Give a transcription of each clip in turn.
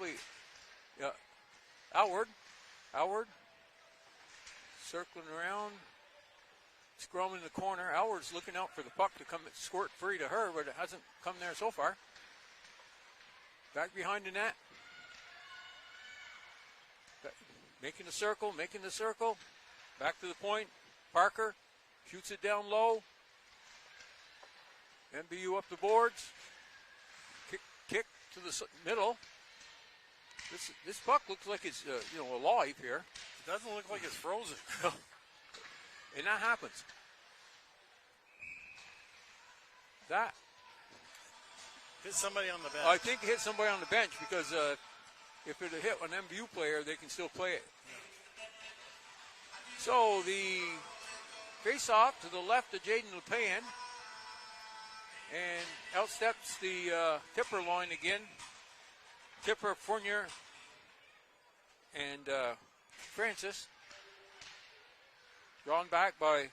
probably outward. Circling around. Scrum in the corner. Alward's looking out for the puck to come squirt free to her, but it hasn't come there so far. Back behind the net. Making the circle. Back to the point. Parker shoots it down low. MVU up the boards. Kick to the middle. This puck looks like it's alive here. It doesn't look like it's frozen. And that happens. That hit somebody on the bench. I think it hit somebody on the bench because if it had hit an MVU player, they can still play it. So the face-off to the left of Jaden LePan. And out steps the Tipper line again. Tipper, Fournier, and Francis. Drawn back by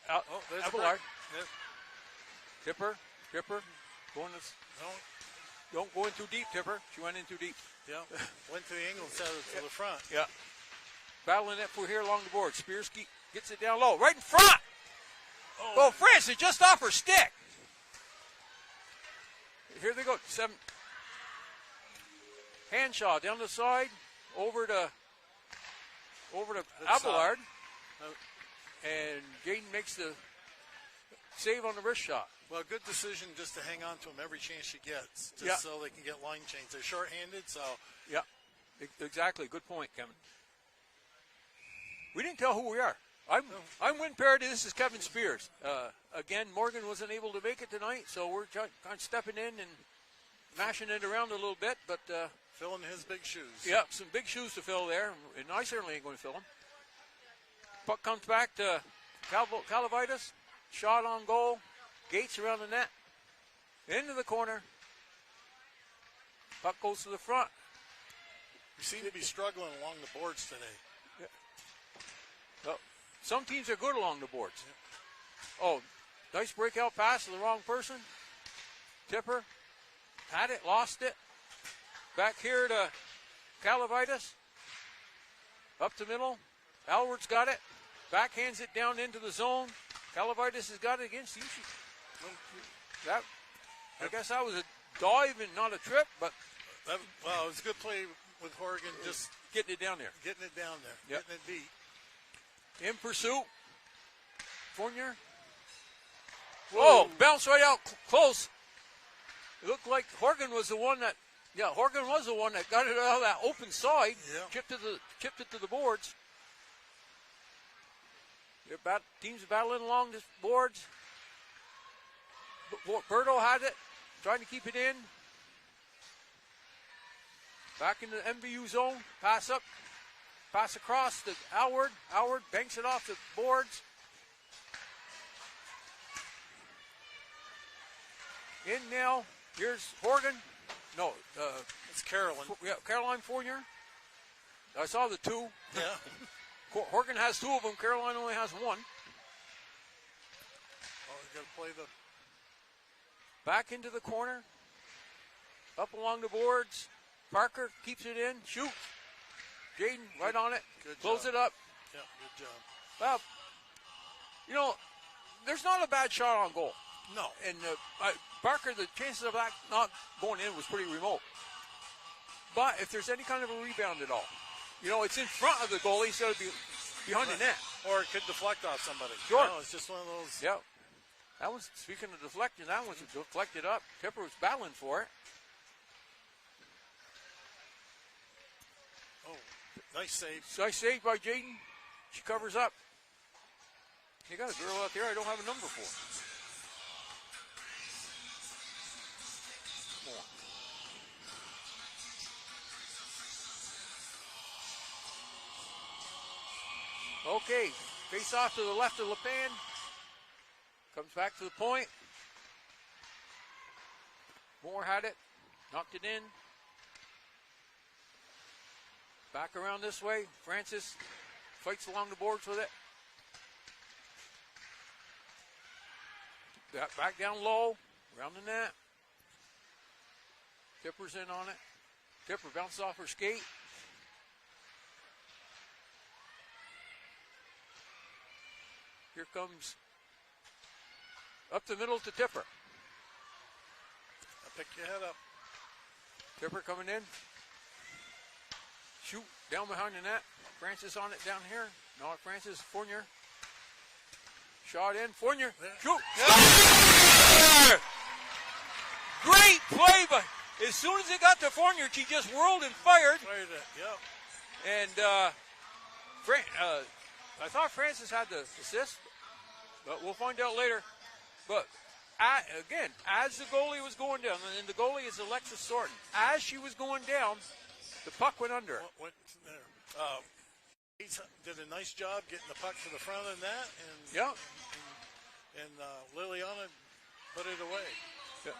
Abelard. Yep. Tipper, going to, don't go in too deep, Tipper. She went in too deep. Yeah, went to the angle instead of to the front. Yeah. Battling it for here along the board. Spears gets it down low, right in front. Oh, Francis just off her stick. Here they go. 7. Hand shot down the side, over to Abelard. And Jaden makes the save on the wrist shot. Well, good decision just to hang on to him every chance she gets, just so they can get line change. They're short-handed, so. Yeah, exactly. Good point, Kevin. We didn't tell who we are. I'm Win Parody. This is Kevin Spears. Again, Morgan wasn't able to make it tonight, so we're kind of stepping in and mashing it around a little bit, but filling his big shoes. Yeah, some big shoes to fill there, and I certainly ain't going to fill them. Puck comes back to Calavitas. Shot on goal. Gates around the net. Into the corner. Puck goes to the front. We seem to be struggling along the boards today. Yeah. Well, some teams are good along the boards. Yeah. Oh, nice breakout pass to the wrong person. Tipper had it, lost it. Back here to Calavitas. Up the middle. Alward's got it. Backhands it down into the zone. Calavitas has got it against you. I guess that was a dive and not a trip, but it was a good play with Horgan, just getting it down there. Getting it beat. In pursuit. Fournier. Whoa, bounced right out close. It looked like Horgan was the one that got it out of that open side. Yeah. Chipped it to the boards. Teams battling along the boards. Berto had it, trying to keep it in. Back into the MVU zone. Pass up. Pass across to Alward. Alward banks it off the boards. In now. Here's Horgan. No, it's Carolyn. Caroline Fournier. I saw the two. Yeah. Horgan has two of them. Caroline only has one. Oh, you got to play the. Back into the corner. Up along the boards. Parker keeps it in. Shoot. Jaden right on it. Good Close job. it up. Yeah, good job. Well, there's not a bad shot on goal. No. And Parker, the chances of that not going in was pretty remote. But if there's any kind of a rebound at all, it's in front of the goalie, so it'd be behind the net. Or it could deflect off somebody. Sure. It's just one of those. Yeah. That was, speaking of deflecting, that one's deflected up. Tipper was battling for it. Oh, nice save. Nice save by Jaden. She covers up. You got a girl out there I don't have a number for. Okay, face off to the left of LePan. Comes back to the point. Moore had it, knocked it in. Back around this way. Francis fights along the boards with it. Back down low, around the net. Tipper's in on it. Tipper bounces off her skate. Here comes up the middle to Tipper. Pick your head up. Tipper coming in. Shoot down behind the net. Francis on it down here. Not Francis. Fournier. Shot in. Fournier. Shoot. Yeah. Great play, but as soon as it got to Fournier, she just whirled and fired. Fired it. Yep. And I thought Francis had the assist, but we'll find out later. But again, as the goalie was going down, and the goalie is Alexis Sorton, as she was going down, the puck went under. Went there. He did a nice job getting the puck to the front of the net, and Liliana put it away. Yeah.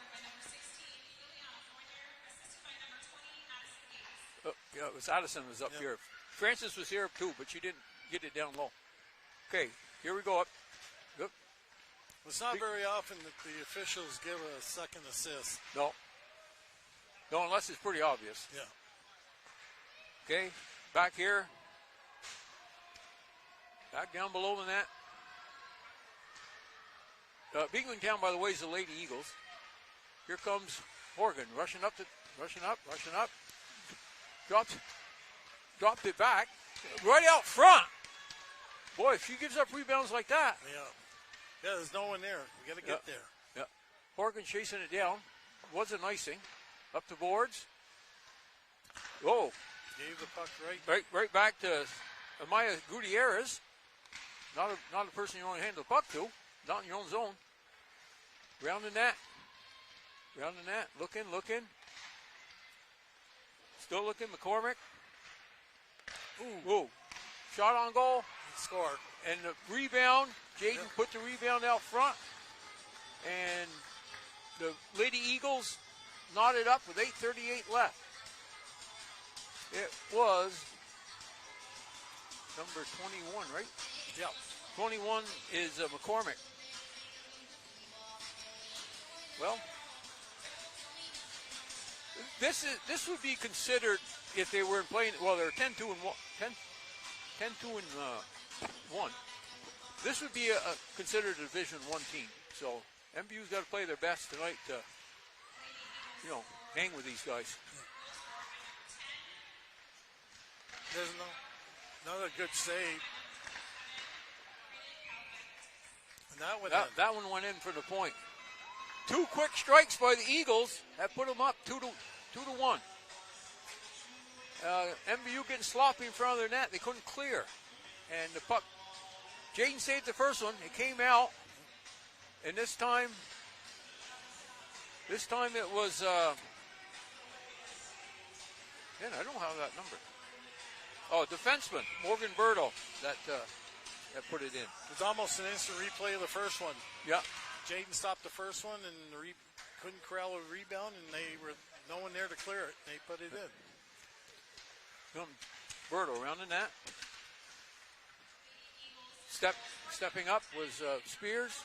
Oh, yeah, it was Addison was up here. Francis was here too, but she didn't get it down low. Okay, here we go up. Yep. It's not very often that the officials give a second assist. No. No, unless it's pretty obvious. Yeah. Okay, back here. Back down below the net. Beekmantown, by the way, is the Lady Eagles. Here comes Horgan, rushing up. Dropped it back. Right out front. Boy, if she gives up rebounds like that. Yeah. Yeah, there's no one there. We got to get there. Yeah. Horgan chasing it down. Wasn't icing. Up the boards. Whoa. Gave the puck right back to Amaya Gutierrez. Not a person you want to hand the puck to. Not in your own zone. Round the net. Looking. Still looking. McCormick. Ooh. Shot on goal. Scored. And the rebound. Jaden put the rebound out front. And the Lady Eagles knotted up with 8:38 left. It was number 21, right? Yep. 21 is McCormick. Well, this would be considered if they were playing. Well, they're 10-2 and 1. 10-2 and 1. This would be considered a Division I team. So MVU's got to play their best tonight to, hang with these guys. There's another good save. And that one went in for the point. 2 quick strikes by the Eagles that put them up 2-1. MVU getting sloppy in front of their net. They couldn't clear. And the puck, Jaden saved the first one. It came out. And this time it was, I don't have that number. Oh, defenseman, Morgan Berto, that put it in. It was almost an instant replay of the first one. Yeah. Jaden stopped the first one and couldn't corral a rebound, and they were no one there to clear it. They put it in. Berto around the net. Stepping up was Spears.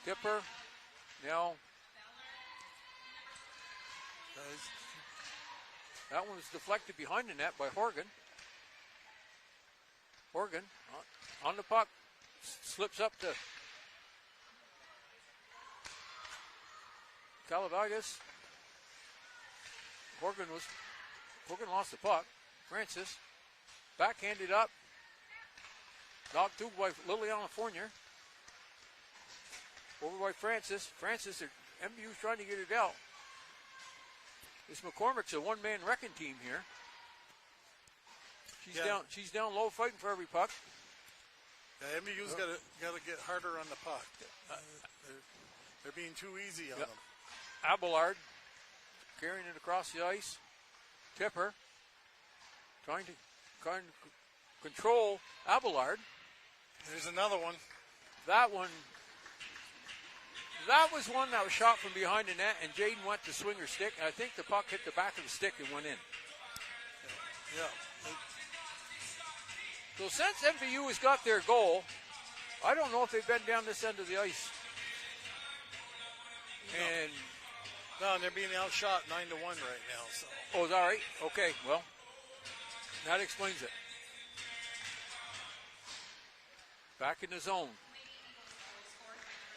Tipper. Now. That one was deflected behind the net by Horgan. Horgan on the puck. Slips up to Calavegas. Horgan lost the puck. Francis backhanded up. Knocked through by Liliana Fournier. Over by Francis. MVU's trying to get it out. This McCormick's a one-man wrecking team here. She's down low, fighting for every puck. Yeah, MVU's got to get harder on the puck. They're being too easy on them. Abelard carrying it across the ice. Tipper trying to control Abelard. There's another one. That was one that was shot from behind the net, and Jaden went to swing her stick. And I think the puck hit the back of the stick and went in. Yeah. So since MVU has got their goal, I don't know if they've been down this end of the ice. No. And No, and they're being outshot 9-1 right now. So. Oh, is that right? Okay, well, that explains it. Back in the zone.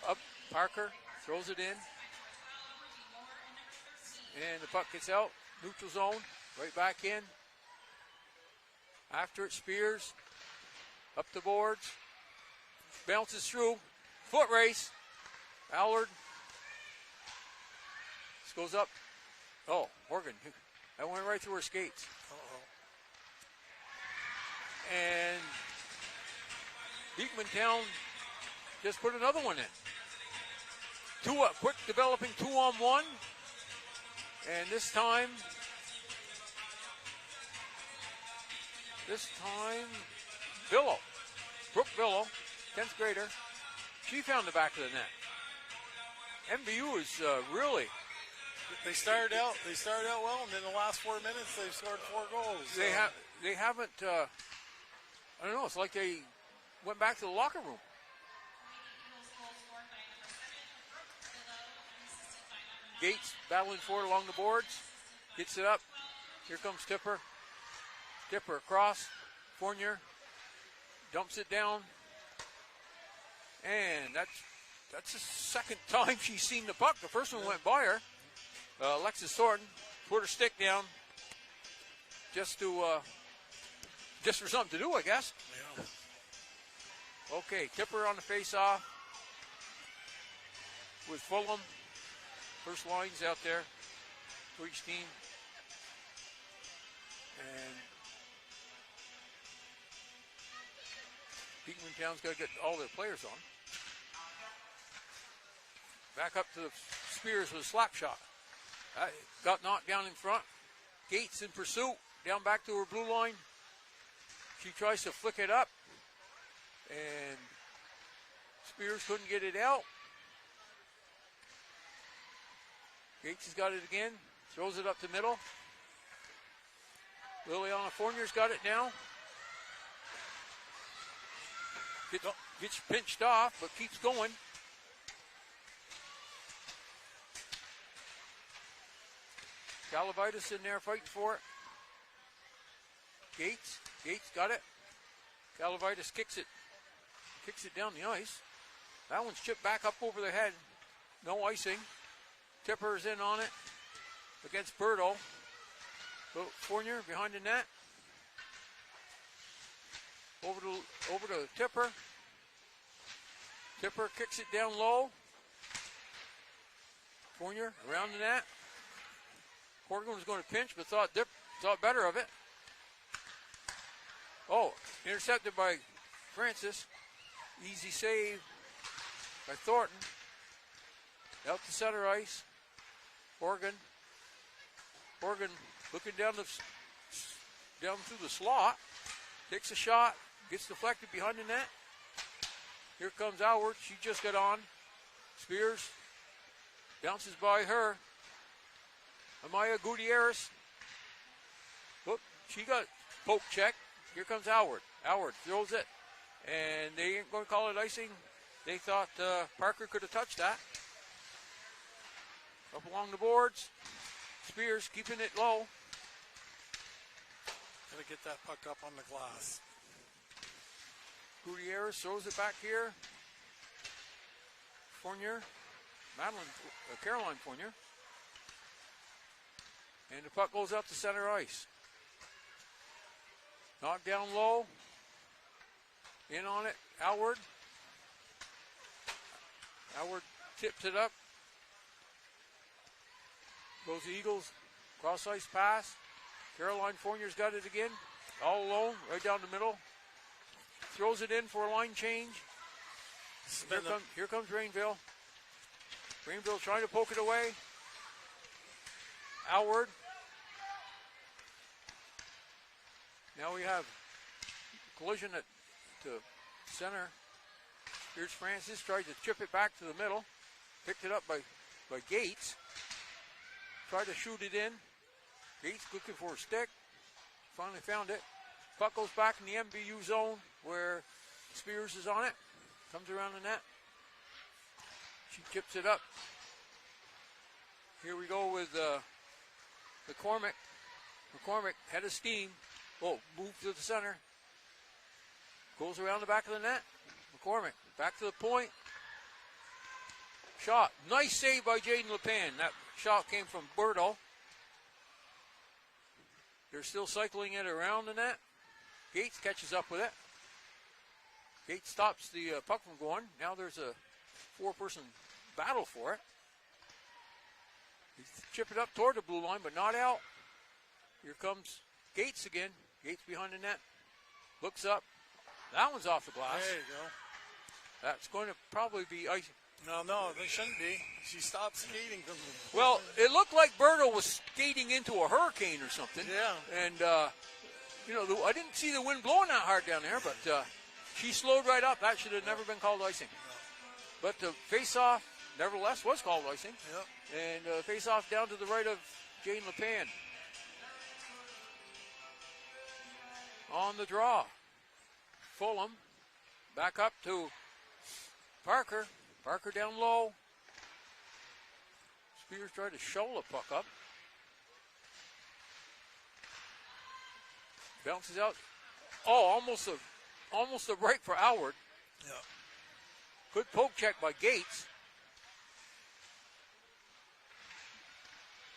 Up, Parker throws it in. And the puck gets out. Neutral zone, right back in. After it, Spears. Up the boards. Bounces through. Foot race. Allard. This goes up. Oh, Morgan. That went right through her skates. Uh-oh. And Beekmantown just put another one in. Quick developing 2-on-1. And this time, Billow. Brooke Billow, 10th grader. She found the back of the net. MVU is really. They started out well, and in the last 4 minutes they've scored 4 goals. They haven't. I don't know. It's like they went back to the locker room. Gates battling for it along the boards. Gets it up. Here comes Tipper. Tipper across. Fournier dumps it down. And that's the second time she's seen the puck. The first one went by her. Alexis Thornton put her stick down just for something to do, I guess. Yeah. Okay, Tipper on the face-off with Fulham. First lines out there for each team. And Beekmantown's got to get all their players on. Back up to the Spears with a slap shot. Got knocked down in front. Gates in pursuit. Down back to her blue line. She tries to flick it up. And Spears couldn't get it out. Gates has got it again. Throws it up the middle. Liliana Fournier's got it now. Gets pinched off, but keeps going. Galavitis in there fighting for it. Gates got it. Galavitis kicks it down the ice. That one's chipped back up over the head. No icing. Tipper's in on it against Birdo. Fournier behind the net. Over to Tipper. Tipper kicks it down low. Fournier around the net. Horgan was going to pinch, but thought better of it. Oh, intercepted by Francis. Easy save by Thornton. Out to center ice. Horgan looking down through the slot. Takes a shot. Gets deflected behind the net. Here comes Howard. She just got on. Spears bounces by her. Amaya Gutierrez. Look, she got poke check. Here comes Howard. Howard throws it. And they ain't going to call it icing. They thought Parker could have touched that. Up along the boards. Spears keeping it low. Got to get that puck up on the glass. Gutierrez throws it back here. Fournier. Caroline Fournier. And the puck goes up to center ice. Knocked down low. In on it. Howard. Howard tips it up. Goes the Eagles. Cross ice pass. Caroline Fournier's got it again. All alone. Right down the middle. Throws it in for a line change. Here comes Rainville. Rainville trying to poke it away. Howard. Now we have collision to center. Here's Francis. Tried to chip it back to the middle. Picked it up by Gates. Tried to shoot it in. Gates looking for a stick. Finally found it. Puck goes back in the MVU zone where Spears is on it. Comes around the net. She chips it up. Here we go with McCormick. McCormick, head of steam. Oh, move to the center. Goes around the back of the net. McCormick, back to the point. Shot. Nice save by Jaden LePan. That shot came from Berto. They're still cycling it around the net. Gates catches up with it. Gates stops the puck from going. Now there's a four-person battle for it. He's chipping up toward the blue line, but not out. Here comes Gates again. Gates behind the net. Looks up. That one's off the glass. There you go. That's going to probably be icing. No, they shouldn't be. She stopped skating. Well, it looked like Berto was skating into a hurricane or something. Yeah. And, I didn't see the wind blowing that hard down there, but she slowed right up. That should have never been called icing. But the face-off, nevertheless, was called icing. Yep. And face-off down to the right of Jane LePan. On the draw. Fulham back up to Parker. Parker down low. Spears tried to shovel the puck up. Bounces out. Oh, almost a break for Howard. Yeah. Good poke check by Gates.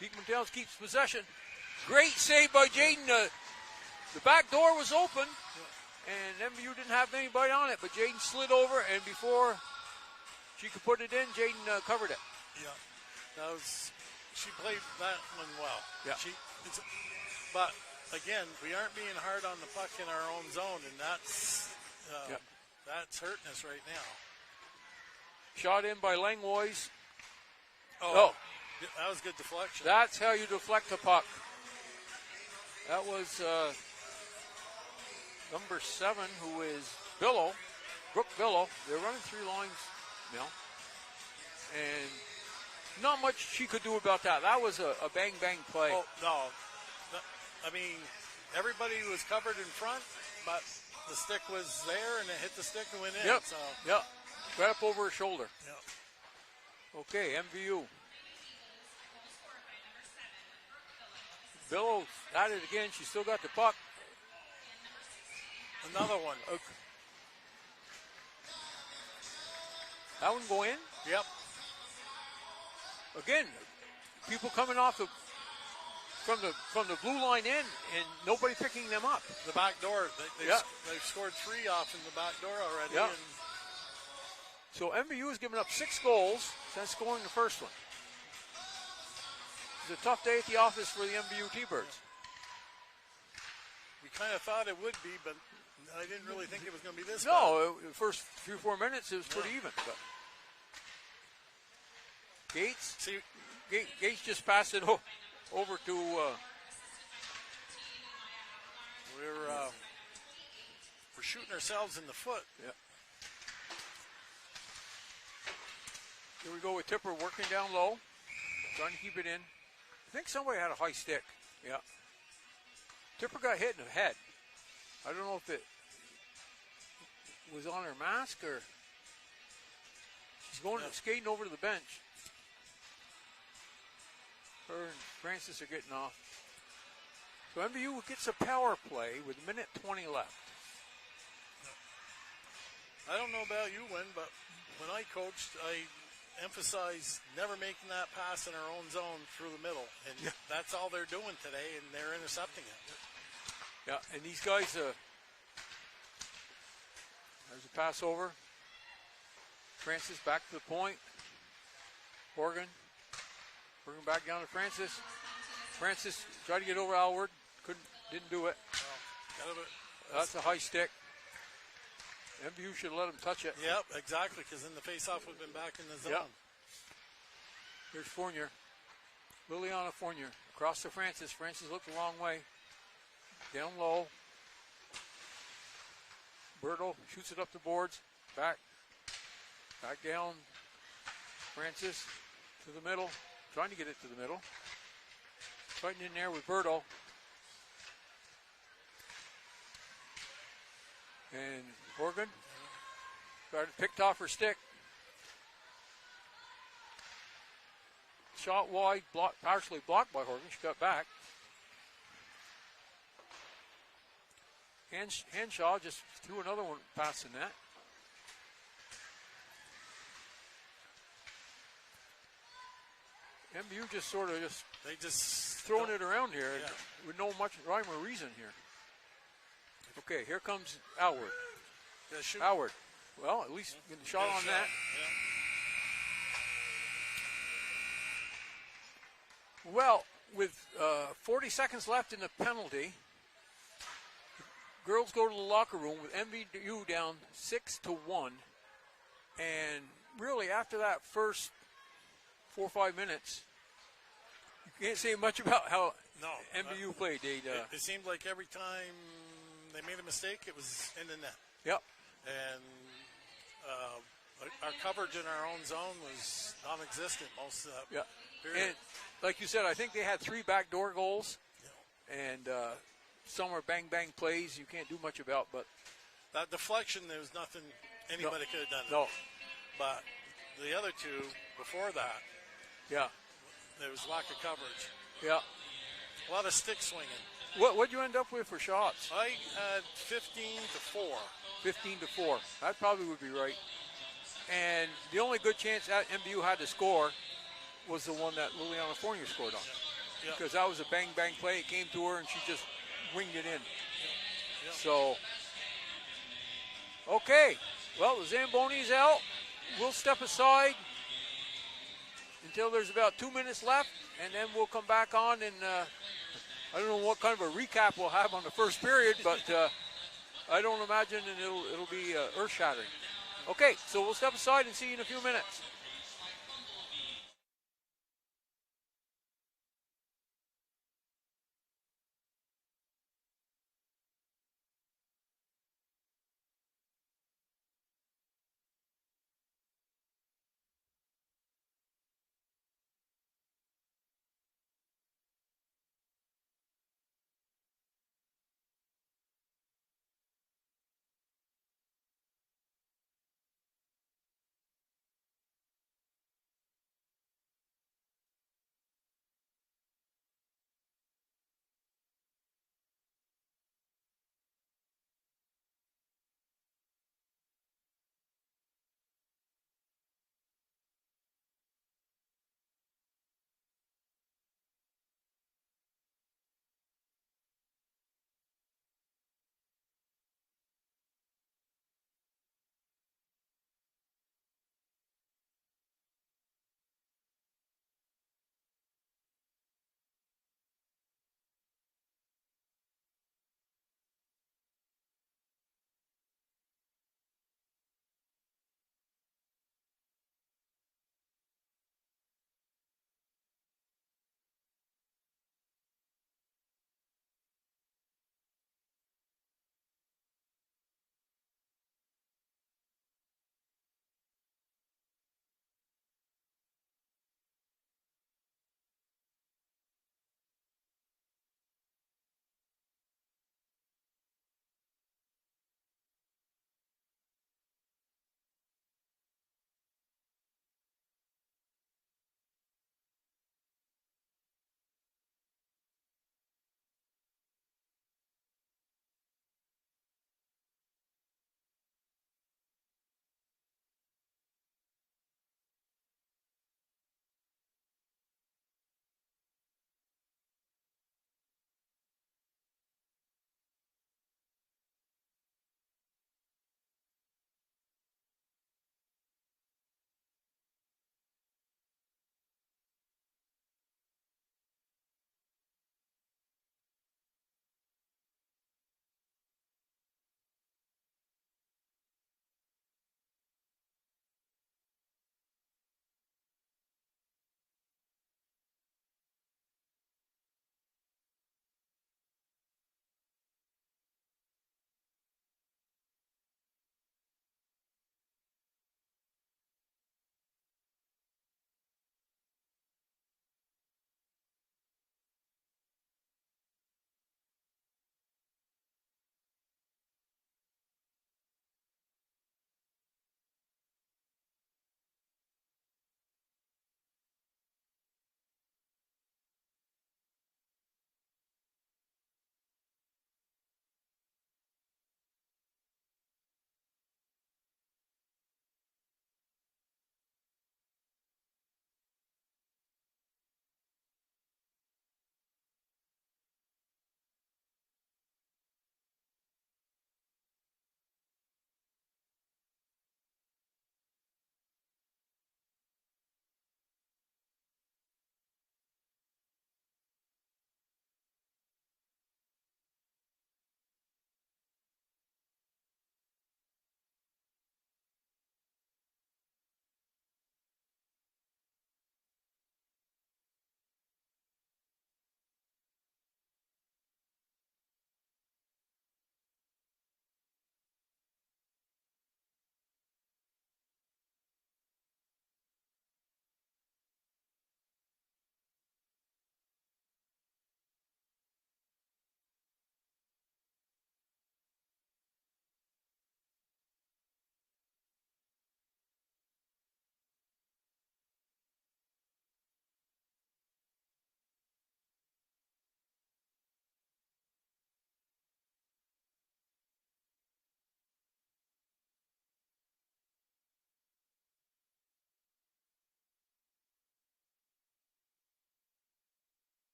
Beekmantown keeps possession. Great save by Jaden. The back door was open, and MVU didn't have anybody on it, but Jaden slid over, and before she could put it in, Jaden covered it. Yeah. She played that one well. Yeah. But again, we aren't being hard on the puck in our own zone, and that's hurting us right now. Shot in by Langlois. Oh, that was good deflection. That's how you deflect a puck. That was number 7, who is Billow, Brooke Billow. They're running 3 lines now, and not much she could do about that. That was a bang-bang play. Oh, no. I mean, everybody was covered in front, but the stick was there, and it hit the stick and went in. Yep. So. Yep. Right up over her shoulder. Yep. Okay, MVU. Billow at it again. She still got the puck. Another one. Okay. That one go in? Yep. Again, people coming off from the blue line in, and nobody picking them up. The back door. They've scored 3 off in the back door already. Yeah. And so MVU has given up 6 goals since scoring the first one. It's a tough day at the office for the MVU T-Birds. We kind of thought it would be, but I didn't really think it was going to be this bad. No, the first 3-4 minutes it was pretty even. But Gates just passed it over to. We're shooting ourselves in the foot. Yeah. Here we go with Tipper working down low, trying to keep it in. I think somebody had a high stick. Yeah. Tipper got hit in the head. I don't know if it was on her mask or she's going skating over to the bench. Her and Francis are getting off. So MVU gets a power play with 1:20 left. I don't know about you, Win, but when I coached, I emphasized never making that pass in our own zone through the middle. And that's all they're doing today, and they're intercepting it. Yeah, and these guys, there's a pass over. Francis back to the point. Horgan back down to Francis. Francis tried to get over Alward. Didn't do it. That's a high stick. MVU should have let him touch it. Yep, exactly, because then the faceoff would have been back in the zone. Yep. Here's Fournier. Liliana Fournier. Across to Francis. Francis looked the wrong way. Down low. Berto shoots it up the boards. Back down. Francis to the middle. Trying to get it to the middle. Fighting in there with Berto. And Horgan picked off her stick. shot wide, partially blocked by Horgan. She got back. Henshaw just threw another one past the net. MVU just sort of just throwing it around here with no much rhyme or reason here. Okay, here comes Alward. Howard. Well, at least getting a shot on that. Yeah. Well, with 40 seconds left in the penalty, girls go to the locker room with MVU down 6-1. And really, after that first 4 or 5 minutes, you can't say much about how MVU played. It seemed like every time they made a mistake, it was in the net. Yep. And our coverage in our own zone was non-existent most of that period. And like you said, I think they had 3 backdoor goals. Yeah. And some are bang-bang plays you can't do much about. But that deflection, there was nothing anybody could have done. No. But the other two before that, there was lack of coverage. Yeah. A lot of stick swinging. What'd you end up with for shots? I had 15-4. 15-4. That probably would be right. And the only good chance that MVU had to score was the one that Liliana Fournier scored on. Yeah. Because that was a bang-bang play. It came to her, and she just winged it in. Yeah. So, okay. Well, the Zamboni's out. We'll step aside until there's about 2 minutes left, and then we'll come back on and I don't know what kind of a recap we'll have on the first period, but I don't imagine it'll be earth-shattering. Okay, so we'll step aside and see you in a few minutes.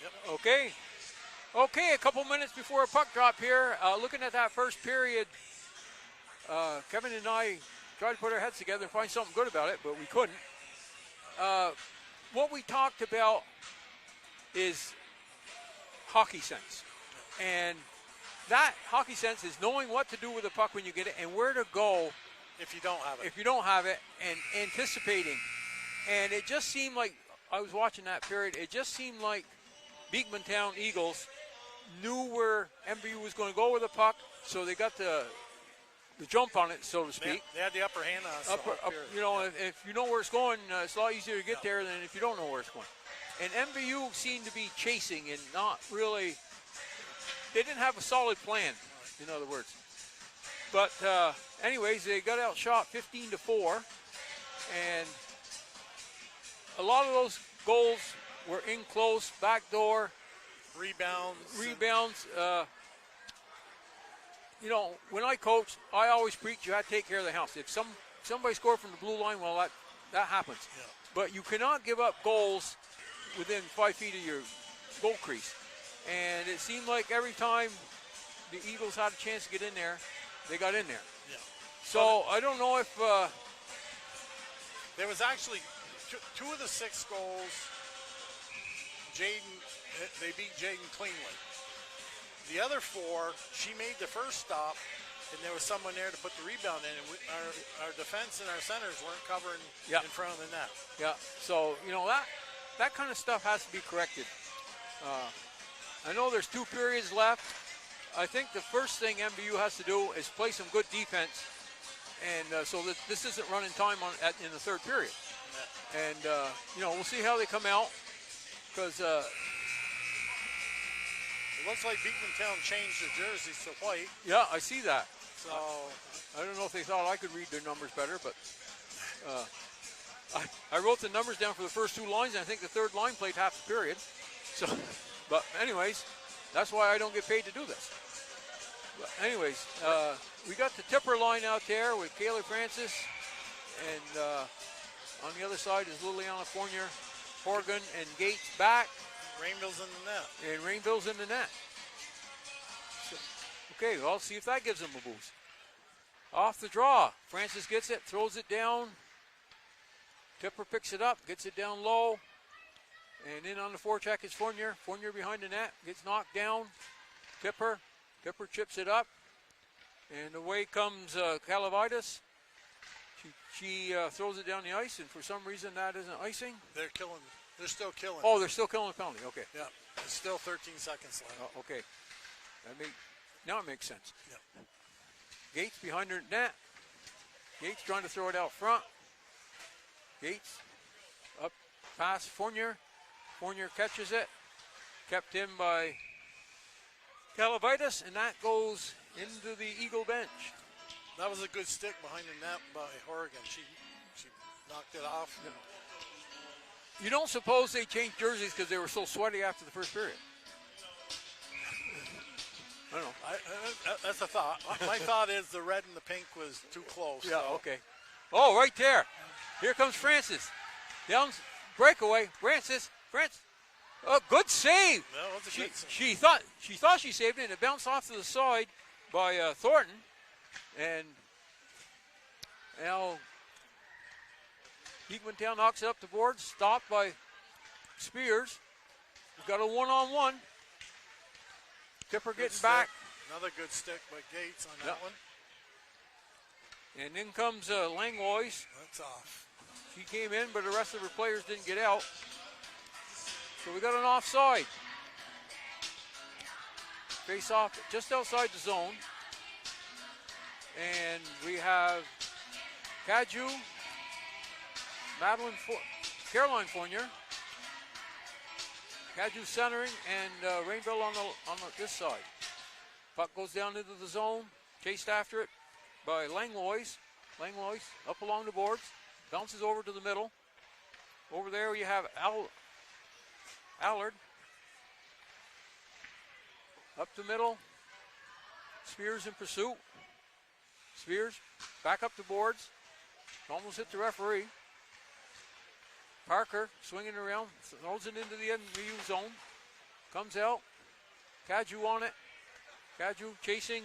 Yep. Okay. Okay, a couple minutes before a puck drop here. Looking at that first period, Kevin and I tried to put our heads together and find something good about it, but we couldn't. What we talked about is hockey sense. And that hockey sense is knowing what to do with the puck when you get it and where to go if you don't have it. If you don't have it, and anticipating. And it just seemed like, I was watching that period, it just seemed like Beekmantown Eagles knew where MVU was going to go with the puck, so they got the jump on it, so to speak. They had the upper hand on us. You know, if you know where it's going, it's a lot easier to get there than if you don't know where it's going. And MVU seemed to be chasing and not really, they didn't have a solid plan, in other words. But anyways, they got outshot 15-4, and a lot of those goals were in close, backdoor. Rebounds. You know, when I coach, I always preach you have to take care of the house. If somebody scored from the blue line, well, that happens. Yeah. But you cannot give up goals within 5 feet of your goal crease. And it seemed like every time the Eagles had a chance to get in there, they got in there. Yeah. So I don't know if there was actually two of the 6 goals. They beat Jaden cleanly. The other 4, she made the first stop, and there was someone there to put the rebound in, and our defense and our centers weren't covering in front of the net. Yeah. So you know that kind of stuff has to be corrected. I know there's 2 periods left. I think the first thing MVU has to do is play some good defense, and so that this isn't running time in the 3rd period. Yeah. And you know, we'll see how they come out, because it looks like Beekmantown changed their jerseys to white. Yeah, I see that. So I don't know if they thought I could read their numbers better, but I wrote the numbers down for the first 2 lines, and I think the 3rd line played half the period. So, but anyways, that's why I don't get paid to do this. But anyways, we got the tipper line out there with Kayla Francis, and on the other side is Liliana Fournier, Horgan, and Gates back. Rainville's in the net. And Rainville's in the net. So, okay, well, I'll see if that gives them a boost. Off the draw, Francis gets it, throws it down. Tipper picks it up, gets it down low. And in on the forecheck is Fournier. Fournier behind the net, gets knocked down. Tipper chips it up. And away comes Calavitas. She throws it down the ice, and for some reason that isn't icing. They're still killing. Oh, they're still killing the penalty. Okay. Yeah. There's still 13 seconds left. Oh, okay. Now it makes sense. Yeah. Gates behind her net. Gates trying to throw it out front. Gates up past Fournier. Fournier catches it. Kept in by Calavitas, and that goes into the Eagle bench. That was a good stick behind the net by Horgan. She knocked it off. Yeah. You don't suppose they changed jerseys because they were so sweaty after the first period? I don't know. That's a thought. My thought is the red and the pink was too close. Yeah, okay. Oh, right there. Here comes Francis. Down breakaway. Francis. Oh, good save. No, it was a good save. She thought she saved it, and it bounced off to the side by Thornton. And now Beekmantown knocks it up the board, stopped by Spears. We've got a one-on-one. Tipper getting back. Another good stick by Gates on that one. And in comes Langlois. That's off. She came in, but the rest of her players didn't get out. So we got an offside. Face off just outside the zone. And we have Caju, Caroline Fournier, Caju centering, and Rainville on this side. Puck goes down into the zone, chased after it by Langlois. Langlois up along the boards, bounces over to the middle. Over there you have Allard. Up the middle, Spears in pursuit. Spears back up the boards, almost hit the referee. Parker swinging around, throws it into the MVU zone. comes out. Caju on it. Caju chasing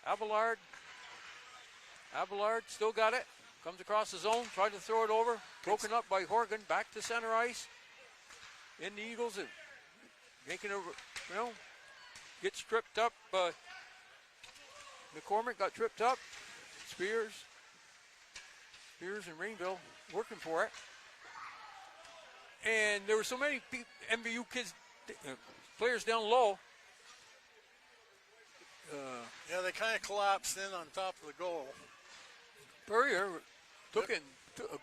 Abelard. Abelard still got it. Comes across the zone. Tried to throw it over. Broken up by Horgan. Back to center ice. In the Eagles. Making a, gets tripped up. McCormick got tripped up. Spears and Rainville working for it. And there were so many MVU kids, players down low. They kind of collapsed in on top of the goal. Perrier took a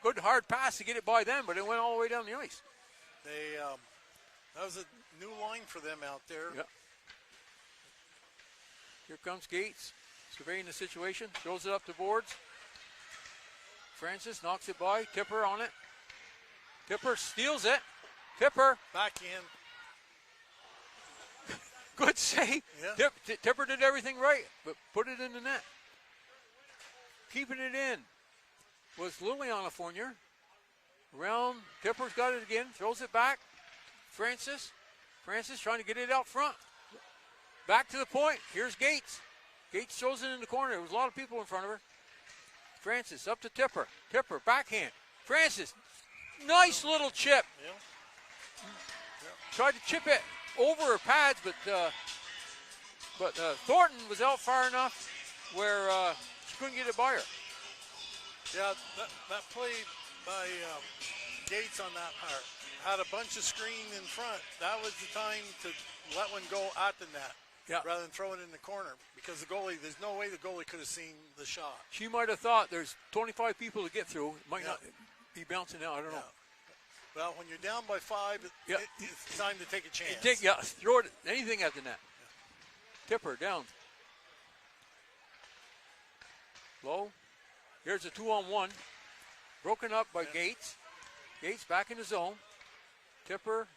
good hard pass to get it by them, but it went all the way down the ice. That was a new line for them out there. Yep. Here comes Gates, surveying the situation, throws it up the boards. Francis knocks it by. Tipper on it. Tipper steals it. Tipper. Backhand. Good save. Yeah. Tipper did everything right, but put it in the net. Keeping it in was Liliana Fournier. Around. Tipper's got it again. Throws it back. Francis trying to get it out front. Back to the point. Here's Gates. Gates throws it in the corner. There was a lot of people in front of her. Francis up to Tipper. Tipper, backhand. Francis, nice little chip. Yeah. Tried to chip it over her pads, but Thornton was out far enough where she couldn't get it by her. Yeah, that play by Gates on that part had a bunch of screen in front. That was the time to let one go at the net. Yeah. Rather than throw it in the corner, because the goalie, there's no way the goalie could have seen the shot. She might have thought there's 25 people to get through. It might not be bouncing out. I don't know. Well, when you're down by 5, it's time to take a chance. Throw it, anything at the net. Tipper down. Low. Here's a 2-on-1. Broken up by Gates. Gates back in the zone. Tipper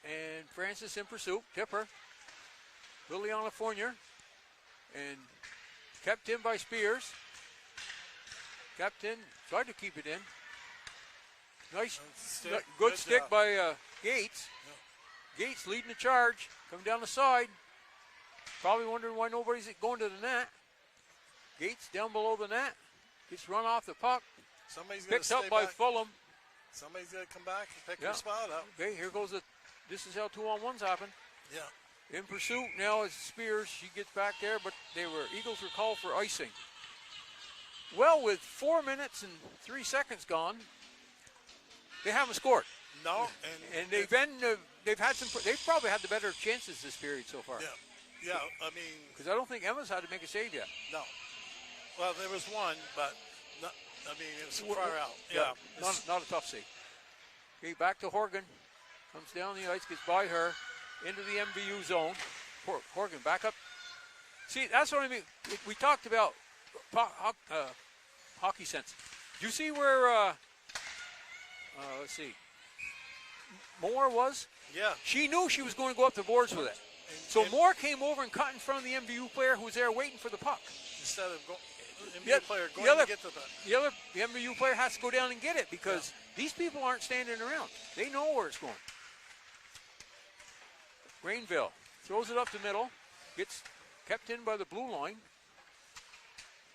and Francis in pursuit. Tipper. Liliana Fournier, and kept in by Spears. Kept in, tried to keep it in. Nice, good stick by Gates. Yeah. Gates leading the charge, coming down the side. Probably wondering why nobody's going to the net. Gates down below the net, gets run off the puck. Picked up by Fulham. Somebody's got to come back and pick their spot up. Okay, here goes this is how 2-on-1s happen. Yeah. In pursuit now is Spears. She gets back there, but Eagles were called for icing. Well, with 4 minutes and 3 seconds gone, they haven't scored. No, and they've probably had the better chances this period so far. Yeah. I mean, because I don't think Emma's had to make a save yet. No. Well, there was one, but it was far out. Yeah, not a tough save. Okay, back to Horgan. Comes down the ice, gets by her. Into the MVU zone. Horgan back up. See, that's what I mean. We talked about hockey sense. Do you see where, let's see, Moore was? Yeah. She knew she was going to go up the boards with it. So Moore came over and cut in front of the MVU player who was there waiting for the puck. Instead of the MVU player going to get the puck. The MVU player has to go down and get it because these people aren't standing around. They know where it's going. Rainville throws it up the middle, gets kept in by the blue line.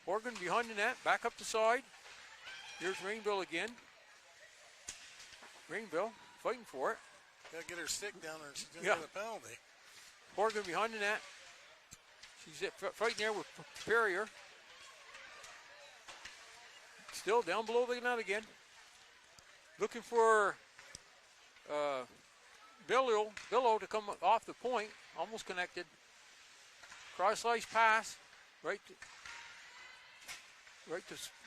Horgan behind the net, back up the side. Here's Rainville again. Rainville fighting for it. Got to get her stick down there. She's going to get a penalty. Horgan behind the net. She's fighting there with Perrier. Still down below the net again. Looking for Billow to come off the point, almost connected. Cross-ice pass, right to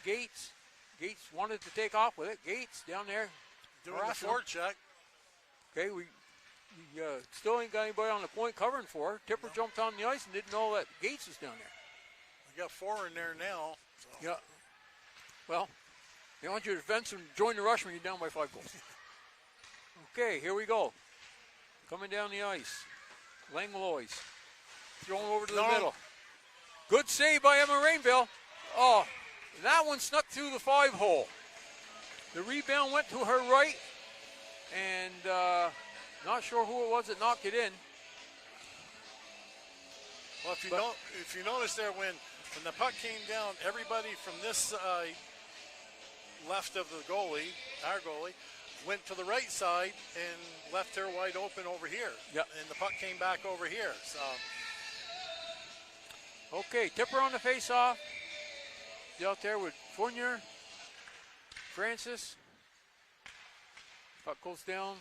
Gates. Gates wanted to take off with it. Gates down there. Doing the forecheck. Okay, we still ain't got anybody on the point covering for her. Tipper jumped on the ice and didn't know that Gates was down there. We got 4 in there now. So. Yeah. Well, they want you to defense and join the rush when you're down by 5 goals. Okay, here we go. Coming down the ice. Langlois. Thrown over to the middle. Good save by Emma Rainville. Oh, that one snuck through the 5-hole. The rebound went to her right, and Not sure who it was that knocked it in. Well, if you notice there, when the puck came down, everybody from this side, left of the goalie, our goalie, went to the right side and left her wide open over here. Yep. And the puck came back over here. So. Okay, Tipper on the face-off. He's out there with Fournier, Francis. Puck goes down.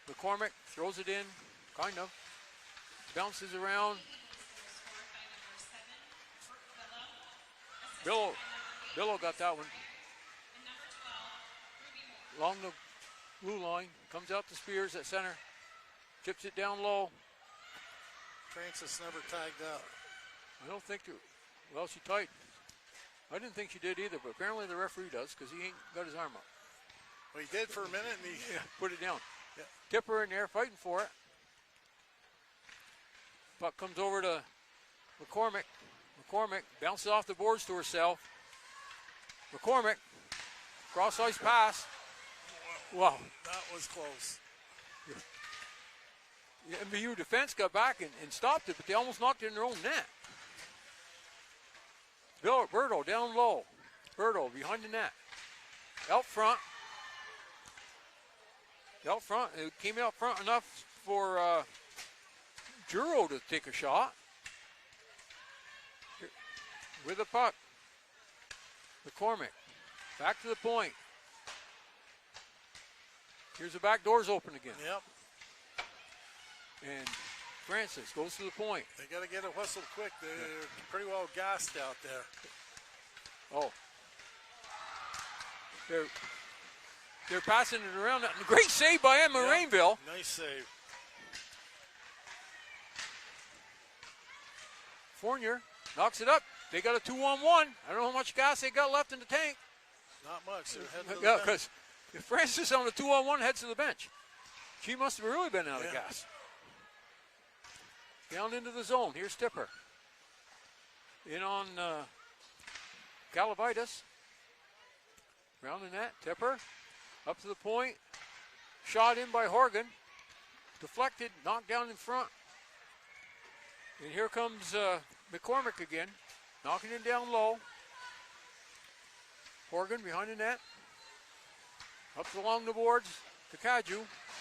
McCormick throws it in, kind of. Bounces around. Billow got that one. Along the blue line, comes out to Spears at center. Chips it down low. Francis never tagged out. I don't think, well, she tight. I didn't think she did either, but apparently the referee does because he ain't got his arm up. Well, he did for a minute and he put it down. Yeah. Tipper in there fighting for it. Puck comes over to McCormick. McCormick bounces off the boards to herself. McCormick, cross ice pass. Wow. That was close. The MVU defense got back and stopped it, but they almost knocked it in their own net. Berto down low. Berto behind the net. Out front. Out front. It came out front enough for Juro to take a shot. Here, with the puck. McCormick. Back to the point. Here's the back doors open again. Yep. And Francis goes to the point. They got to get a whistle quick. They're pretty well gassed out there. Oh. They're passing it around. Great save by Emma Rainville. Nice save. Fournier knocks it up. They got a 2-on-1. I don't know how much gas they got left in the tank. Not much. They're heading to the yeah, bench. because if Francis on a 2-on-1 heads to the bench, she must have really been out of gas. Down into the zone. Here's Tipper. In on Galavitis. Round the net. Tipper. Up to the point. Shot in by Horgan. Deflected. Knocked down in front. And here comes McCormick again. Knocking it down low. Horgan behind the net. Up along the boards to Kaju.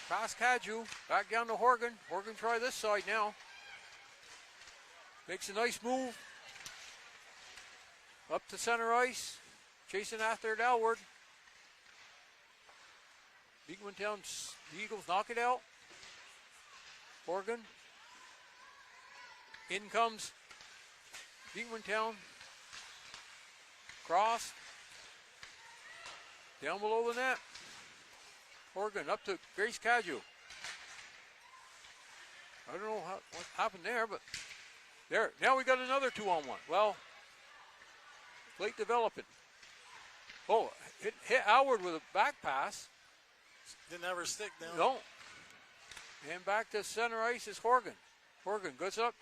Past Kaju. Back down to Horgan. Horgan try this side now. Makes a nice move. Up to center ice. Chasing after it outward. Beekmantown, the Eagles knock it out. Horgan. In comes Beekmantown. Cross. Down below the net. Horgan up to Grace Kaju. I don't know what happened there, but there. Now we got another 2-on-1. Well, late developing. Oh, hit Howard with a back pass. Didn't ever stick down. No. And back to center ice is Horgan. Horgan goes up,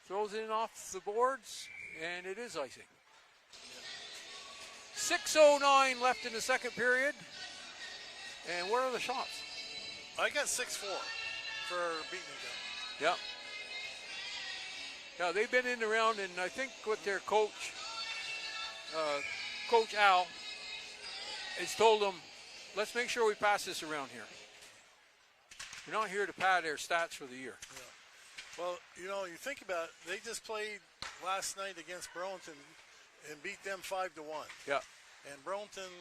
throws it in off the boards, and it is icing. 6:09 left in the second period. And where are the shots? I got 6-4 for Beekmantown. Yeah. Yeah, they've been in the round, and I think with their coach, Coach Al, has told them, let's make sure we pass this around here. We're not here to pad their stats for the year. Yeah. Well, you know, you think about it, they just played last night against Burlington and beat them 5-1. Yeah. And Burlington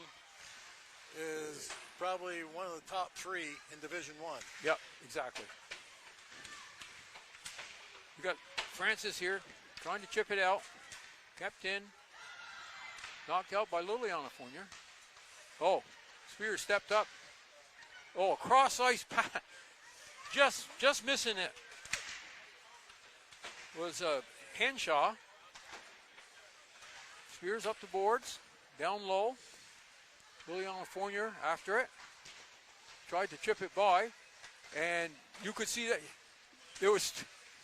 is probably one of the top 3 in Division 1. Yep, exactly. We got Francis here trying to chip it out. Kept in. Knocked out by Liliana Fournier. Oh, Spears stepped up. Oh, a cross ice pass. Just missing it. Was Henshaw. Spears up the boards. Down low. Liliana Fournier after it. Tried to chip it by. And you could see that there was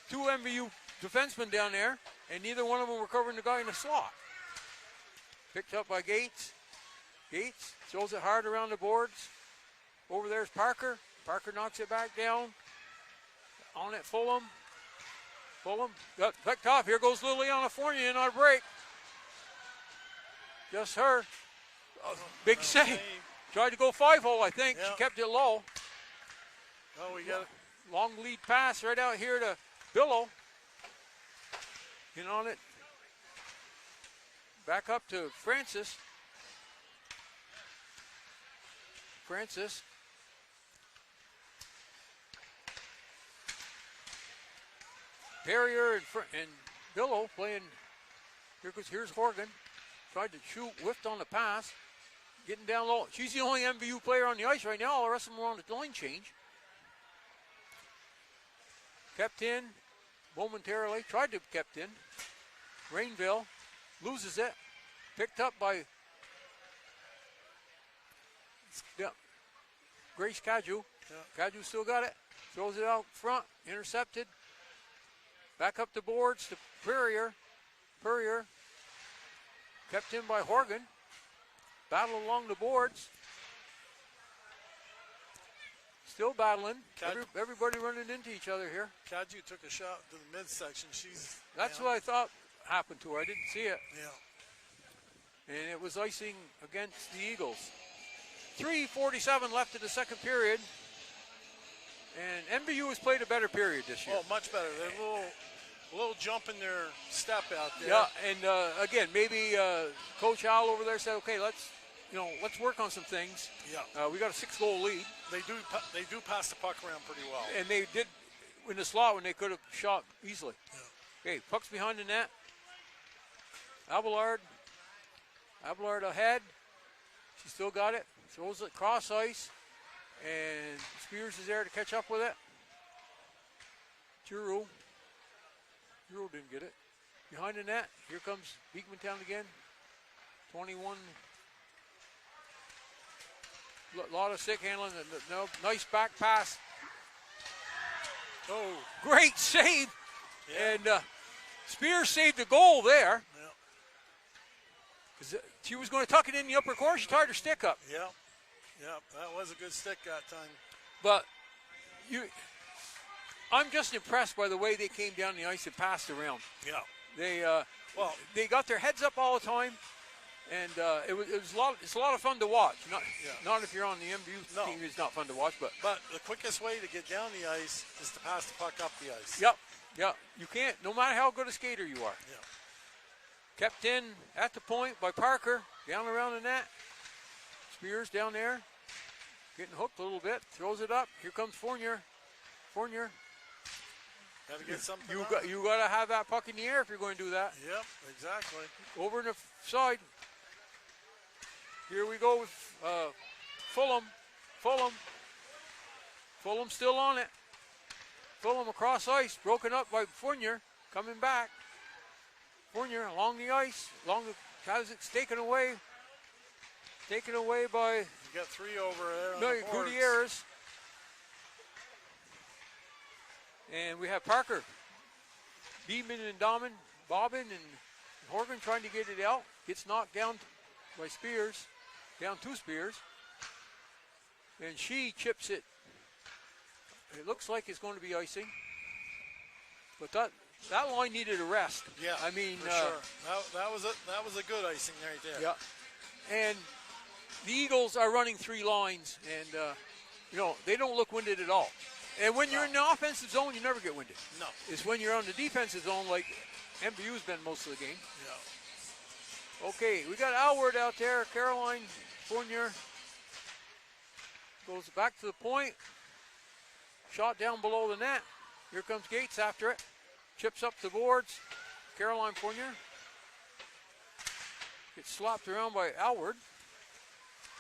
2 MVU defensemen down there, and neither one of them were covering the guy in the slot. Picked up by Gates. Gates throws it hard around the boards. Over there's Parker. Parker knocks it back down. On it, Fulham. Got back top. Here goes Liliana Fournier in our break. Just her. Big save. Tried to go 5-hole, I think. Yeah. She kept it low. Oh, we got it. Long lead pass right out here to Billow. In on it. Back up to Francis. Perrier and Billow playing. Here's Horgan. Tried to shoot, whiffed on the pass. Getting down low. She's the only MVU player on the ice right now. All the rest of them are on the line change. Kept in momentarily. Tried to kept in. Rainville loses it. Picked up by Grace Caju. Yeah. Caju still got it. Throws it out front. Intercepted. Back up the boards to Perrier. Kept in by Horgan. Battle along the boards. Still battling. Everybody running into each other here. Caju took a shot to the midsection. That's what I thought happened to her. I didn't see it. Yeah. And it was icing against the Eagles. 3:47 left in the second period. And MVU has played a better period this year. Oh, much better. They're a little jump in their step out there. Yeah, and again, maybe Coach Al over there said, okay, let's work on some things. Yeah. We got a 6-goal lead. They do pass the puck around pretty well. And they did in the slot when they could have shot easily. Yeah. Okay, puck's behind the net. Abelard ahead. She still got it. Throws it cross ice. And Spears is there to catch up with it. Giroux didn't get it. Behind the net. Here comes Beekmantown again. 21. A lot of stick handling. No, nice back pass. Oh, great save. Yeah. And Spears saved the goal there. Yeah. Because she was going to tuck it in the upper corner. She tied her stick up. Yeah. Yeah, that was a good stick that time. But I'm just impressed by the way they came down the ice and passed around. Yeah. They got their heads up all the time, and it's a lot of fun to watch. Not if you're on the MVU team, it's not fun to watch. But the quickest way to get down the ice is to pass the puck up the ice. Yep. You can't, no matter how good a skater you are. Yeah. Kept in at the point by Parker, down around the net. Spears down there, getting hooked a little bit, throws it up. Here comes Fournier. Got to get something. You got to have that puck in the air if you're going to do that. Yep, exactly. Over in the side. Here we go with Fulham. Fulham still on it. Fulham across ice, broken up by Fournier, coming back. Fournier along the ice, has it taken away by. You got 3 over there. On the boards. Gutierrez. And we have Parker, Beeman and Bobbin and Horgan trying to get it out. Gets knocked down by Spears, down to Spears. And she chips it. It looks like it's going to be icing. But that line needed a rest. Yeah, I mean, for sure. That was a good icing right there. Yeah. And the Eagles are running 3 lines, and they don't look winded at all. And when you're in the offensive zone, you never get winded. No. It's when you're on the defensive zone, like MVU's been most of the game. Yeah. Okay, we got Alward out there. Caroline Fournier goes back to the point. Shot down below the net. Here comes Gates after it. Chips up the boards. Caroline Fournier gets slapped around by Alward.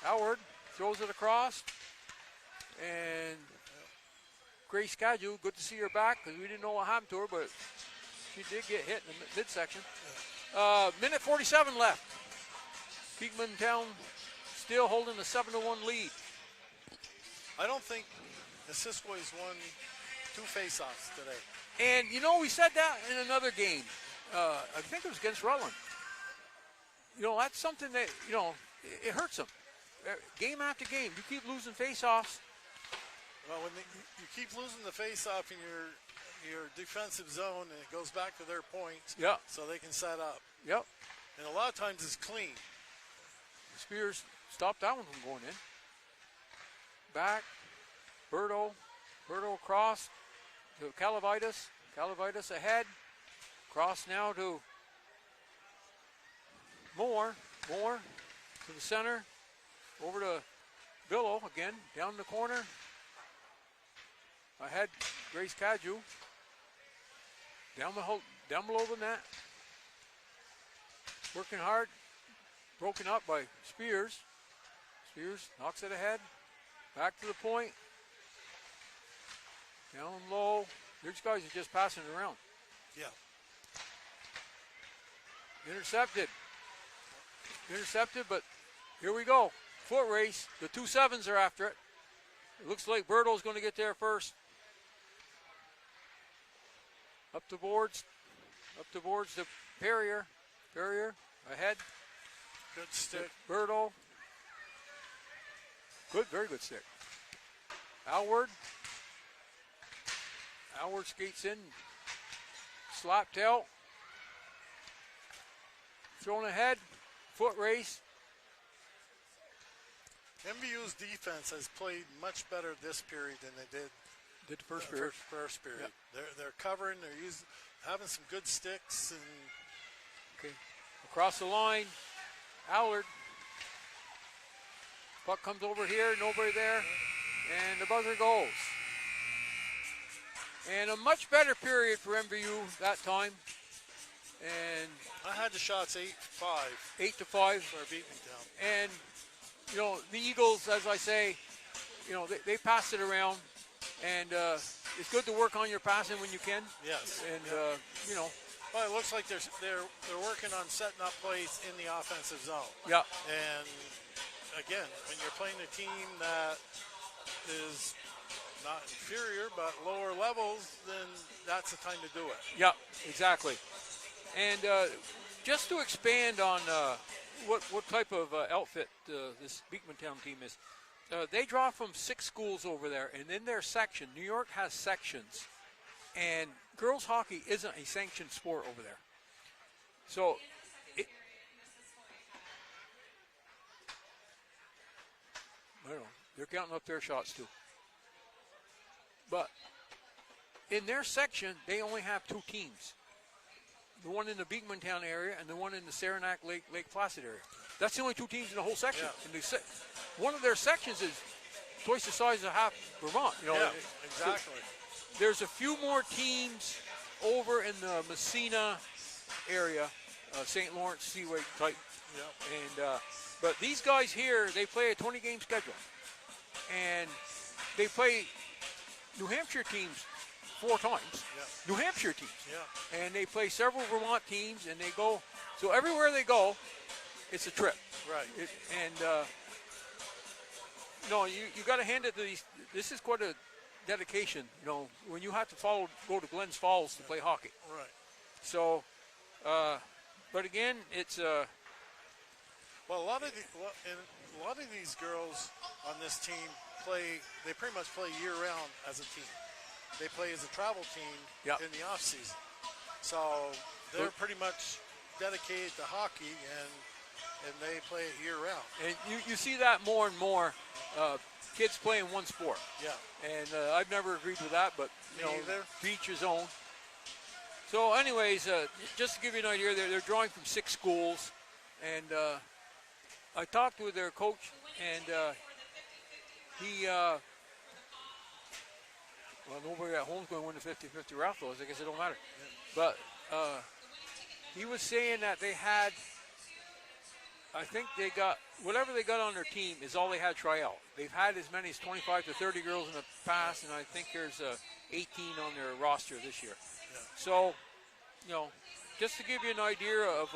Alward throws it across. And Grace Caju, good to see her back because we didn't know what happened to her, but she did get hit in the midsection. Minute 47 left. Beekmantown still holding a 7-1 lead. I don't think the Siskoys won 2 face-offs today. And, we said that in another game. I think it was against Rutland. That's something that, it hurts them. Game after game, you keep losing face-offs. Well, when you keep losing the face-off in your defensive zone, and it goes back to their point, so they can set up. Yep. And a lot of times it's clean. Spears stopped that one from going in. Back, Berto across to Calavitas. Calavitas ahead. Cross now to Moore to the center. Over to Billo again, down the corner. Ahead, Grace Caju. Down below the net. Working hard. Broken up by Spears. Spears knocks it ahead. Back to the point. Down low. These guys are just passing it around. Yeah. Intercepted, but here we go. Foot race. The 2 sevens are after it. It looks like Berto's going to get there first. Up the boards to Perrier. Perrier ahead. Good stick. Berto. Good, very good stick. Alward skates in. Slapped out. Thrown ahead. Foot race. MVU's defense has played much better this period than they did the first period. First period. Yep. They're covering. They're having some good sticks and. Okay. Across the line, Allard. Puck comes over here, nobody there, and the buzzer goes. And a much better period for MVU that time. And I had the shots 8-5. 8-5 for Beekmantown. And you know the Eagles, as I say, you know they pass it around, and it's good to work on your passing when you can. Yes. And you know. Well, it looks like they're working on setting up plays in the offensive zone. Yeah. And again, when you're playing a team that is not inferior but lower levels, then that's the time to do it. Yeah, exactly. And just to expand on what type of outfit this Beekmantown team is, they draw from 6 schools over there, and in their section, New York has sections, and girls hockey isn't a sanctioned sport over there. So I don't know. They're counting up their shots too. But in their section, they only have 2 teams. The one in the Beekmantown area and the one in the Saranac Lake Placid area. That's the only 2 teams in the whole section. Yeah. And one of their sections is twice the size of half Vermont. You know, yeah, exactly. So there's a few more teams over in the Messina area, St. Lawrence Seaway type. Yeah. And but these guys here, they play a 20-game schedule, and they play New Hampshire teams 4 times. Yeah. New Hampshire teams. Yeah. And they play several Vermont teams, and they go. So everywhere they go, it's a trip. Right. You got to hand it to these. This is quite a dedication. You know, when you have to go to Glens Falls to play hockey. Right. So, but again, it's. Well, a lot of these girls on this team they pretty much play year-round as a team. They play as a travel team in the off-season. So they're pretty much dedicated to hockey, and they play it year-round. And you see that more and more, kids playing one sport. Yeah. And I've never agreed with that, but, you know, to each his own. So anyways, just to give you an idea, they're drawing from 6 schools, and I talked with their coach, and he, well, nobody at home's going to win the 50-50 raffle. I guess it don't matter. Yeah. But he was saying that they had, I think they got, whatever they got on their team is all they had try out. They've had as many as 25 to 30 girls in the past, and I think there's 18 on their roster this year. Yeah. So, you know, just to give you an idea of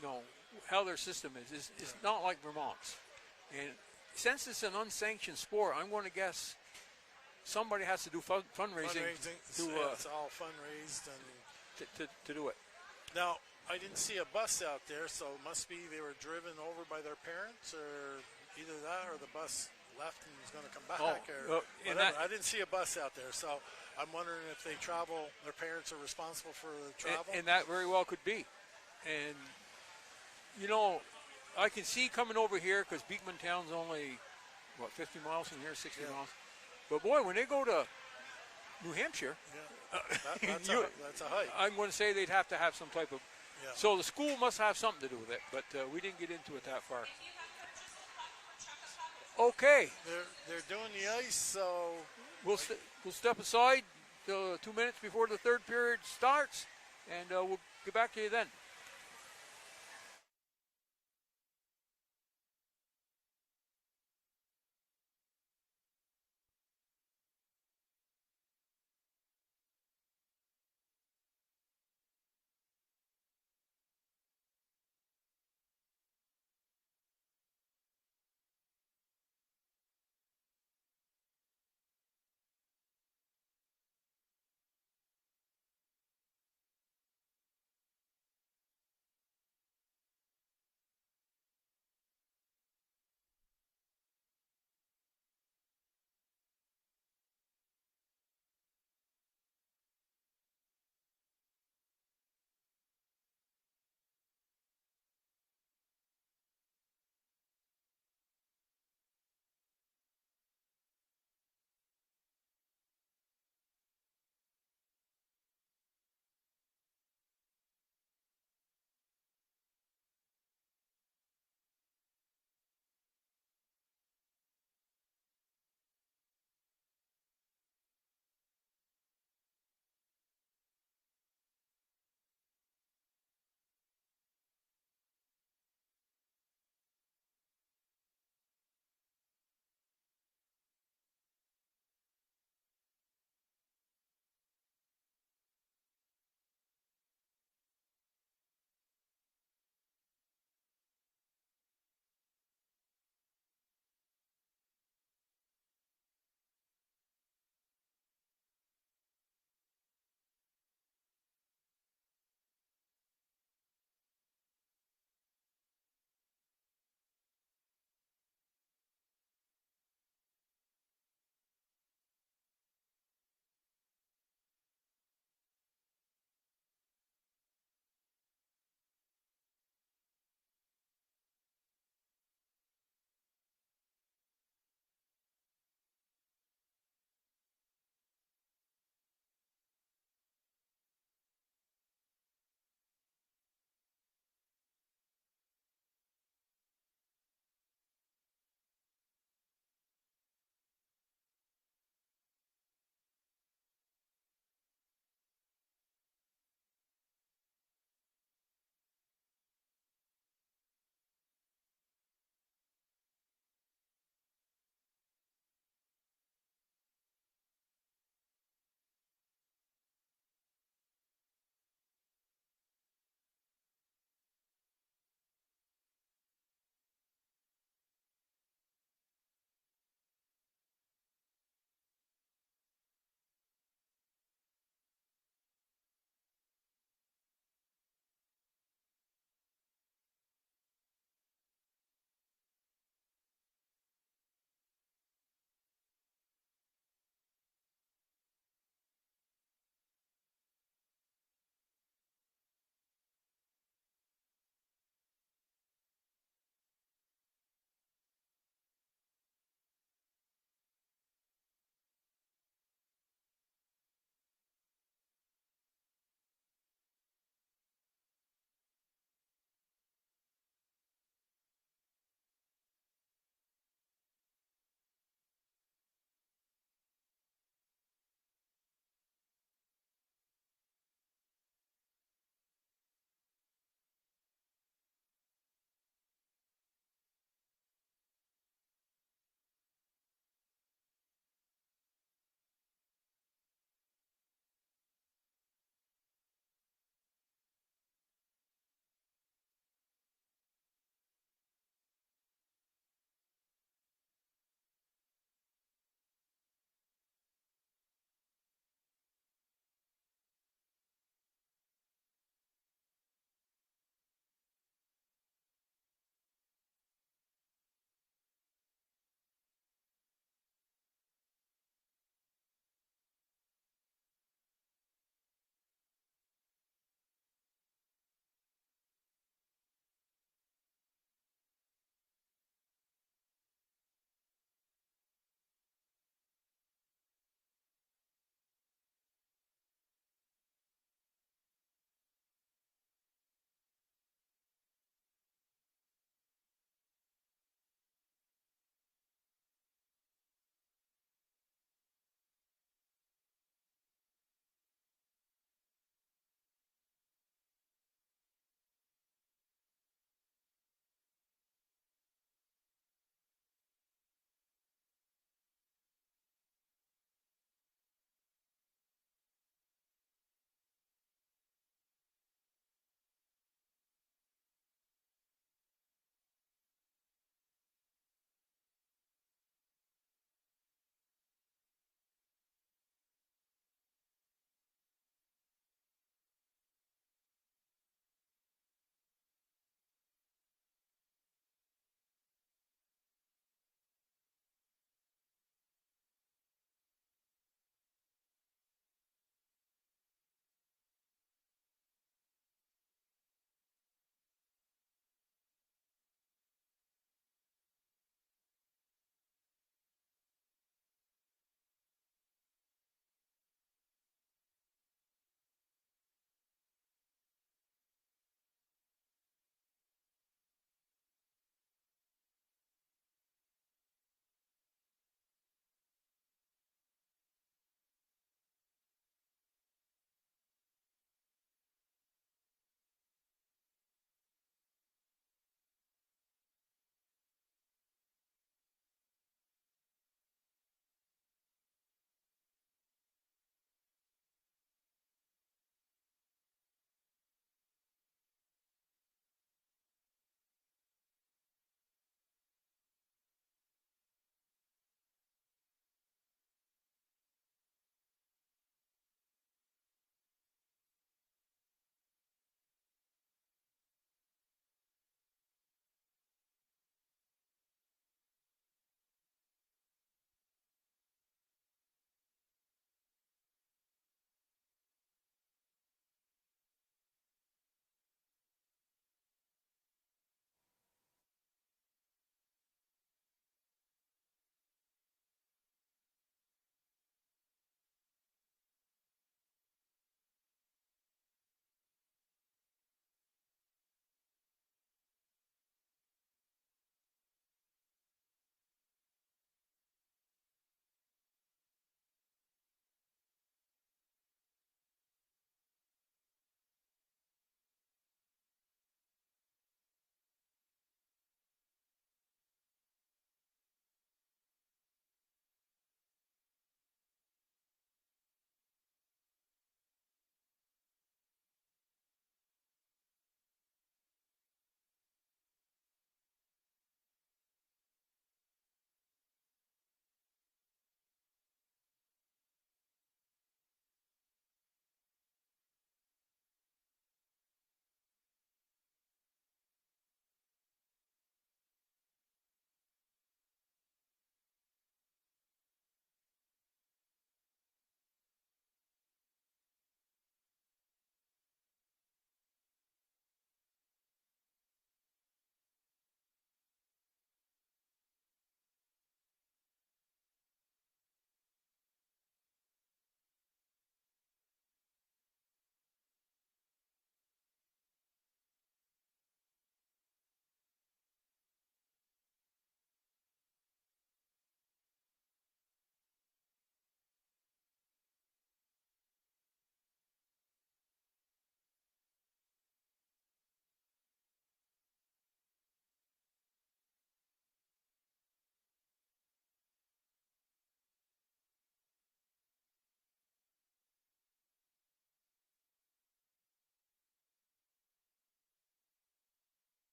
you know, how their system is not like Vermont's. And since it's an unsanctioned sport, I'm going to guess somebody has to do fundraising it's all fundraised and to do it. Now, I didn't see a bus out there, so it must be they were driven over by their parents, or either that or the bus left and was going to come back or and whatever. I didn't see a bus out there, so I'm wondering if they travel. Their parents are responsible for the travel, and that very well could be. And you know, I can see coming over here because Beekmantown's only 50 miles from here, 60 miles. But boy, when they go to New Hampshire, that's a hike. I'm going to say they'd have to have some type of. Yeah. So the school must have something to do with it, but we didn't get into it that far. Okay, They're doing the ice, so we'll step aside 2 minutes before the third period starts, and we'll get back to you then.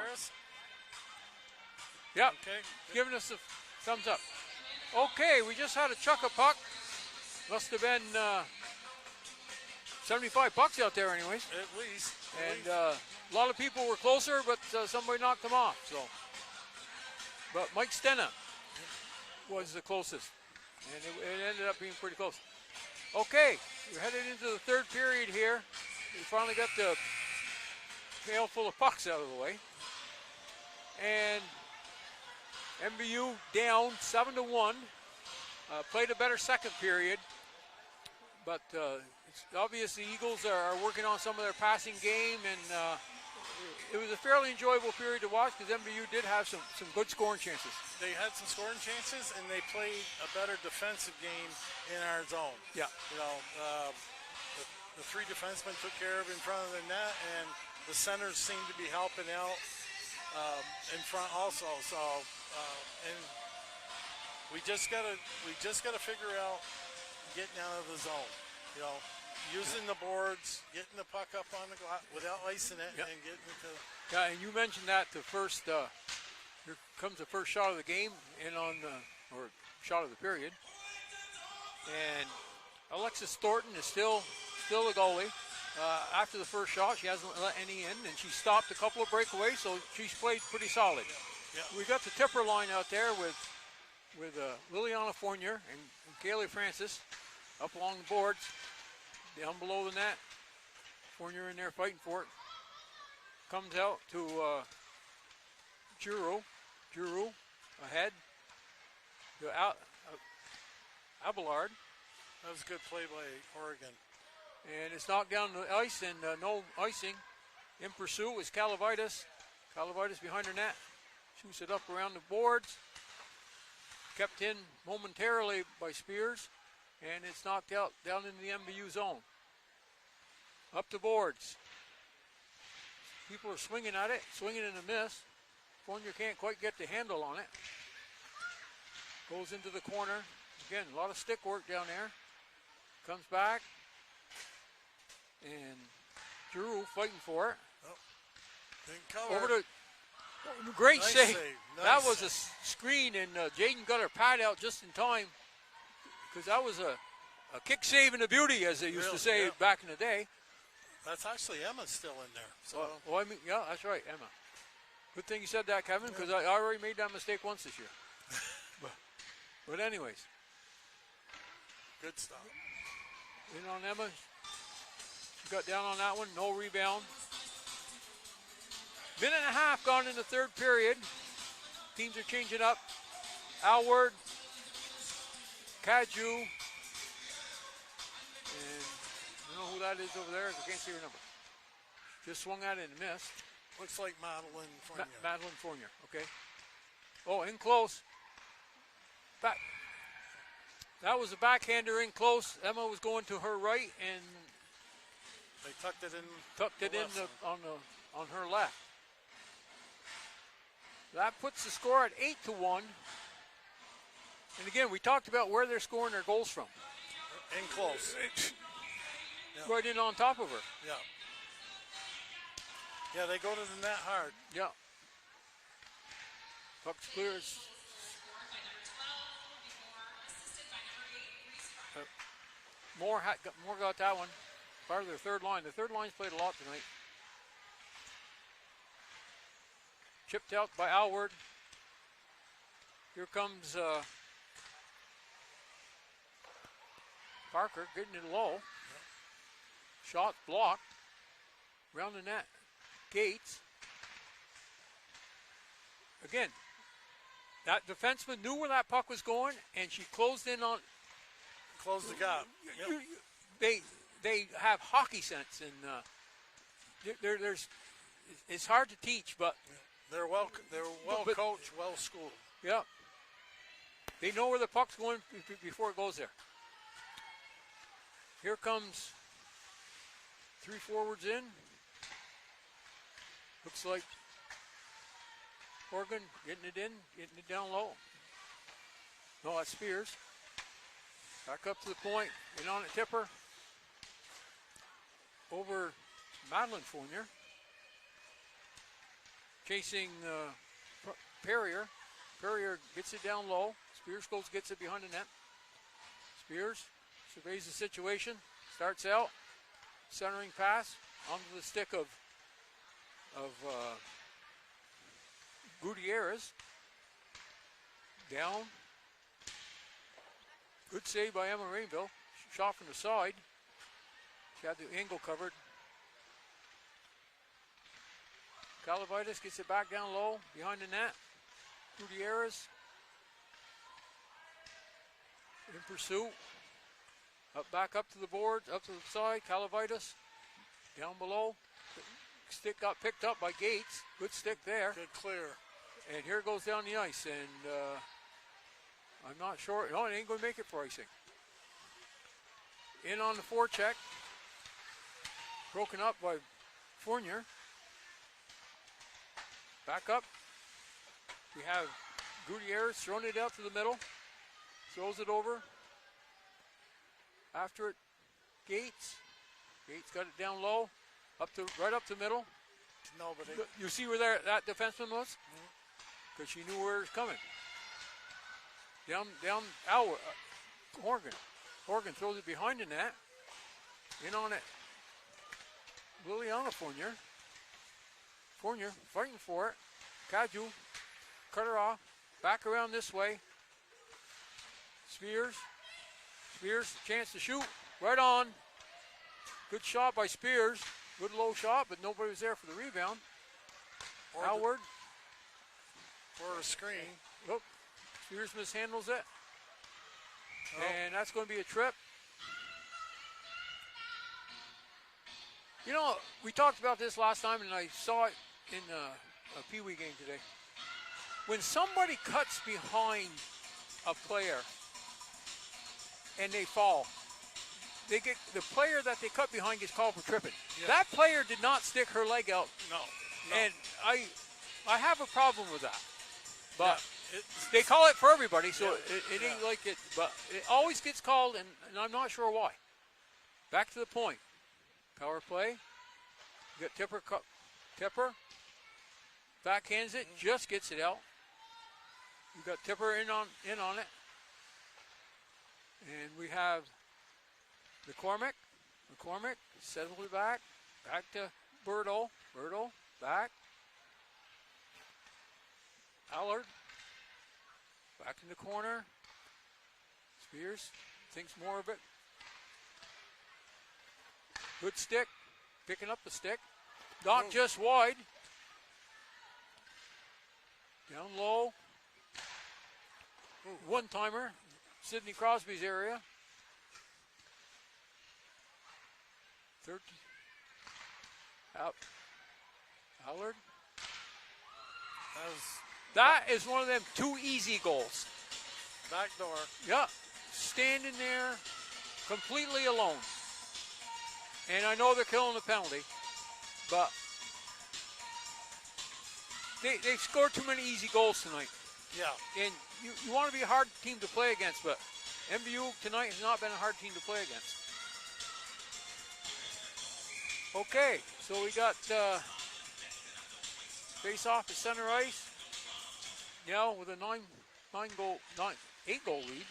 Chris? Yeah. Okay. Giving us a thumbs up. Okay, we just had a chuck a puck. Must have been 75 pucks out there anyways. At least. And a lot of people were closer, but somebody knocked them off. So, but Mike Stena was the closest. And it ended up being pretty close. Okay, we're headed into the third period here. We finally got the pail full of pucks out of the way. And MVU down 7-1. Played a better second period. But it's obvious the Eagles are working on some of their passing game. And it was a fairly enjoyable period to watch because MVU did have some good scoring chances. They had some scoring chances, and they played a better defensive game in our zone. Yeah. You know, the three defensemen took care of in front of the net, and the centers seemed to be helping out in front also. So, and we just gotta figure out getting out of the zone. You know, using the boards, getting the puck up on the glass without icing it, and getting it to. Yeah, and you mentioned that the first. Here comes the first shot of the game in on or shot of the period, and Alexis Thornton is still the goalie. After the first shot, she hasn't let any in, and she stopped a couple of breakaways, so she's played pretty solid. Yeah. We got the tipper line out there with Liliana Fournier and Kaylee Francis up along the boards, down below the net. Fournier in there fighting for it. Comes out to Giroux ahead to Abelard. That was a good play by Oregon. And it's knocked down the ice, and no icing. In pursuit is Calavitis. Calavitis behind her net. Shoots it up around the boards. Kept in momentarily by Spears. And it's knocked out down into the MVU zone. Up the boards. People are swinging at it, swinging and a miss. Fournier can't quite get the handle on it. Goes into the corner. Again, a lot of stick work down there. Comes back. And Drew fighting for it. Oh, didn't cover. Over to great nice save. Nice that was save. a screen, and Jaden got her pad out just in time because that was a kick save and a beauty, as they used to say back in the day. That's actually Emma's still in there. So. Well, I mean, yeah, that's right, Emma. Good thing you said that, Kevin, because I already made that mistake once this year. but anyways. Good stuff. In on Emma. She got down on that one. No rebound. Minute and a half gone in the third period. Teams are changing up. Alward. Kaju. And I don't know who that is over there. I can't see her number. Just swung at it and missed. Looks like Madeline Fournier. Madeline Fournier, okay. Oh, in close. Back. That was a backhander in close. Emma was going to her right, and they tucked it in. Tucked it in on her left. That puts the score at 8-1. And again, we talked about where they're scoring their goals from. In close. Right in on top of her. Yeah. Yeah, they go to the net hard. Yeah. Puck's clears. Moore got that one. Part of their third line. The third line's played a lot tonight. Chipped out by Alward. Here comes Parker getting it low. Shot blocked. Around the net. Gates. Again, that defenseman knew where that puck was going, and she closed in on. Close the gap. Yep. They have hockey sense, and there's it's hard to teach, but they're well coached, well schooled. Yeah. They know where the puck's going before it goes there. Here comes 3 forwards in. Looks like Oregon getting it down low. No, that's Spears. Back up to the point, in on it, Tipper. Over Madeline Fournier. chasing Perrier. Perrier gets it down low. Spears gets it behind the net. Spears surveys the situation, starts out, centering pass onto the stick of Gutierrez. Down. Good save by Emma Rainville. Shot from the side. She had the angle covered. Calavitis gets it back down low behind the net. Gutierrez in pursuit. Back up to the board, up to the side. Calavitis down below. Stick got picked up by Gates. Good stick there. Good clear. And here it goes down the ice. And I'm not sure. No, it ain't going to make it for icing. In on the forecheck. Broken up by Fournier. Back up. We have Gutierrez throwing it out to the middle. Throws it over. After it, Gates. Gates got it down low. Right up the middle. Nobody. You see where that defenseman was? Because she knew where it was coming. Down Horgan. Horgan throws it behind the net. In on it. Liliana Fournier. Fournier fighting for it. Kaju. Cut her off. Back around this way. Spears. Spears, chance to shoot. Right on. Good shot by Spears. Good low shot, but nobody was there for the rebound. Howard. Or a screen. Oop. Spears mishandles it. Oh. And that's going to be a trip. You know, we talked about this last time, and I saw it in a Pee Wee game today. When somebody cuts behind a player and they fall, the player that they cut behind gets called for tripping. Yeah. That player did not stick her leg out. No. And I have a problem with that. But they call it for everybody, so it ain't like it. But it always gets called, and I'm not sure why. Back to the point. Power play. You got Tipper. Backhands it, just gets it out. You got Tipper in on it. And we have McCormick. McCormick settles it back to Birdo. Birdo back. Allard back in the corner. Spears thinks more of it. Good stick, picking up the stick. Not just wide. Down low. One-timer, Sidney Crosby's area. 13. Out. Allard. That is one of them 2 easy goals. Back door. Yeah. Standing there completely alone. And I know they're killing the penalty, but they've scored too many easy goals tonight. Yeah. And you want to be a hard team to play against, but MVU tonight has not been a hard team to play against. Okay, so we got face off at center ice. Now with a 8 goal lead.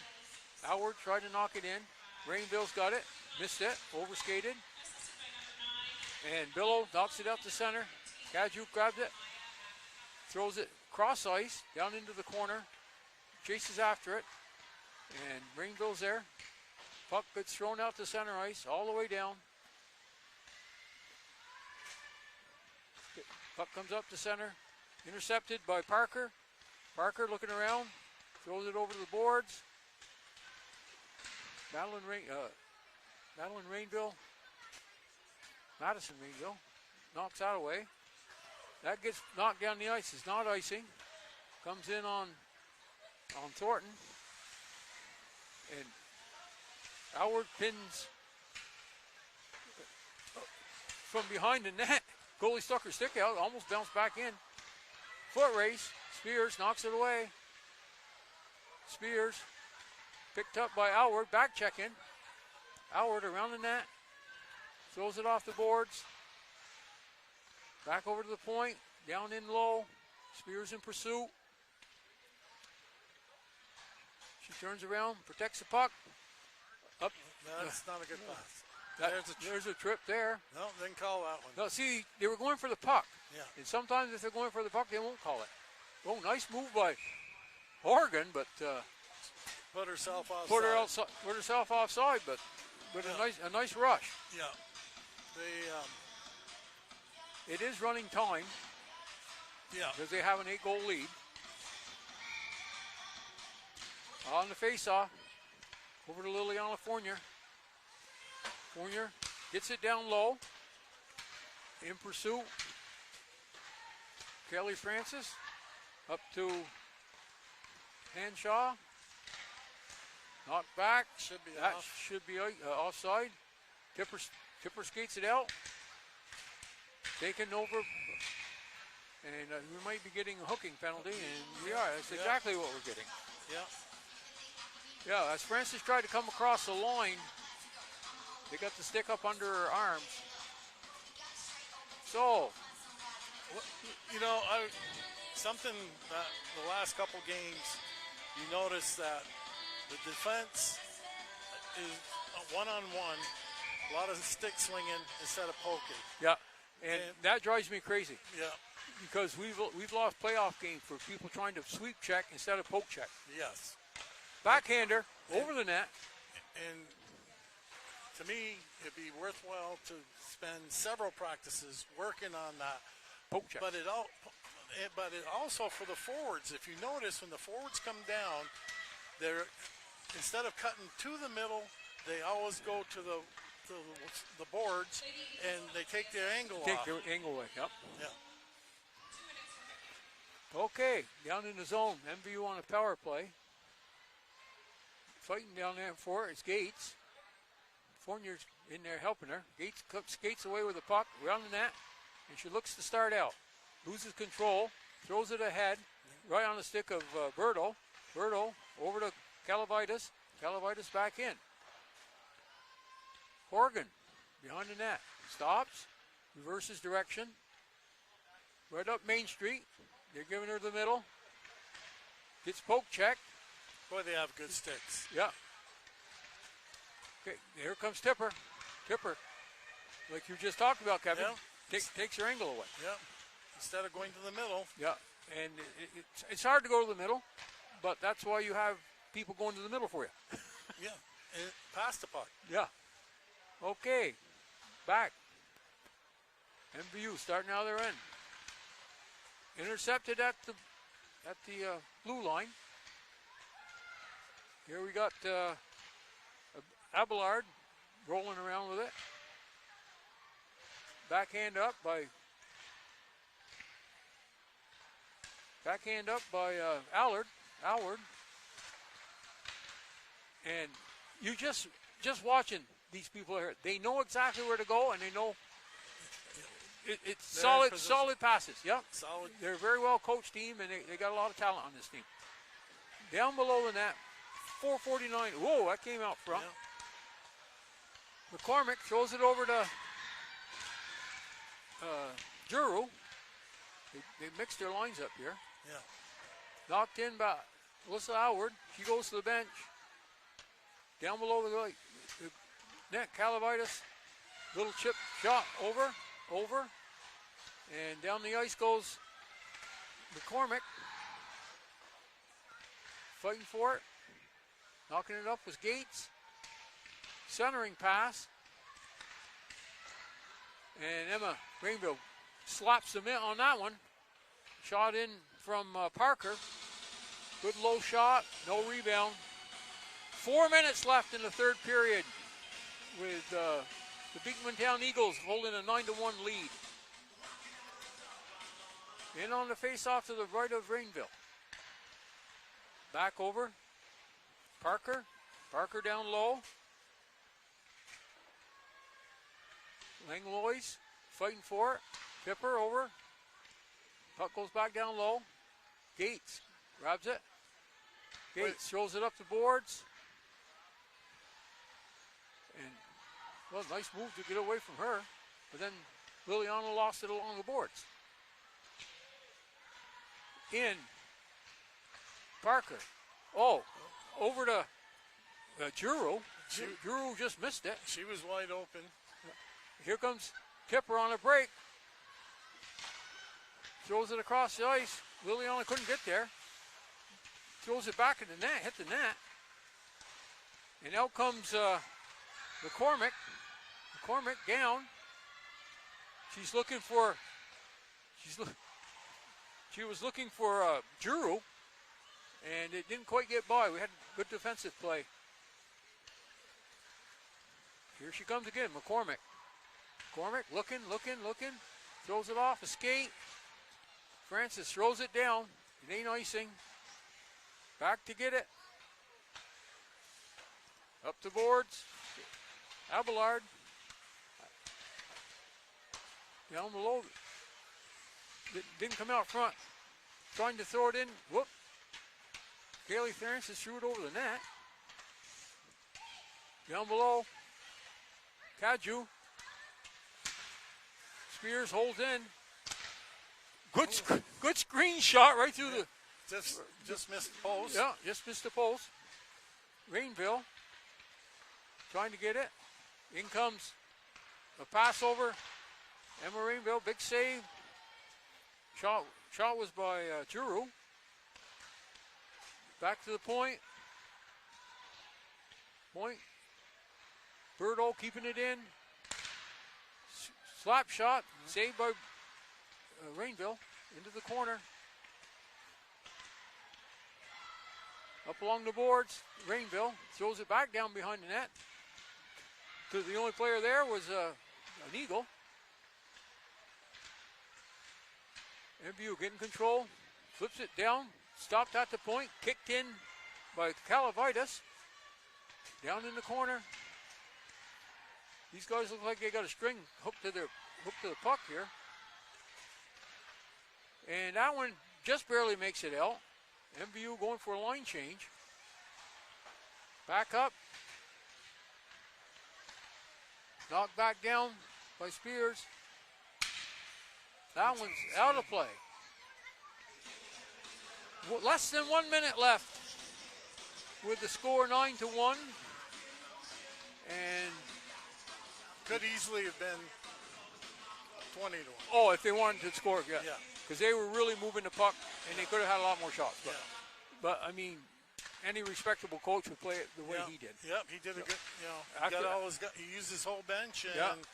Howard tried to knock it in. Rainville's got it, missed it, overskated. And Billow knocks it out to center. Kajuk grabs it, throws it cross ice down into the corner, chases after it, and Rainville's there. Puck gets thrown out to center ice all the way down. Puck comes up to center, intercepted by Parker. Parker looking around, throws it over to the boards. Madison Rainville knocks that away. That gets knocked down the ice. It's not icing. Comes in on Thornton. And Howard pins from behind the net. Goalie stuck her stick out, almost bounced back in. Foot race. Spears knocks it away. Spears picked up by Howard. Back check in. Howard around the net. Throws it off the boards. Back over to the point. down in low. Spears in pursuit. She turns around, protects the puck. Up. That's not a good pass. There's a trip there. No, didn't call that one. No, see, they were going for the puck. Yeah. And sometimes if they're going for the puck, they won't call it. Oh, nice move by Horgan, but put herself offside. Put herself offside, but a nice rush. Yeah. It is running time. Yeah. Because they have an 8-goal lead. On the face-off, over to Liliana Fournier. Fournier gets it down low. In pursuit. Kelly Francis up to Hanshaw. Knocked back. Should be that off. Should be offside. Tipper skates it out. Taken over. And we might be getting a hooking penalty, and we are. That's exactly what we're getting. Yeah. Yeah, as Francis tried to come across the line, they got the stick up under her arms. So, something that the last couple games, you notice that the defense is one-on-one, a lot of stick swinging instead of poking. Yeah, and that drives me crazy. Yeah. Because we've lost playoff games for people trying to sweep check instead of poke check. Yes. Backhander over the net. And to me, it'd be worthwhile to spend several practices working on that poke check. But it also for the forwards. If you notice, when the forwards come down, they're instead of cutting to the middle, they always go to the boards and they take their angle off. Take their angle away. Yep. Yeah. Okay, down in the zone. MVU on a power play. Fighting down there for it. It's Gates. Fournier's in there helping her. Gates skates away with the puck around the net, and she looks to start out. Loses control, throws it ahead, right on the stick of Berto. Berto over to Calavitas. Calavitas back in. Horgan behind the net. Stops, reverses direction. Right up Main Street. They're giving her the middle. Gets poke check. Boy, they have good sticks. Yeah. Okay, here comes Tipper. Tipper, like you just talked about, Kevin, takes her angle away. Yeah. Instead of going to the middle. Yeah, and it's hard to go to the middle, but that's why you have people going to the middle for you. Yeah, and pass the puck. Yeah. Okay, back. MVU starting out their end. Intercepted at the blue line. Here we got Abelard rolling around with it. Backhand up by Allard. And you just watching these people here. They know exactly where to go, and they know it's solid passes. Yep. Solid. They're a very well coached team, and they got a lot of talent on this team. Down below the net, 4:49. Whoa, that came out front. Yeah. McCormick throws it over to Juru. They mixed their lines up here. Yeah. Knocked in by Alyssa Howard. She goes to the bench. Down below the net, Calavitas. Little chip shot over. And down the ice goes McCormick. Fighting for it. Knocking it up was Gates. Centering pass. And Emma Greenville slaps the mitt on that one. Shot in from Parker. Good low shot, no rebound. 4 minutes left in the third period with the Beekmantown Eagles holding a 9-1 lead. In on the face-off to the right of Rainville. Back over. Parker. Parker down low. Langlois fighting for it. Pipper over. Puck goes back down low. Gates grabs it. Gates throws it up the boards. And, well, nice move to get away from her. But then Liliana lost it along the boards. in. Parker. Oh, over to Juru. Juru just missed it. She was wide open. Here comes Kipper on a break. Throws it across the ice. Liliana couldn't get there. Throws it back in the net, hit the net. And out comes McCormick. McCormick down. She's looking for, she was looking for Juru, and it didn't quite get by. We had good defensive play. Here she comes again, McCormick. McCormick looking. Throws it off a skate. Francis throws it down. It ain't icing. Back to get it. Up the boards. Abelard. Down below. Didn't come out front. Trying to throw it in. Whoop. Kaylee Francis threw it over the net. Down below. Kaju. Spears holds in. Good screen shot right through the. Just missed the post. Yeah, just missed the post. Rainville trying to get it. In comes a pass over. Emma Rainville, big save. Shot was by Juru. Back to the point. Birdo keeping it in. Slap shot, saved by Rainville into the corner. Up along the boards, Rainville throws it back down behind the net. The only player there was an Eagle. MVU getting control, flips it down, stopped at the point, kicked in by Calavitas. Down in the corner. These guys look like they got a string hooked to the puck here. And that one just barely makes it out. MVU going for a line change. Back up. Knocked back down by Spears. That one's out of play. Less than 1 minute left with the score 9-1. And could easily have been 20-1. Oh, if they wanted to score, yeah. Because they were really moving the puck, and they could have had a lot more shots. But I mean, any respectable coach would play it the way he did. Yep, he did a good. He used his whole bench, and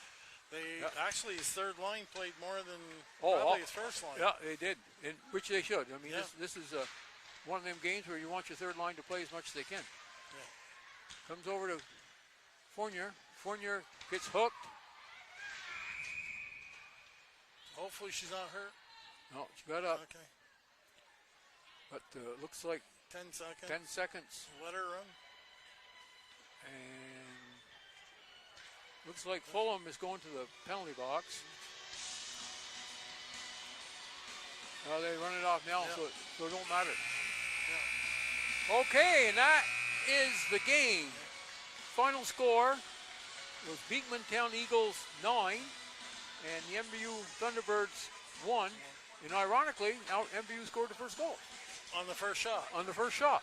they actually his third line played more than probably his first line. Yeah, they did, and which they should. I mean, this is one of them games where you want your third line to play as much as they can. Comes over to Fournier. Fournier gets hooked. Hopefully she's not hurt. No, she got up. Okay. But looks like 10 seconds. 10 seconds. Let her run. And looks like Fulham is going to the penalty box. They run it off now, so it don't matter. Okay, and that is the game. Final score was Beekmantown Eagles 9 and the MVU Thunderbirds 1. And ironically, now MVU scored the first goal. On the first shot. On the first shot.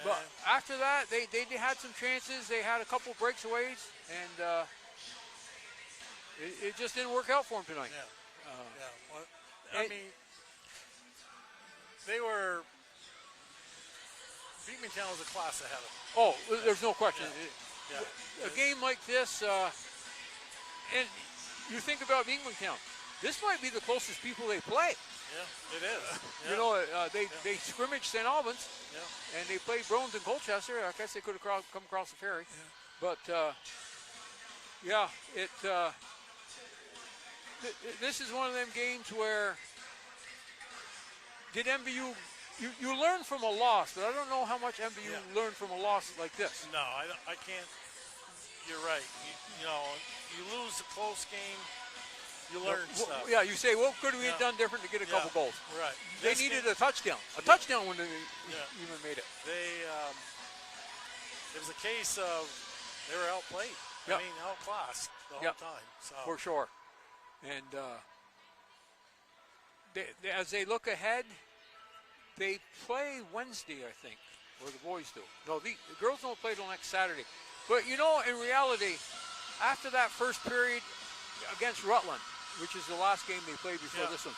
But after that, they had some chances. They had a couple breakaways, and it just didn't work out for them tonight. Well, I mean, they were. Beekmantown was a class ahead of them. Oh, there's no question. A game like this, and you think about Beekmantown, this might be the closest people they play. Yeah, it is. You know, they scrimmaged St. Albans, and they played Brones and Colchester. I guess they could have come across the ferry. But, this is one of them games where did MVU, you learn from a loss, but I don't know how much MVU learned from a loss like this. No, I can't. You're right. You know, you lose a close game, you learn stuff. Yeah, you say, what could we have done different to get a couple goals? Right. They needed a touchdown. A touchdown when they even made it. It was a case of they were outplayed. I mean, outclassed the whole time. So. For sure. And as they look ahead, They play Wednesday, I think, or the boys do. No, the girls don't play till next Saturday. But, you know, in reality, after that first period against Rutland, which is the last game they played before this one,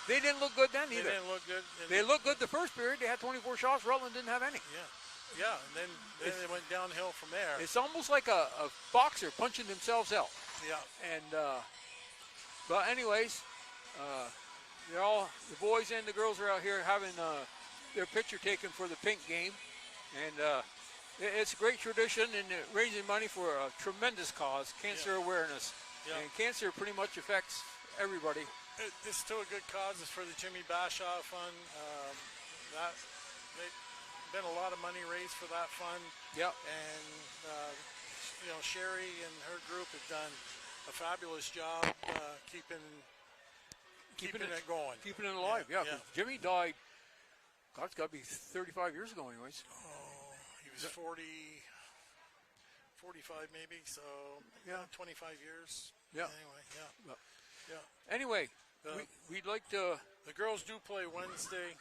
they didn't look good then either. They didn't look good. They looked good the first period. They had 24 shots. Rutland didn't have any. Yeah, and then they went downhill from there. It's almost like a boxer punching themselves out. Yeah. And, but anyways, the boys and the girls are out here having their picture taken for the pink game. And it's a great tradition and raising money for a tremendous cause, cancer awareness. Yeah. And cancer pretty much affects everybody. It's still a good cause. It's for the Jimmy Bashaw Fund. Been a lot of money raised for that fund. Yep. And you know, Sherry and her group have done a fabulous job keeping it going, keeping it alive. Yeah. Jimmy died. God, it's got to be 35 years ago, anyways. Oh, he was 40, 45 maybe. So 25 years. Yeah. Anyway, Anyway, we'd like to. The girls do play Wednesday,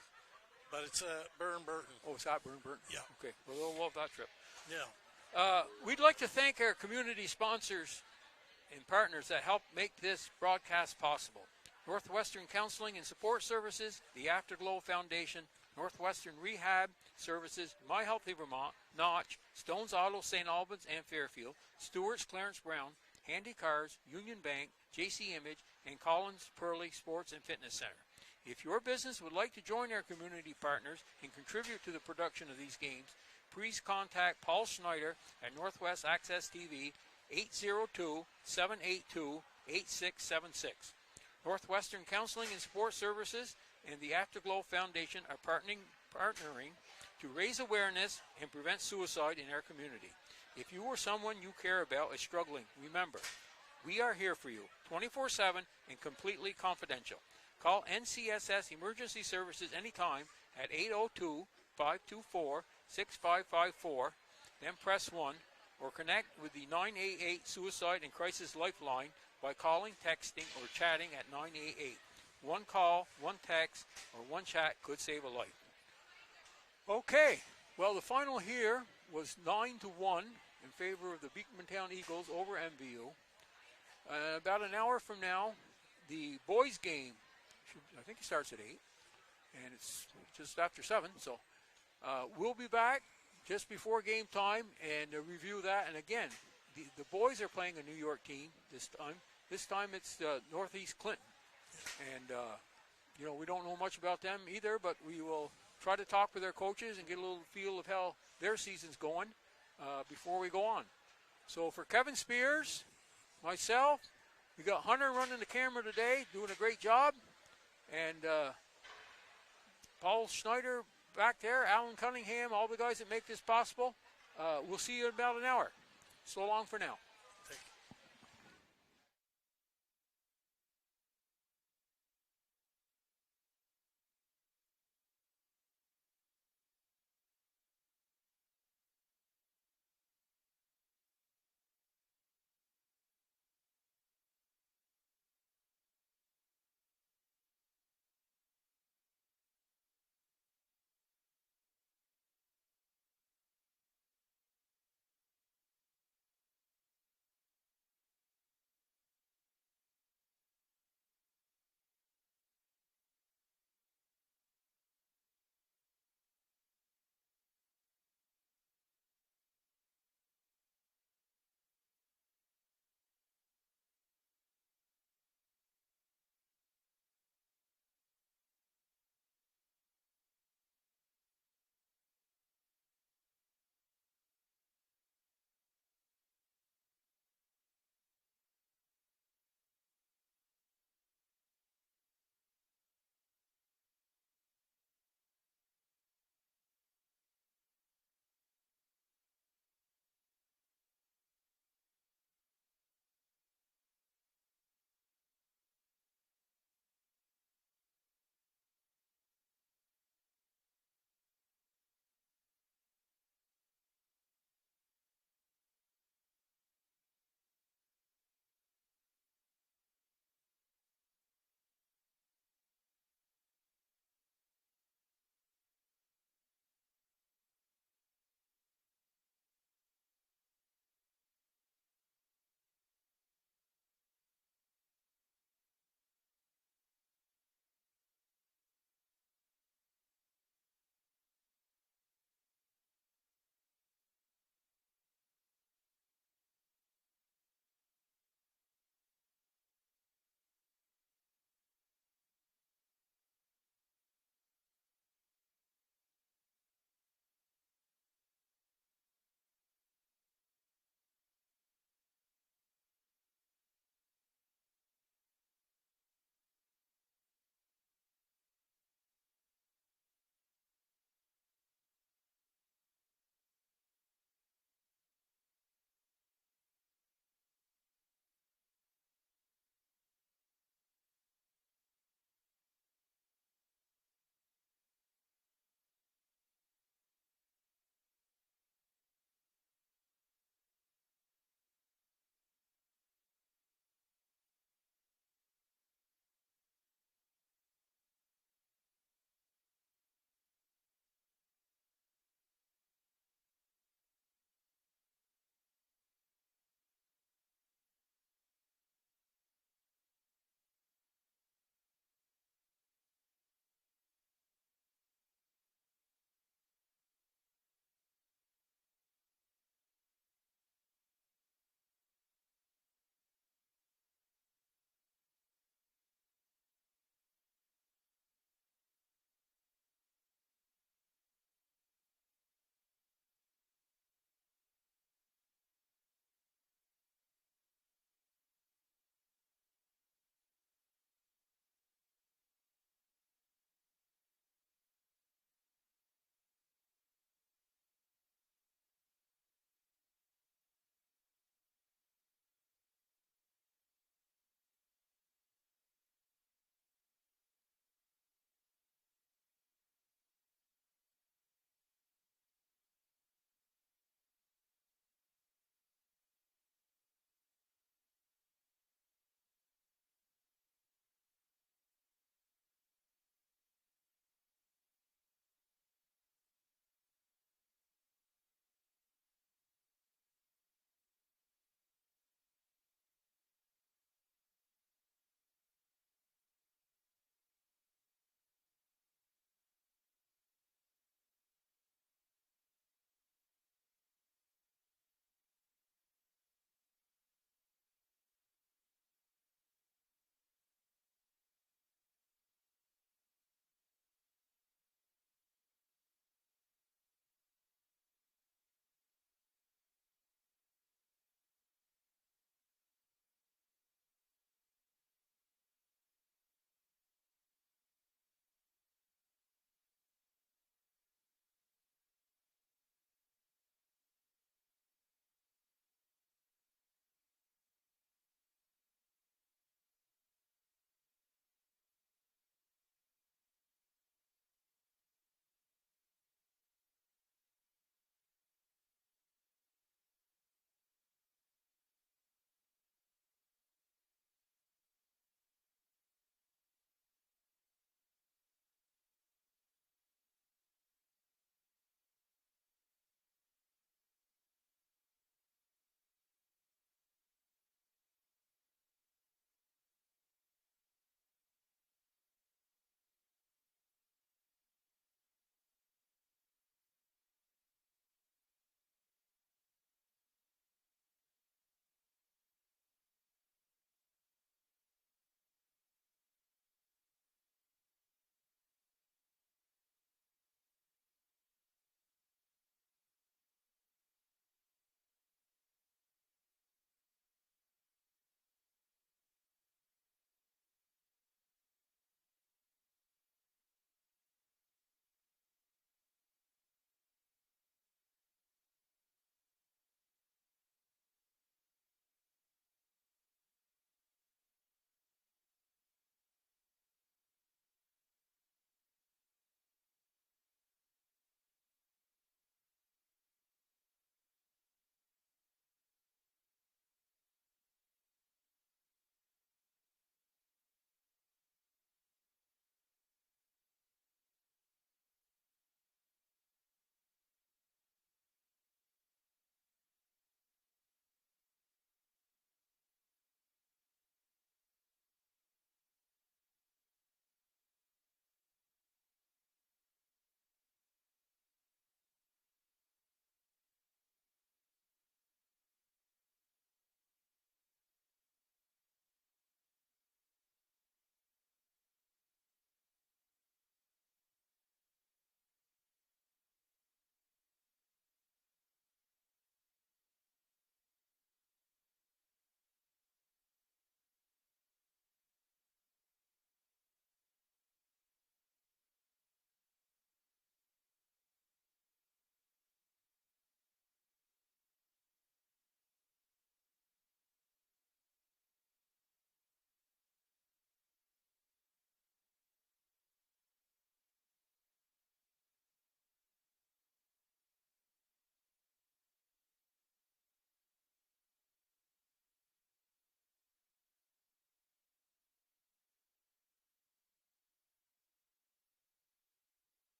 but it's at Burton. Oh, it's at Burton. Yeah. Okay. Well, they'll love that trip. Yeah. We'd like to thank our community sponsors and partners that help make this broadcast possible. Northwestern Counseling and Support Services, the Afterglow Foundation, Northwestern Rehab Services, My Healthy Vermont, Notch, Stones Auto, St. Albans and Fairfield, Stewart's Clarence Brown, Handy Cars, Union Bank, JC Image, and Collins Pearly Sports and Fitness Center. If your business would like to join our community partners and contribute to the production of these games, please contact Paul Schneider at Northwest Access TV, 802-782-8676. Northwestern Counseling and Support Services and the Afterglow Foundation are partnering to raise awareness and prevent suicide in our community. If you or someone you care about is struggling, remember, we are here for you 24/7 and completely confidential. Call NCSS Emergency Services anytime at 802-524-6554, then press 1, or connect with the 988 Suicide and Crisis Lifeline by calling, texting, or chatting at 988. One call, one text, or one chat could save a life. Okay, well, the final here was 9-1 in favor of the Beekmantown Eagles over MVU. About an hour from now, the boys' game, I think it starts at 8, and it's just after 7, so we'll be back just before game time and review that. And again, the boys are playing a New York team this time. This time it's Northeast Clinton. And, you know, we don't know much about them either, but we will try to talk with their coaches and get a little feel of how their season's going before we go on. So for Kevin Spears, myself, we got Hunter running the camera today, doing a great job. And Paul Schneider back there, Alan Cunningham, all the guys that make this possible. We'll see you in about an hour. So long for now.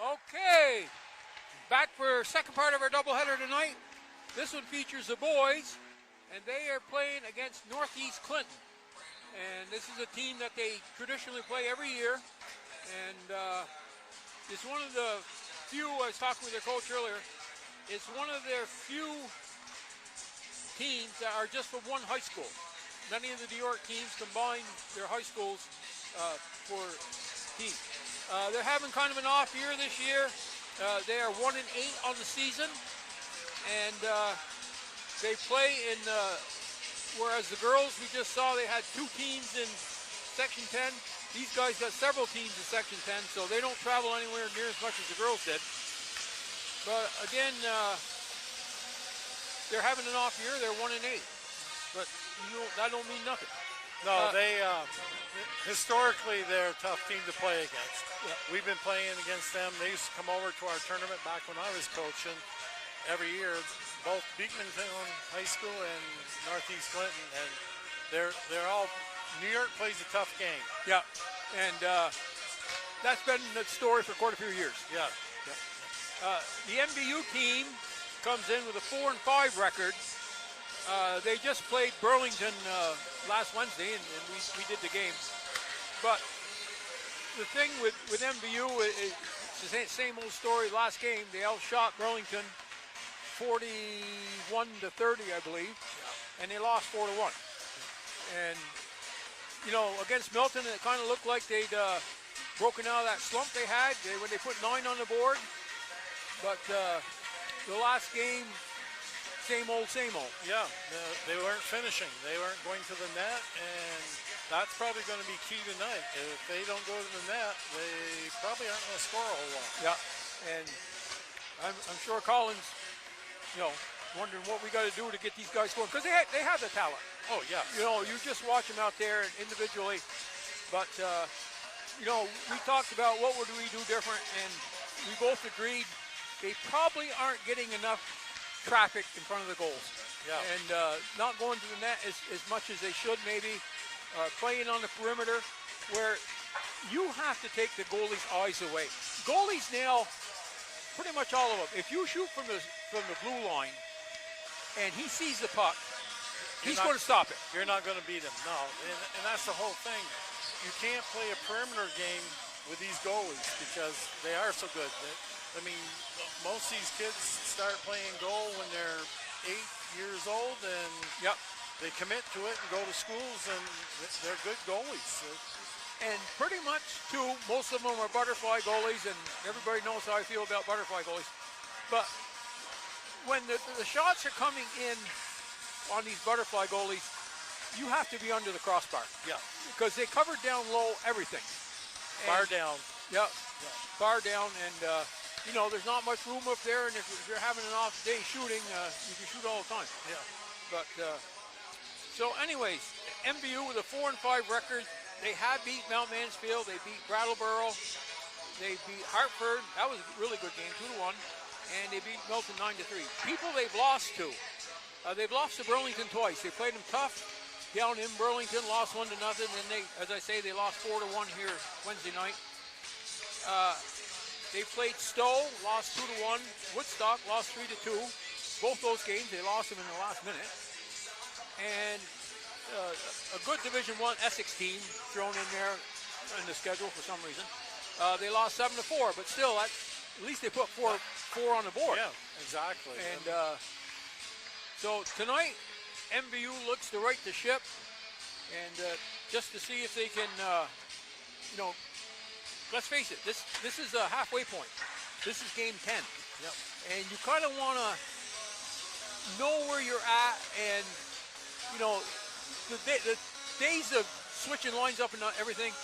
Okay, back for second part of our doubleheader tonight. This one features the boys, and they are playing against Northeast Clinton. And this is a team that they traditionally play every year. And it's one of the few, I was talking with their coach earlier, it's one of their few teams that are just from one high school. Many of the New York teams combine their high schools for teams. They're having kind of an off year this year. They are 1-8 on the season. And they play in, whereas the girls we just saw, they had 2 teams in Section 10. These guys got several teams in Section 10, so they don't travel anywhere near as much as the girls did. But again, they're having an off year. They're 1-8, but that don't mean nothing. No, they historically they're a tough team to play against. Yeah. We've been playing against them. They used to come over to our tournament back when I was coaching every year. Both Beekmantown High School and Northeast Clinton, and they're all. New York plays a tough game. Yeah, and that's been the story for quite a few years. Yeah. The MVU team comes in with a 4-5 record. They just played Burlington last Wednesday, and we did the game. But the thing with MVU, it's the same old story. Last game, they outshot Burlington 41-30, I believe, and they lost 4-1. And you know, against Milton, it kind of looked like they'd broken out of that slump they had when they put 9 on the board. But the last game, same old, same old. Yeah, they weren't finishing. They weren't going to the net, and that's probably going to be key tonight. If they don't go to the net, they probably aren't going to score a whole lot. Yeah, and I'm sure Collins, you know, wondering what we got to do to get these guys going, because they have the talent. Oh, yeah. You know, you just watch them out there individually. But, you know, we talked about what would we do different, and we both agreed they probably aren't getting enough traffic in front of the goals. Yeah. And not going to the net as much as they should maybe. Playing on the perimeter where you have to take the goalie's eyes away. Goalies now, pretty much all of them, if you shoot from the blue line and he sees the puck, he's going to stop it. You're not going to beat him, no. And that's the whole thing. You can't play a perimeter game with these goalies because they are so good. I mean, most of these kids start playing goal when they're 8 years old, and they commit to it and go to schools, and they're good goalies. And pretty much, too, most of them are butterfly goalies, and everybody knows how I feel about butterfly goalies. But when the shots are coming in on these butterfly goalies, you have to be under the crossbar. Yeah. Because they cover down low everything. Bar down. Yeah. Bar down, and you know, there's not much room up there, and if you're having an off day shooting, you can shoot all the time. Yeah. But so anyways, MVU with a 4-5 record. They have beat Mount Mansfield. They beat Brattleboro. They beat Hartford. That was a really good game, 2-1. And they beat Milton 9-3. People they've lost to. They've lost to Burlington twice. They played them tough down in Burlington, lost 1-0. And they, as I say, they lost 4-1 here Wednesday night. They played Stowe, lost 2-1. Woodstock lost 3-2. Both those games, they lost them in the last minute. And a good Division I Essex team thrown in there in the schedule for some reason. They lost 7-4, but still, at least they put four on the board. Yeah, exactly. And so tonight, MVU looks to right the ship, and just to see if they can, you know, let's face it, this is a halfway point. This is game 10. Yep. And you kind of want to know where you're at, and, you know, the days of switching lines up and everything,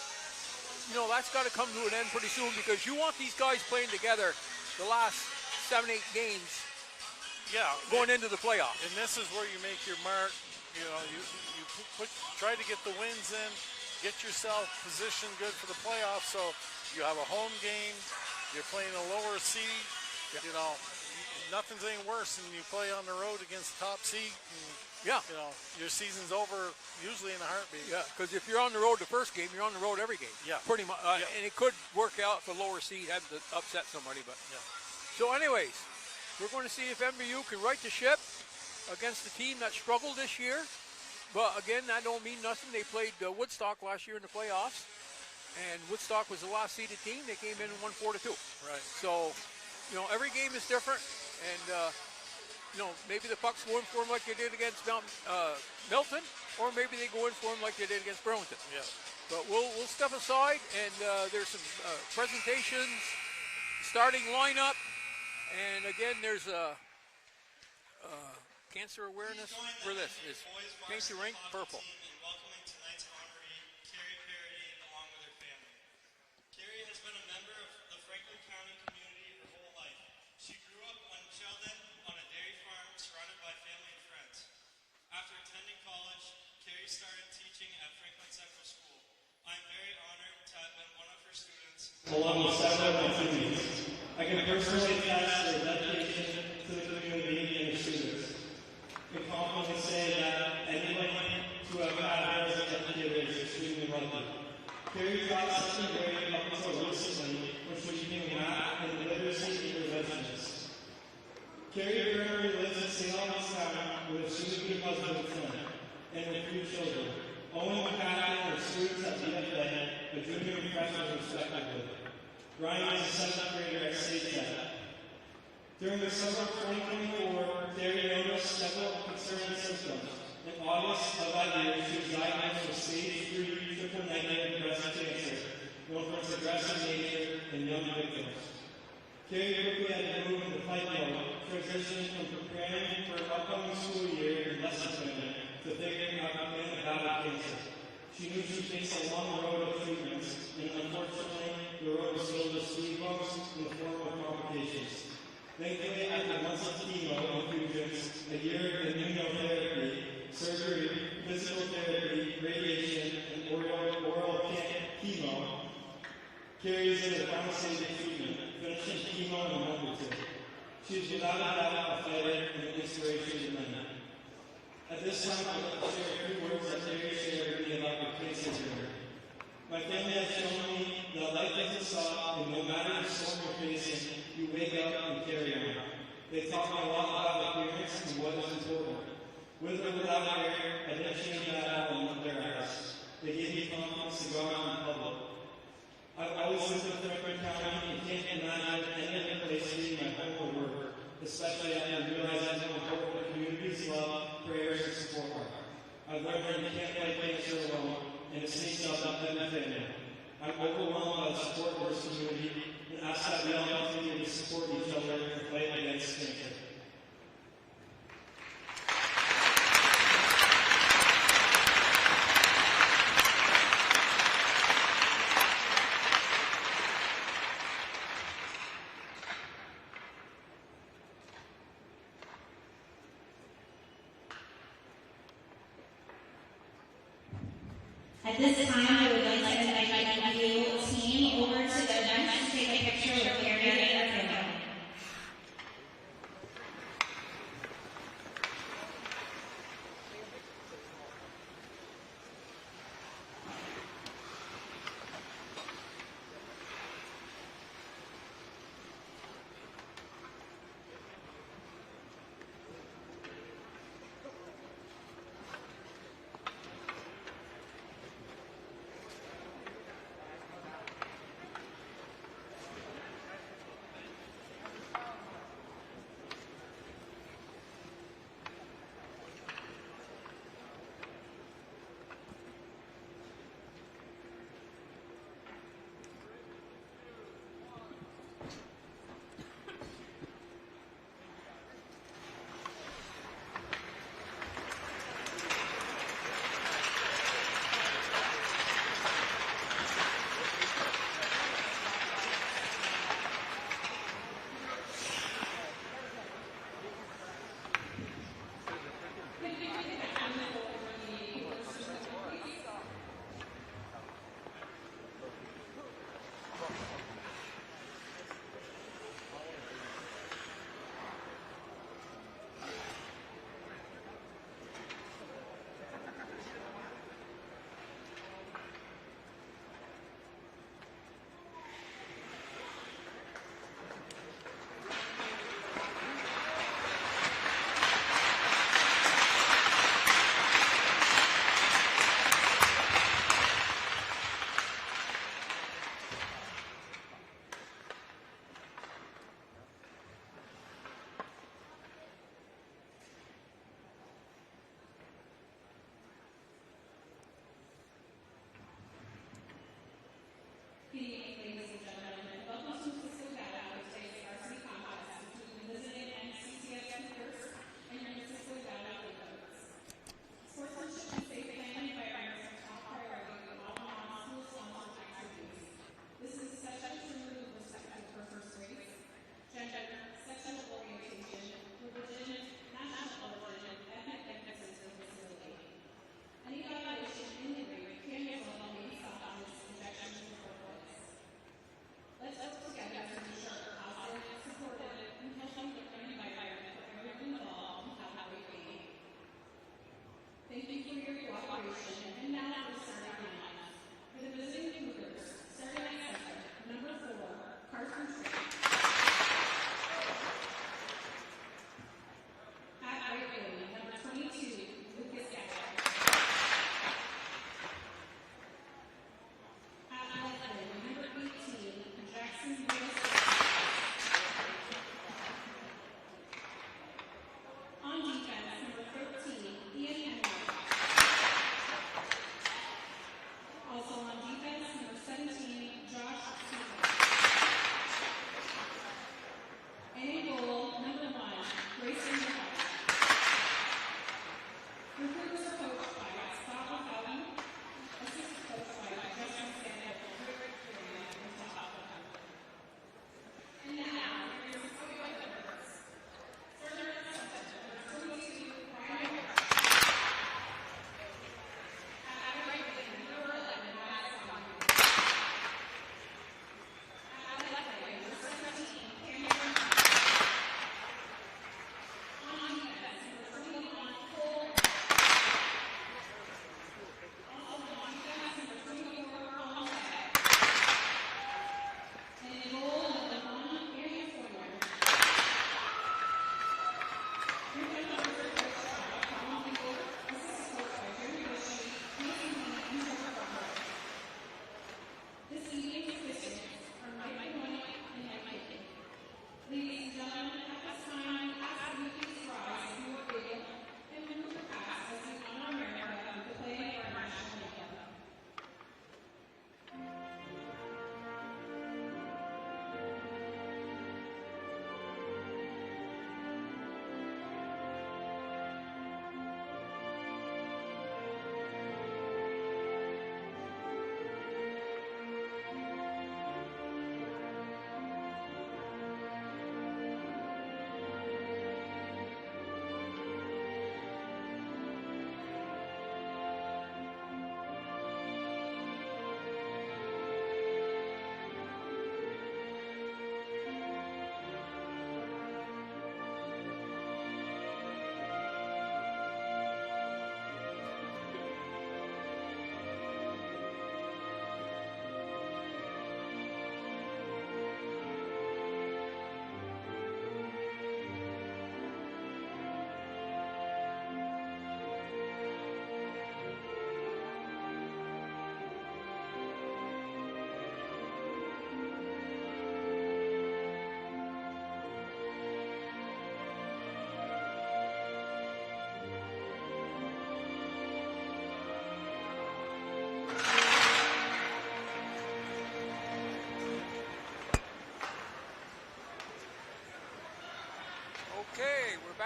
you know, that's got to come to an end pretty soon, because you want these guys playing together the last 7-8 games. Yeah, going into the playoffs. And this is where you make your mark. You know, you try to get the wins in, get yourself positioned good for the playoffs. So you have a home game, you're playing a lower seed. You know, nothing's any worse than you play on the road against the top seed and Yeah. You know, your season's over usually in a heartbeat. Yeah, because if you're on the road the first game, you're on the road every game. Yeah. Pretty much. And it could work out for lower seed, having to upset somebody. But yeah. So anyways, we're going to see if MVU can right the ship against the team that struggled this year. But again, that don't mean nothing. They played Woodstock last year in the playoffs. And Woodstock was the last seeded team. They came in and won 4-2. Right. So, you know, every game is different. And, you know, maybe the Pucks go in for them like they did against Milton, or maybe they go in for them like they did against Burlington. Yeah. But we'll step aside, and there's some presentations, starting lineup, and again, there's cancer awareness for this. Is paint your rink purple. Along with several of my teammates, I can personally attest to their dedication to the community and the students. I can confidently say that anyone who have had as an educator is extremely lucky. Carrie taught second grade up until recently, when she became math and literacy interventionist. Carrie currently lives in St. Albans Town with a soon-to-be husband and son, and with 3 children. Owen and Catherine are students at BFA, a junior and freshman respectively. Ryan is a 7th grader at State Tech. During the summer of 2024, Terry noticed several concerning symptoms. In August of that year, she was diagnosed with stage 3 triple-negative breast cancer, known for its aggressive nature in young victims. Terry quickly had to move into fight mode, transitioning from preparing for an upcoming school year in lesson training to figuring out how to battle cancer. She knew she faced a long road of treatments, and unfortunately, the road was filled with speed bumps in the form of complications. Thankfully, after months of chemo, infusions, a year of immunotherapy, surgery, physical therapy, radiation, and oral chemo, Carrie is in the final stage of treatment, finishing chemo in a month or 2. She is without a doubt a fighter and an inspiration to many. At this time, I'd like to share a few words that Terry shared with me about her cancer journey. My family has shown me that life doesn't stop, and no matter the storm you're facing, you wake up and carry on. They taught me a lot about appearance and what is important. With or without hair, I didn't change that at all in their eyes. They gave me confidence to go out in public. I've always lived in Thunderbird County and can't imagine any other place being my home or work, especially after realizing how important the community's love, prayers, and support are. I've learned that you can't fight cancer alone, and it sneaks up on every family. I'm overwhelmed by the support of this community and ask that we all continue to support each other in the fight against cancer. At this time, I would like to invite my MVU team over to the bench to take a picture with Carrie and her family.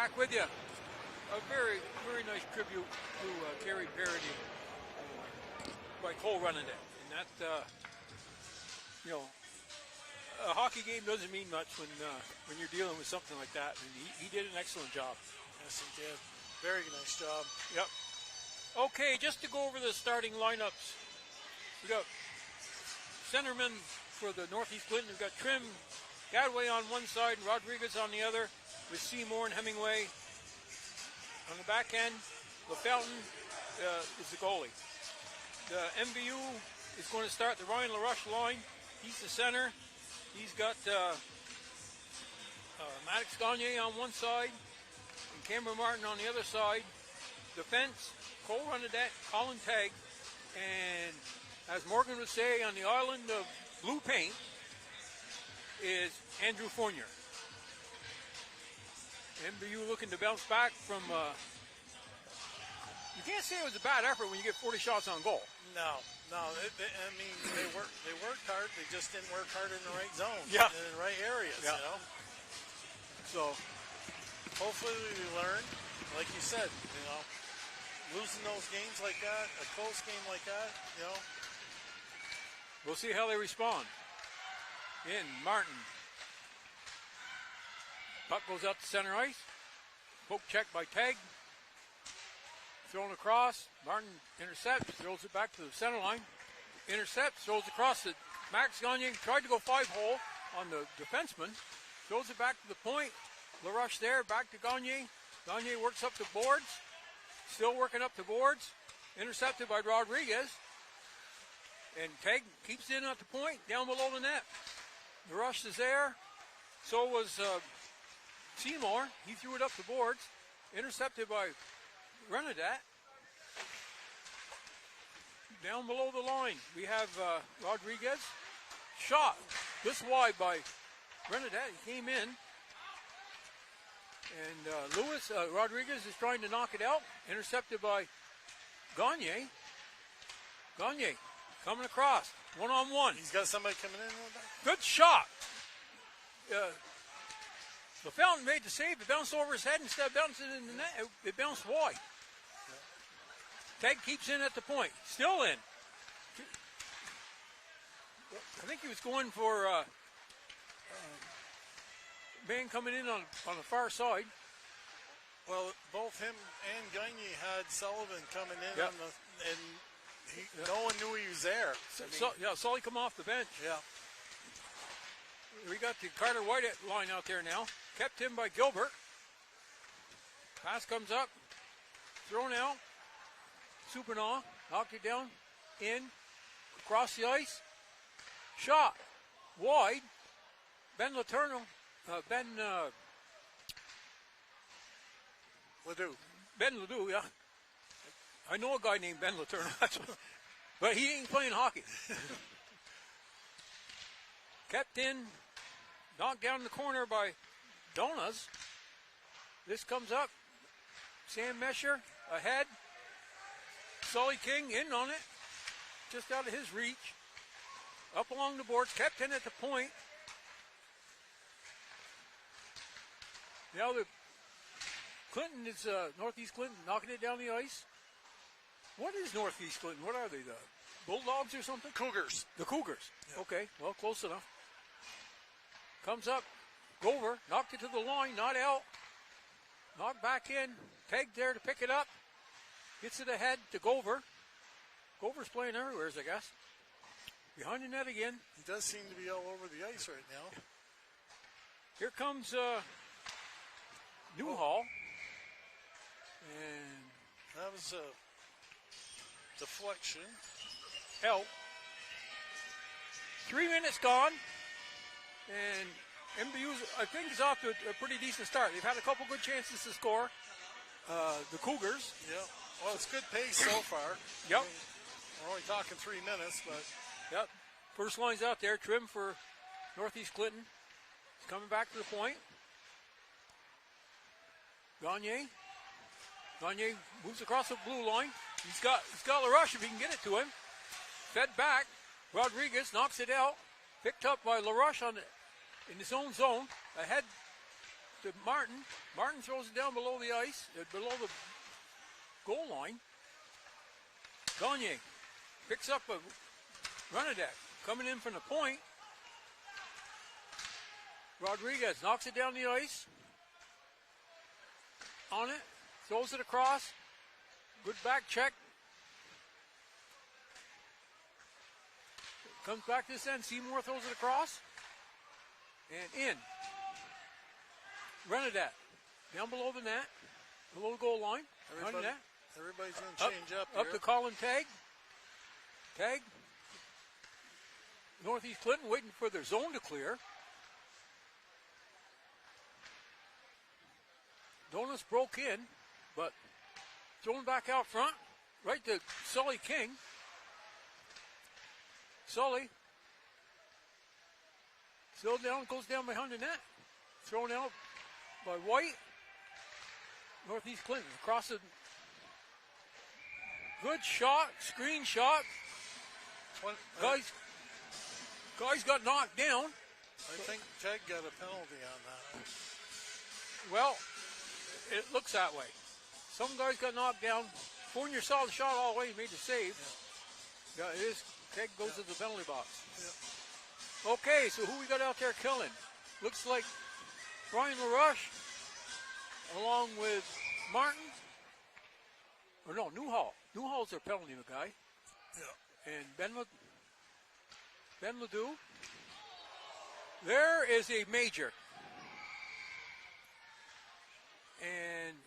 back with you. A very, very nice tribute to Carrie Parody by Cole Runninette. And that, you know, a hockey game doesn't mean much when you're dealing with something like that. And he did an excellent job. Yes, he did. Very nice job. Yep. Okay, just to go over the starting lineups. We got centermen for the Northeast Clinton. We've got Trim, Gadway on one side, and Rodriguez on the other, with Seymour and Hemingway. On the back end, LaFelton is the goalie. The MVU is going to start the Ryan LaRush line. He's the center. He's got Maddox Gagne on one side and Cameron Martin on the other side. Defense, Cole Runninette, Colin Tagg, and as Morgan would say, on the island of blue paint is Andrew Fournier. MVU looking to bounce back from, you can't say it was a bad effort when you get 40 shots on goal. No. I mean, they worked hard. They just didn't work hard in the right zones, yeah, in the right areas, yeah. You know. So hopefully we learn, like you said, you know, losing those games like that, a close game like that, you know. We'll see how they respond. In Martin. Puck goes out to center ice. Poke check by Tagg. Thrown across. Martin intercepts. Throws it back to the center line. Intercepts. Throws across to Max Gagne. Tried to go 5-hole on the defenseman. Throws it back to the point. LaRush there. Back to Gagne. Gagne works up the boards. Still working up the boards. Intercepted by Rodriguez. And Tagg keeps in at the point. Down below the net. LaRush is there. So was Seymour. He threw it up the boards. Intercepted by Renadette. Down below the line, we have Rodriguez. Shot this wide by Renadette. He came in. And Rodriguez is trying to knock it out. Intercepted by Gagne. Gagne coming across. One-on-one. He's got somebody coming in with that. Good shot. LaFelton made the save. It bounced over his head instead of bouncing in the net. It bounced wide. Tagg keeps in at the point. Still in. I think he was going for man coming in on the far side. Well, both him and Gagne had Sullivan coming in yep. on the, and no one knew he was there. Sully come off the bench. Yeah. We got the Carter White line out there now. Kept in by Gilbert. Pass comes up. Thrown out. Supinaw knocked it down. In. Across the ice. Shot. Wide. Ben Letourneau. Ledoux. Ben Ledoux, yeah. I know a guy named Ben Letourneau. But he ain't playing hockey. Kept in. Knocked down in the corner by Donas. This comes up. Sam Mesher ahead. Sully King in on it. Just out of his reach. Up along the boards. Kept in at the point. Now the Clinton is Northeast Clinton knocking it down the ice. What is Northeast Clinton? What are they? The Bulldogs or something? Cougars. The Cougars. Yeah. Okay, well, close enough. Comes up. Gover knocked it to the line, not out. Knocked back in. Tagg there to pick it up. Gets it ahead to Gover. Gover's playing everywhere, I guess. Behind the net again. He does seem to be all over the ice right now. Here comes Newhall. And that was a deflection. Help. 3 minutes gone. And MVU, I think, is off to a pretty decent start. They've had a couple good chances to score. The Cougars. Yeah. Well, it's good pace so far. Yep. I mean, we're only talking 3 minutes, but. Yep. First line's out there. Trim for Northeast Clinton. He's coming back to the point. Gagne moves across the blue line. He's got LaRush if he can get it to him. Fed back. Rodriguez knocks it out. Picked up by LaRuche in his own zone. Ahead to Martin. Martin throws it down below the ice, below the goal line. Gagne picks up a Renadek coming in from the point. Rodriguez knocks it down the ice. On it, throws it across. Good back check. Comes back this end. Seymour throws it across. And in. Renadek down below the net, below the goal line. Everybody's going to change up here. Up to Colin Tagg. Tagg. Northeast Clinton waiting for their zone to clear. Donuts broke in, but thrown back out front, right to Sully King. Sully still down, goes down behind the net. Thrown out by White. Northeast Clinton across the good shot, screen shot. Guys got knocked down. I think Ted got a penalty on that. Well, it looks that way. Some guys got knocked down. Fournier saw the shot all the way, he made the save. Yeah, it is. Ted goes to the penalty box. Yeah. Okay, so who we got out there killing? Looks like Brian LaRuche, along with Martin. Or no, Newhall. Newhall's their penalty guy. Yeah. And Ben Ledoux. There is a major. And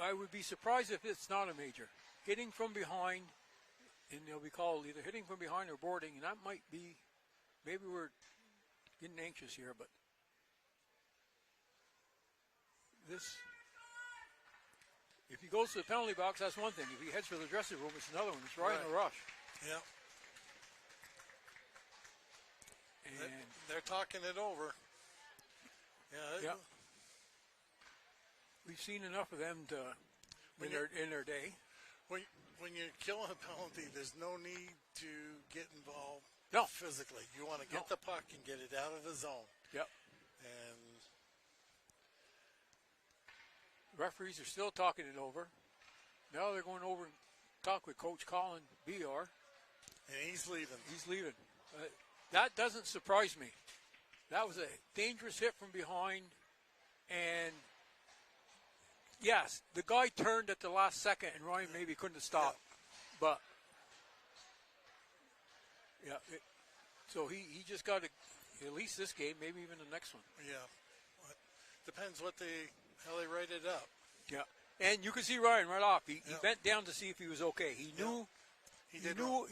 I would be surprised if it's not a major. Hitting from behind, and they'll be called either hitting from behind or boarding, and that might be, maybe we're getting anxious here, but this, if he goes to the penalty box, that's one thing. If he heads for the dressing room, it's another one. It's right in the rush. Yeah. And they're talking it over. Yeah. We've seen enough of them in their day. When you're killing a penalty, there's no need to get involved physically. You want to get the puck and get it out of the zone. Yep. And referees are still talking it over. Now they're going over and talk with Coach Colin BR. And he's leaving. He's leaving. That doesn't surprise me. That was a dangerous hit from behind. And yes, the guy turned at the last second, and Ryan maybe couldn't have stopped. Yeah. But, so he just got to, at least this game, maybe even the next one. Yeah. Depends how they write it up. Yeah. And you could see Ryan right off. He bent down to see if he was okay. He knew. He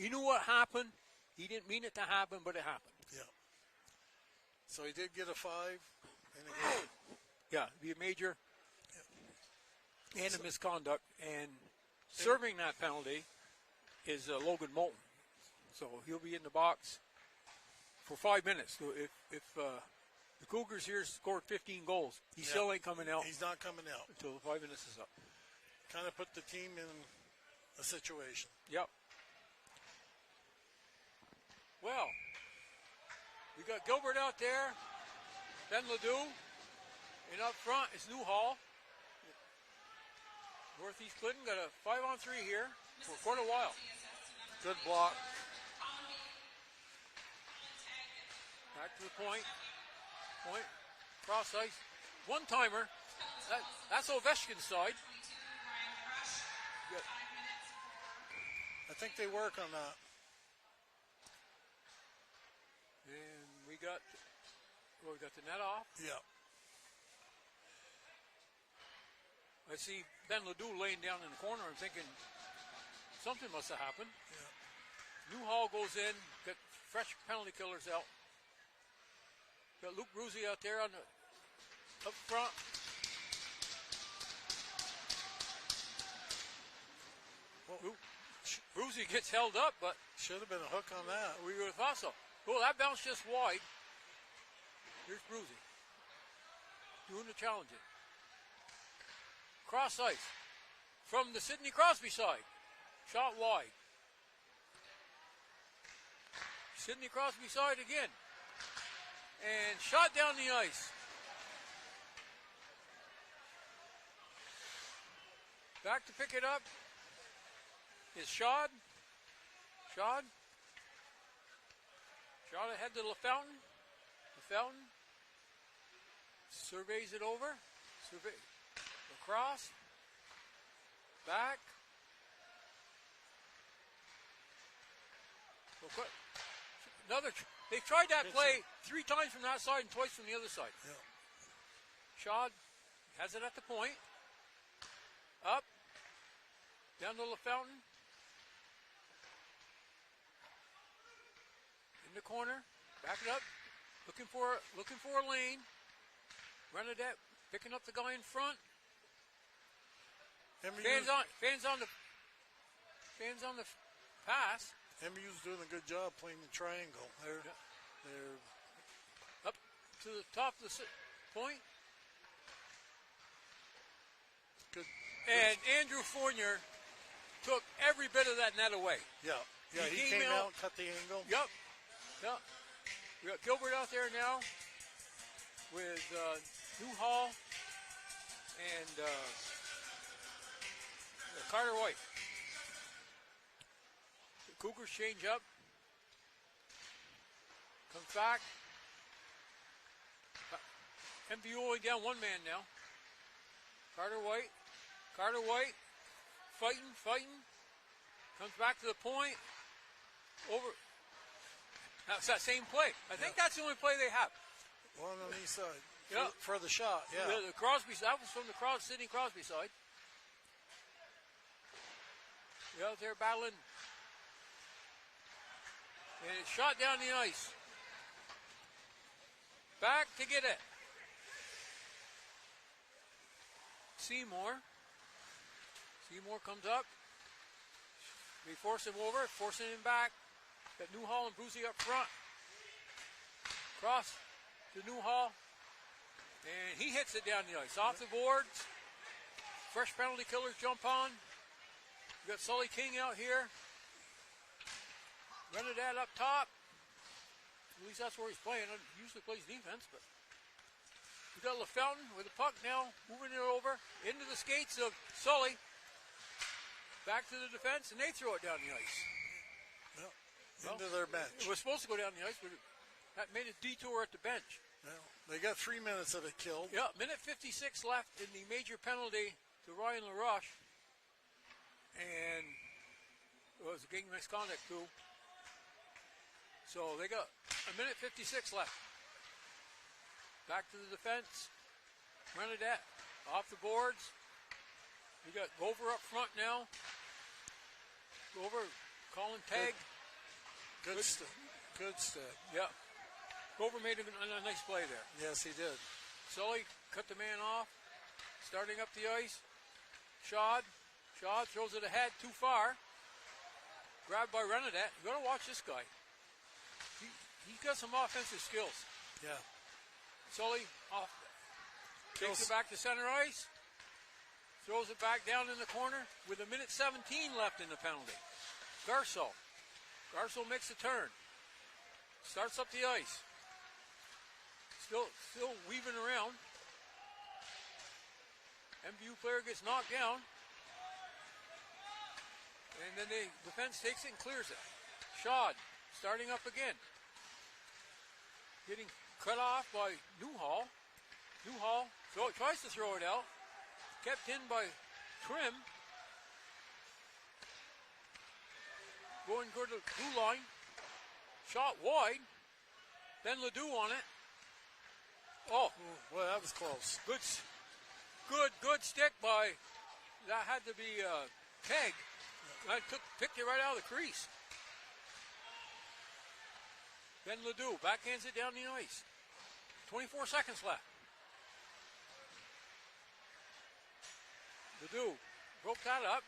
knew what happened. He didn't mean it to happen, but it happened. Yeah. So he did get a 5 in the game. Yeah, be a major. And a misconduct, and serving that penalty is Logan Moulton. So he'll be in the box for 5 minutes. So if the Cougars here scored 15 goals, he still ain't coming out. He's not coming out until the 5 minutes is up. Kind of put the team in a situation. Yep. Well, we got Gilbert out there, Ben Ledoux, and up front is Newhall. Northeast Clinton got a 5-on-3 here for quite a while. Good block. Back to the point. Point. Cross ice. One-timer. That's Ovechkin's side. Good. I think they work on that. And we got the net off. Yeah. I see Ben Ledoux laying down in the corner. I'm thinking something must have happened. Yeah. Newhall goes in, got fresh penalty killers out. Got Luke Bruzy out there up front. Well, Bruzy gets held up, but should have been a hook on that. We would have thought so. Well, that bounced just wide. Here's Bruzy doing the challenging. Cross ice from the Sidney Crosby side. Shot wide. Sidney Crosby side again. And shot down the ice. Back to pick it up is Shad. Shad ahead to LaFountain. LaFountain surveys it over. Across. Back. They've tried that play 3 times from that side and twice from the other side. Yeah. Shad has it at the point. Up. Down to LaFountain. In the corner. Back it up. Looking for a lane. Renadette picking up the guy in front. Fans on the pass. MVU's doing a good job playing the triangle. They're up to the top of the point. Good. And Andrew Fournier took every bit of that net away. Yeah. Yeah, he came out, cut the angle. Yep. We got Gilbert out there now with Newhall and Carter White. The Cougars change up. Comes back. MVU only down 1 man now. Carter White. Fighting. Comes back to the point. Over. Now it's that same play. I think that's the only play they have. One on each side. Yeah. For the shot, yeah. The Crosby, that was from the Sidney Crosby side. They're out there battling. And it's shot down the ice. Back to get it. Seymour comes up. They force him over, forcing him back. Got Newhall and Brucey up front. Cross to Newhall. And he hits it down the ice. Off the boards. Fresh penalty killers jump on. We got Sully King out here. Renadette up top. At least that's where he's playing. He usually plays defense, but we got LaFountain with the puck now, moving it over into the skates of Sully. Back to the defense, and they throw it down the ice. Into their bench. It was supposed to go down the ice, but that made a detour at the bench. Well, they got 3 minutes of it killed. Yeah, minute 56 left in the major penalty to Ryan LaRoche. And it was a game misconduct too. So they got a minute 56 left. Back to the defense. Renadette off the boards. We got Gover up front now. Gover calling tag. Good step. Yeah. Gover made a nice play there. Yes, he did. Sully cut the man off. Starting up the ice. Shad throws it ahead too far. Grabbed by Renadette. You got to watch this guy. He's got some offensive skills. Yeah. Sully off. Takes it back to center ice. Throws it back down in the corner with a minute 17 left in the penalty. Garceau makes a turn. Starts up the ice. Still weaving around. MVU player gets knocked down. And then the defense takes it and clears it. Shad starting up again. Getting cut off by Newhall. Newhall tries to throw it out. Kept in by Trim. Going good to the blue line. Shot wide. Then Ledoux on it. Oh, well, that was close. Good stick by. That had to be Peg. Picked it right out of the crease. Then Ledoux backhands it down the ice. 24 seconds left. Ledoux broke that up.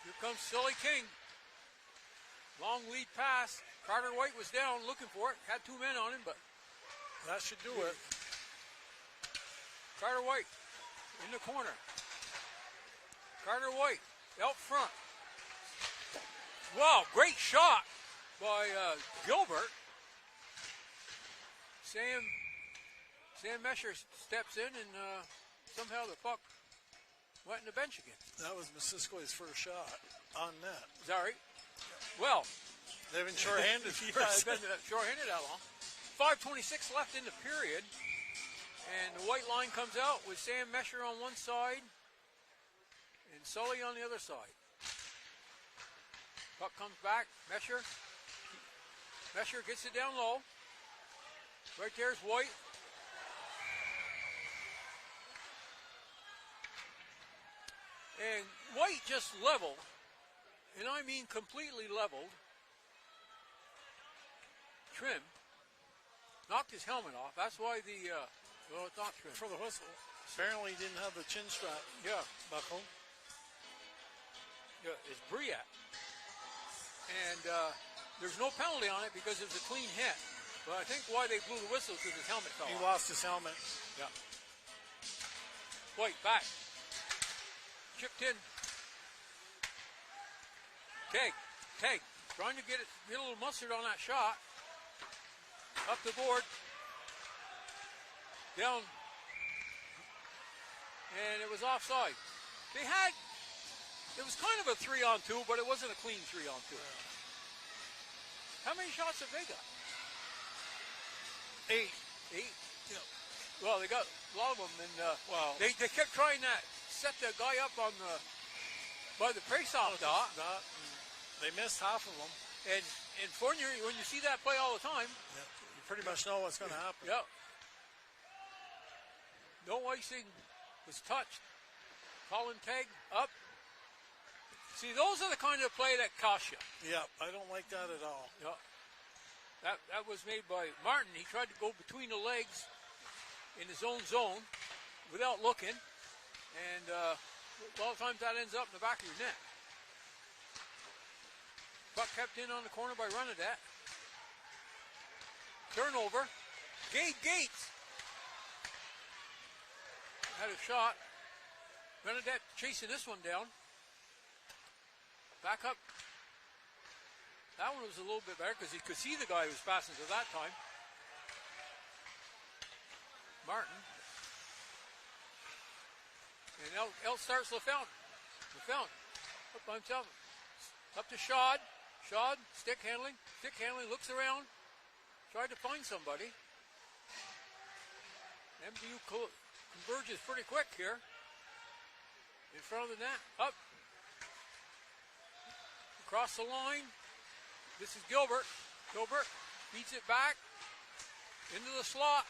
Here comes Sully King. Long lead pass. Carter White was down looking for it. Had 2 men on him, but that should do it. Carter White in the corner. Carter White out front. Wow, great shot by Gilbert. Sam Mesher steps in and somehow the puck went in the bench again. That was Missisquo's first shot on net. Is that right? Well, they've been shorthanded. They've been shorthanded that long. 5:26 left in the period. And the white line comes out with Sam Mesher on one side and Sully on the other side. Puck comes back. Mesher gets it down low. Right there's White. And White just leveled, and I mean completely leveled, Trim. Knocked his helmet off. That's why well, it's not Trim. For the whistle. Apparently he didn't have the chin strap. Yeah. Buckle. Yeah, it's Briat. And there's no penalty on it because it was a clean hit. But I think why they blew the whistle because his helmet fell off. He lost his helmet. Yeah. White back. Chipped in. Tag. Trying to get a little mustard on that shot. Up the board. Down. And it was offside. It was kind of a 3-on-2, but it wasn't a clean 3-on-2. How many shots have they got? 8. Yeah. Well, they got a lot of them, and they kept trying to set the guy up on by the face-off dot. They missed half of them. And when you see that play all the time, you pretty much know what's going to happen. Yeah. No icing was touched. Colin Tag up. See, those are the kind of play that cost you. Yeah, I don't like that at all. Yeah. That was made by Martin. He tried to go between the legs in his own zone without looking. And a lot of times that ends up in the back of your net. Puck kept in on the corner by Renadette. Turnover. Gates had a shot. Renadette chasing this one down. Back up. That one was a little bit better because he could see the guy who was passing to that time. Martin. And out starts LaFountain. LaFountain up by himself. Up to Shad. Shad, stick handling. Looks around. Tried to find somebody. MVU converges pretty quick here. In front of the net. Up. Across the line. This is Gilbert. Gilbert beats it back. Into the slot.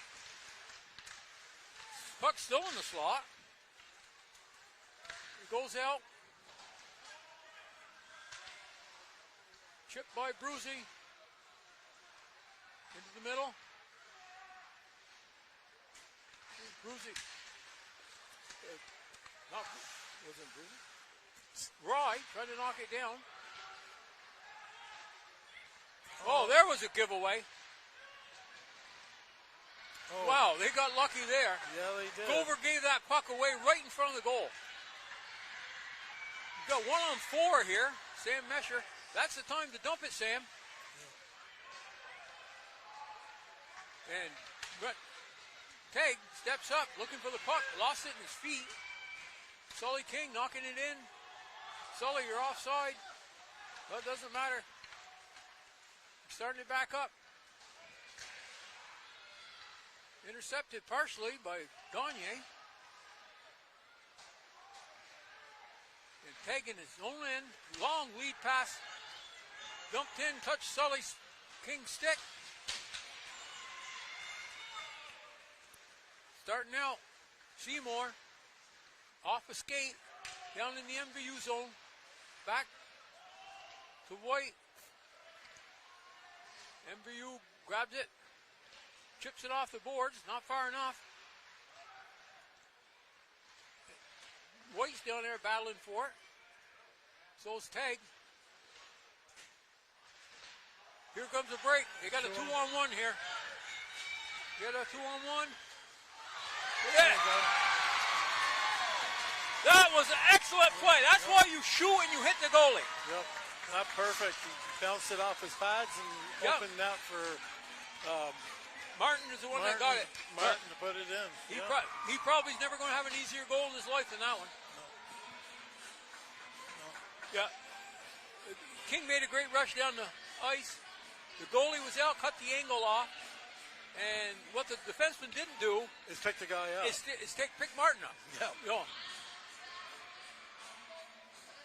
Puck's still in the slot. It goes out. Chipped by Bruzy. Into the middle. Bruzy. Wasn't Bruzy. Rye tried to knock it down. Oh, there was a giveaway. Oh. Wow, they got lucky there. Yeah, they did. Gover gave that puck away right in front of the goal. We've got 1-on-4 here. Sam Mesher. That's the time to dump it, Sam. Yeah. And Tag steps up, looking for the puck. Lost it in his feet. Sully King knocking it in. Sully, you're offside. But it doesn't matter. Starting it back up. Intercepted partially by Gagne. And taking his own end. Long lead pass. Dumped in, touched Sully's King's stick. Starting out. Seymour. Off a skate. Down in the MVU zone. Back to White. MVU grabs it, chips it off the boards, not far enough. White's down there battling for it. So's Tag. Here comes a break. They got a 2-on-1 here. Get a 2-on-1. Yeah. That was an excellent play. That's why you shoot and you hit the goalie. Yep, not perfect. He bounced it off his pads and opened that for Martin is the one that got it. Martin to put it in. He probably's never going to have an easier goal in his life than that one. Yeah. King made a great rush down the ice. The goalie was out, cut the angle off. And what the defenseman didn't do is pick the guy up. Is pick Martin up. Yeah. You know.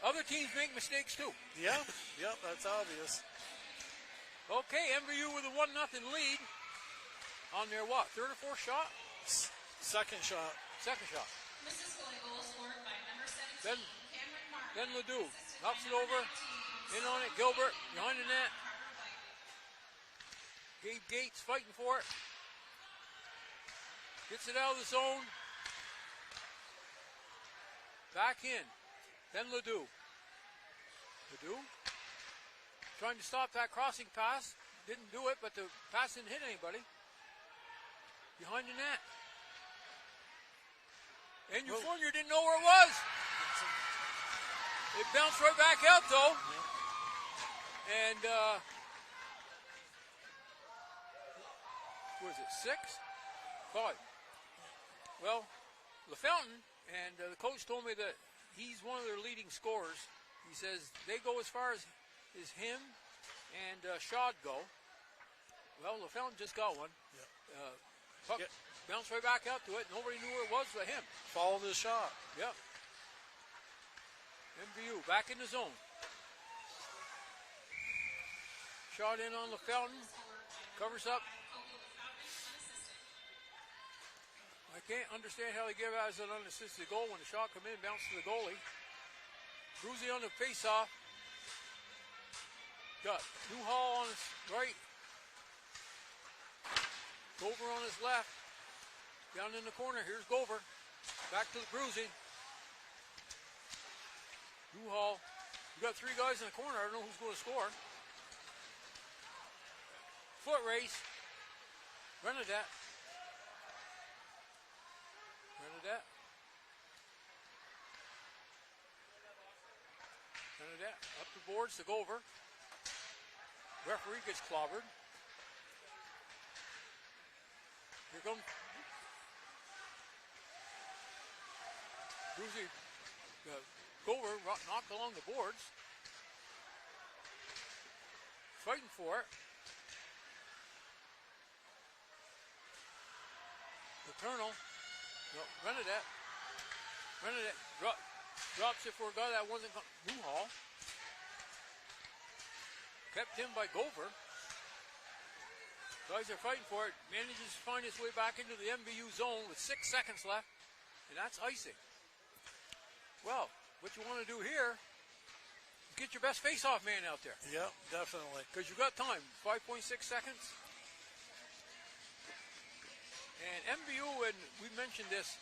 Other teams make mistakes too. Yeah. Yep, that's obvious. Okay, MVU with a 1-0 lead on their what? Third or fourth shot? Second shot. Second shot. Missisquoi goal scored by number 17, Cameron Martin. Then Ledoux knocks it over. In on it, Gilbert behind the net. Gabe Gates fighting for it. Gets it out of the zone. Back in. Then Ledoux. Ledoux trying to stop that crossing pass. Didn't do it, but the pass didn't hit anybody. Behind the net. And Fournier didn't know where it was. It bounced right back out, though. And, what was it, 6? 5. Well, LaFountain, and the coach told me that he's one of their leading scorers. He says they go as far as him and Shad go. Well, LaFountain just got one. Yeah. Puck bounced right back out to it. Nobody knew where it was but him. Followed the shot. Yep. MVU back in the zone. Shot in on LaFountain. Covers up. I can't understand how they give out as an unassisted goal when the shot come in, bounce to the goalie. Bruzy on the face-off. Got Newhall on his right. Gover on his left. Down in the corner, here's Gover. Back to the Bruzy. Newhall. We got 3 guys in the corner. I don't know who's going to score. Foot race. Renadette. Up the boards to Gover. Referee gets clobbered. Here comes Bruzy. Gover knocked along the boards. Fighting for it. The Colonel. No, Renadette drops it for a guy that wasn't Newhall. Kept in by Gover. Guys are fighting for it. Manages to find his way back into the MVU zone with 6 seconds left. And that's icing. Well, what you want to do here is get your best face-off man out there. Yep, definitely. Because you've got time. 5.6 seconds. And MVU, and we mentioned this,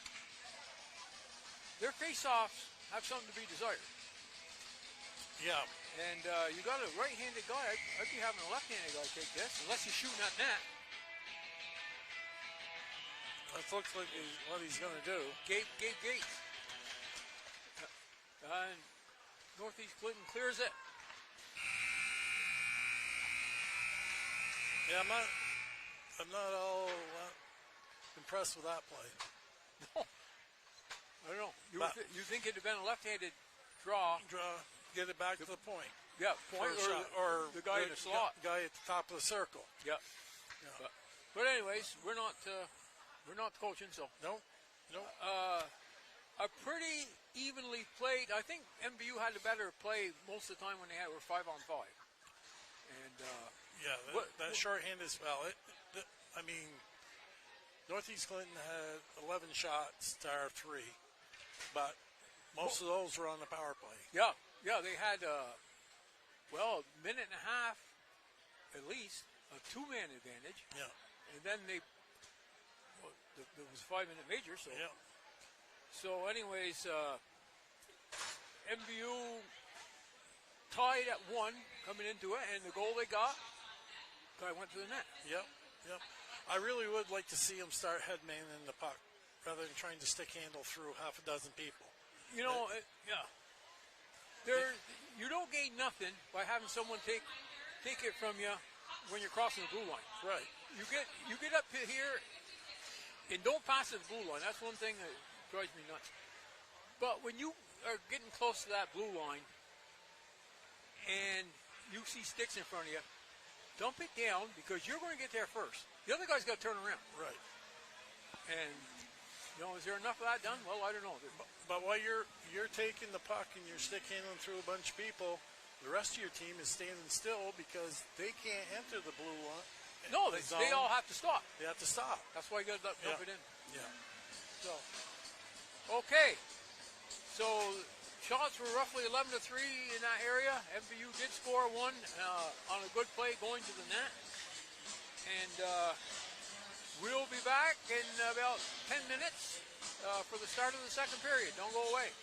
their face-offs have something to be desired. Yeah. And you got a right-handed guy. I'd be having a left-handed guy take this, unless he's shooting at net. That looks like what he's going to do. Gabe Gates. And Northeast Clinton clears it. Yeah, I'm not all impressed with that play. No. I don't know. You think it'd have been a left-handed draw. Get it back to the point. Yeah, point or the guy in the slot. Guy at the top of the circle. Yeah. But anyways, we're not coaching, so no. A pretty evenly played. I think MVU had a better play most of the time when they were 5-on-5. And that shorthanded spell. I mean, Northeast Clinton had 11 shots to our 3, but most of those were on the power play. Yeah, they had a minute and a half at least, a 2-man advantage. Yeah. And then there was a 5-minute major, so. Yeah. So anyways, MVU tied at 1 coming into it, and the goal they got, guy went to the net. Yep. I really would like to see him start headmanning the puck rather than trying to stick handle through half a dozen people. You know, you don't gain nothing by having someone take it from you when you're crossing the blue line. Right. You get up to here and don't pass the blue line. That's one thing that drives me nuts. But when you are getting close to that blue line, and you see sticks in front of you, dump it down because you're going to get there first. The other guy's got to turn around. Right. And, is there enough of that done? Well, I don't know. But while you're taking the puck and you're stick handling through a bunch of people, the rest of your team is standing still because they can't enter the blue line. No, they all have to stop. They have to stop. That's why you got to dump it in. Yeah. So, okay. So, shots were roughly 11-3 in that area. MVU did score one on a good play going to the net. And we'll be back in about 10 minutes for the start of the second period. Don't go away.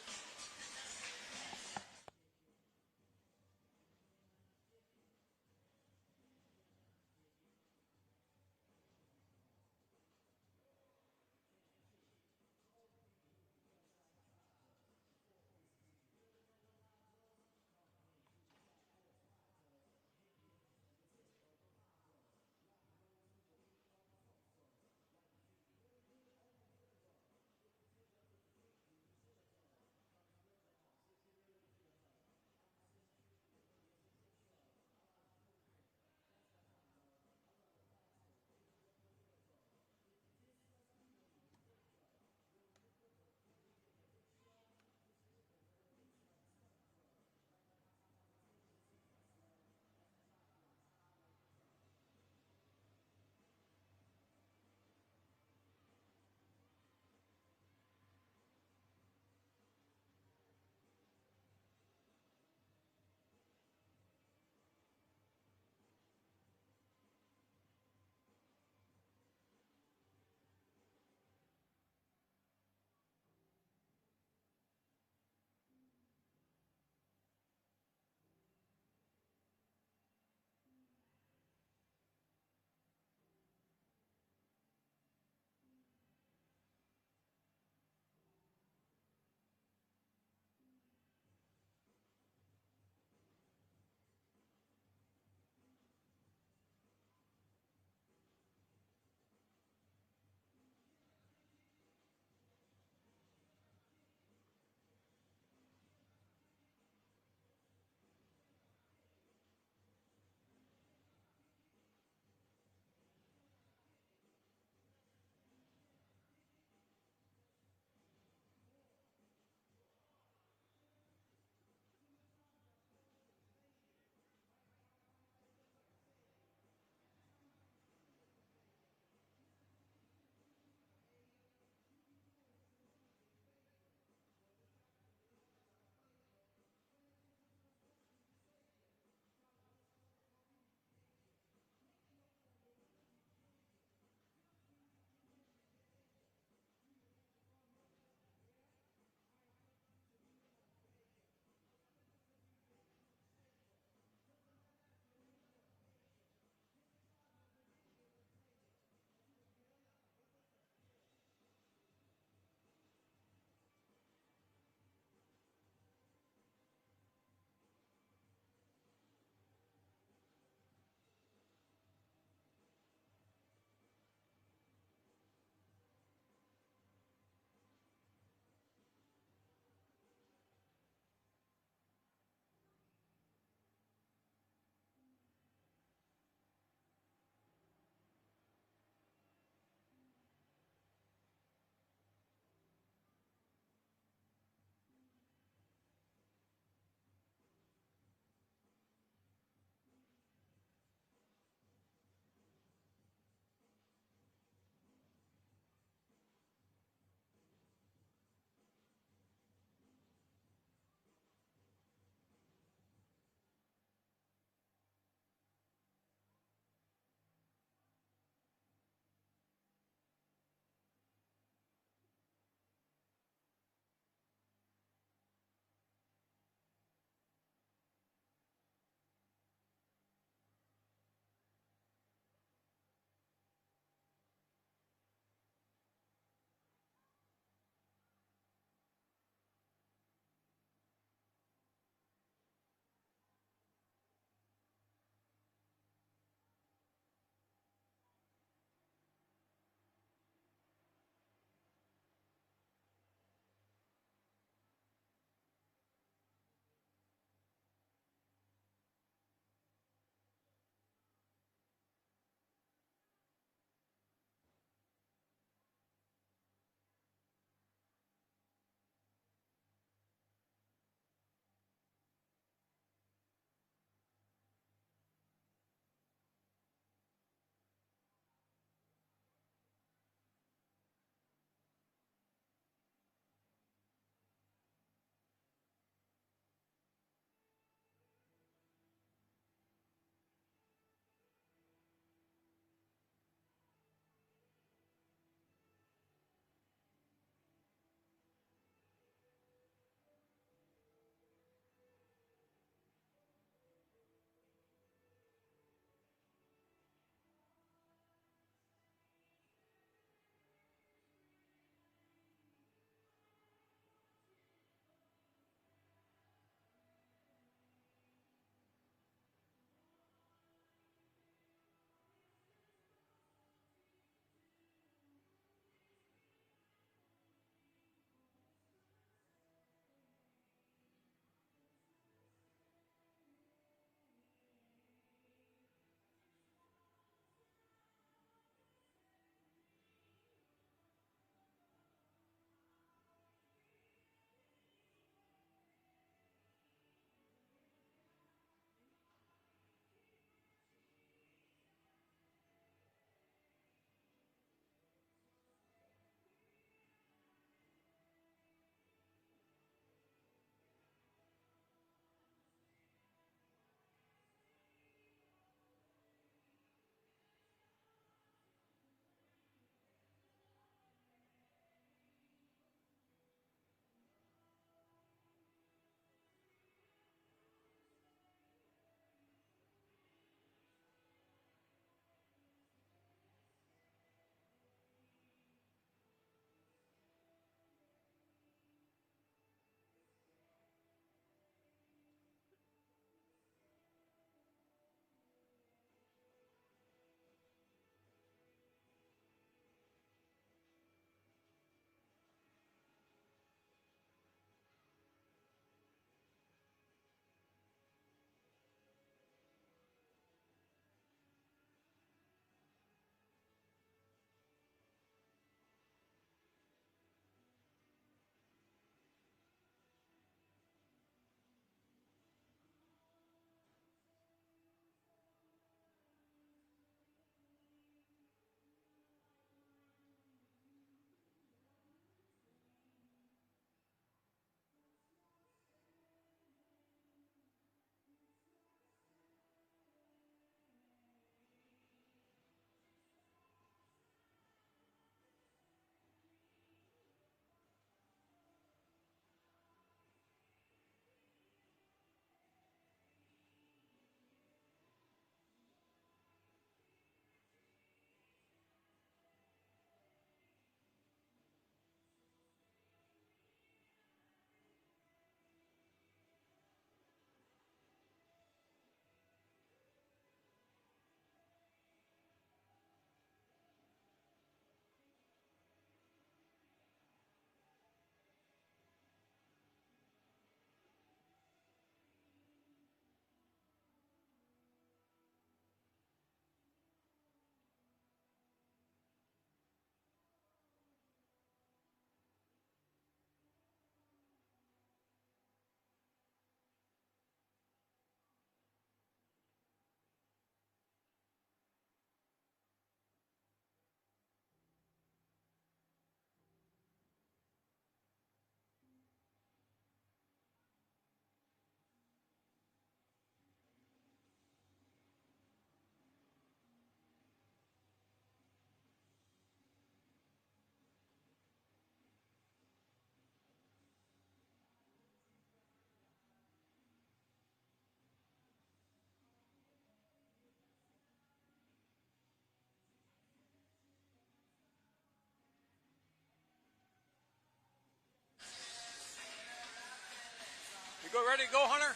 go ready to go, Hunter?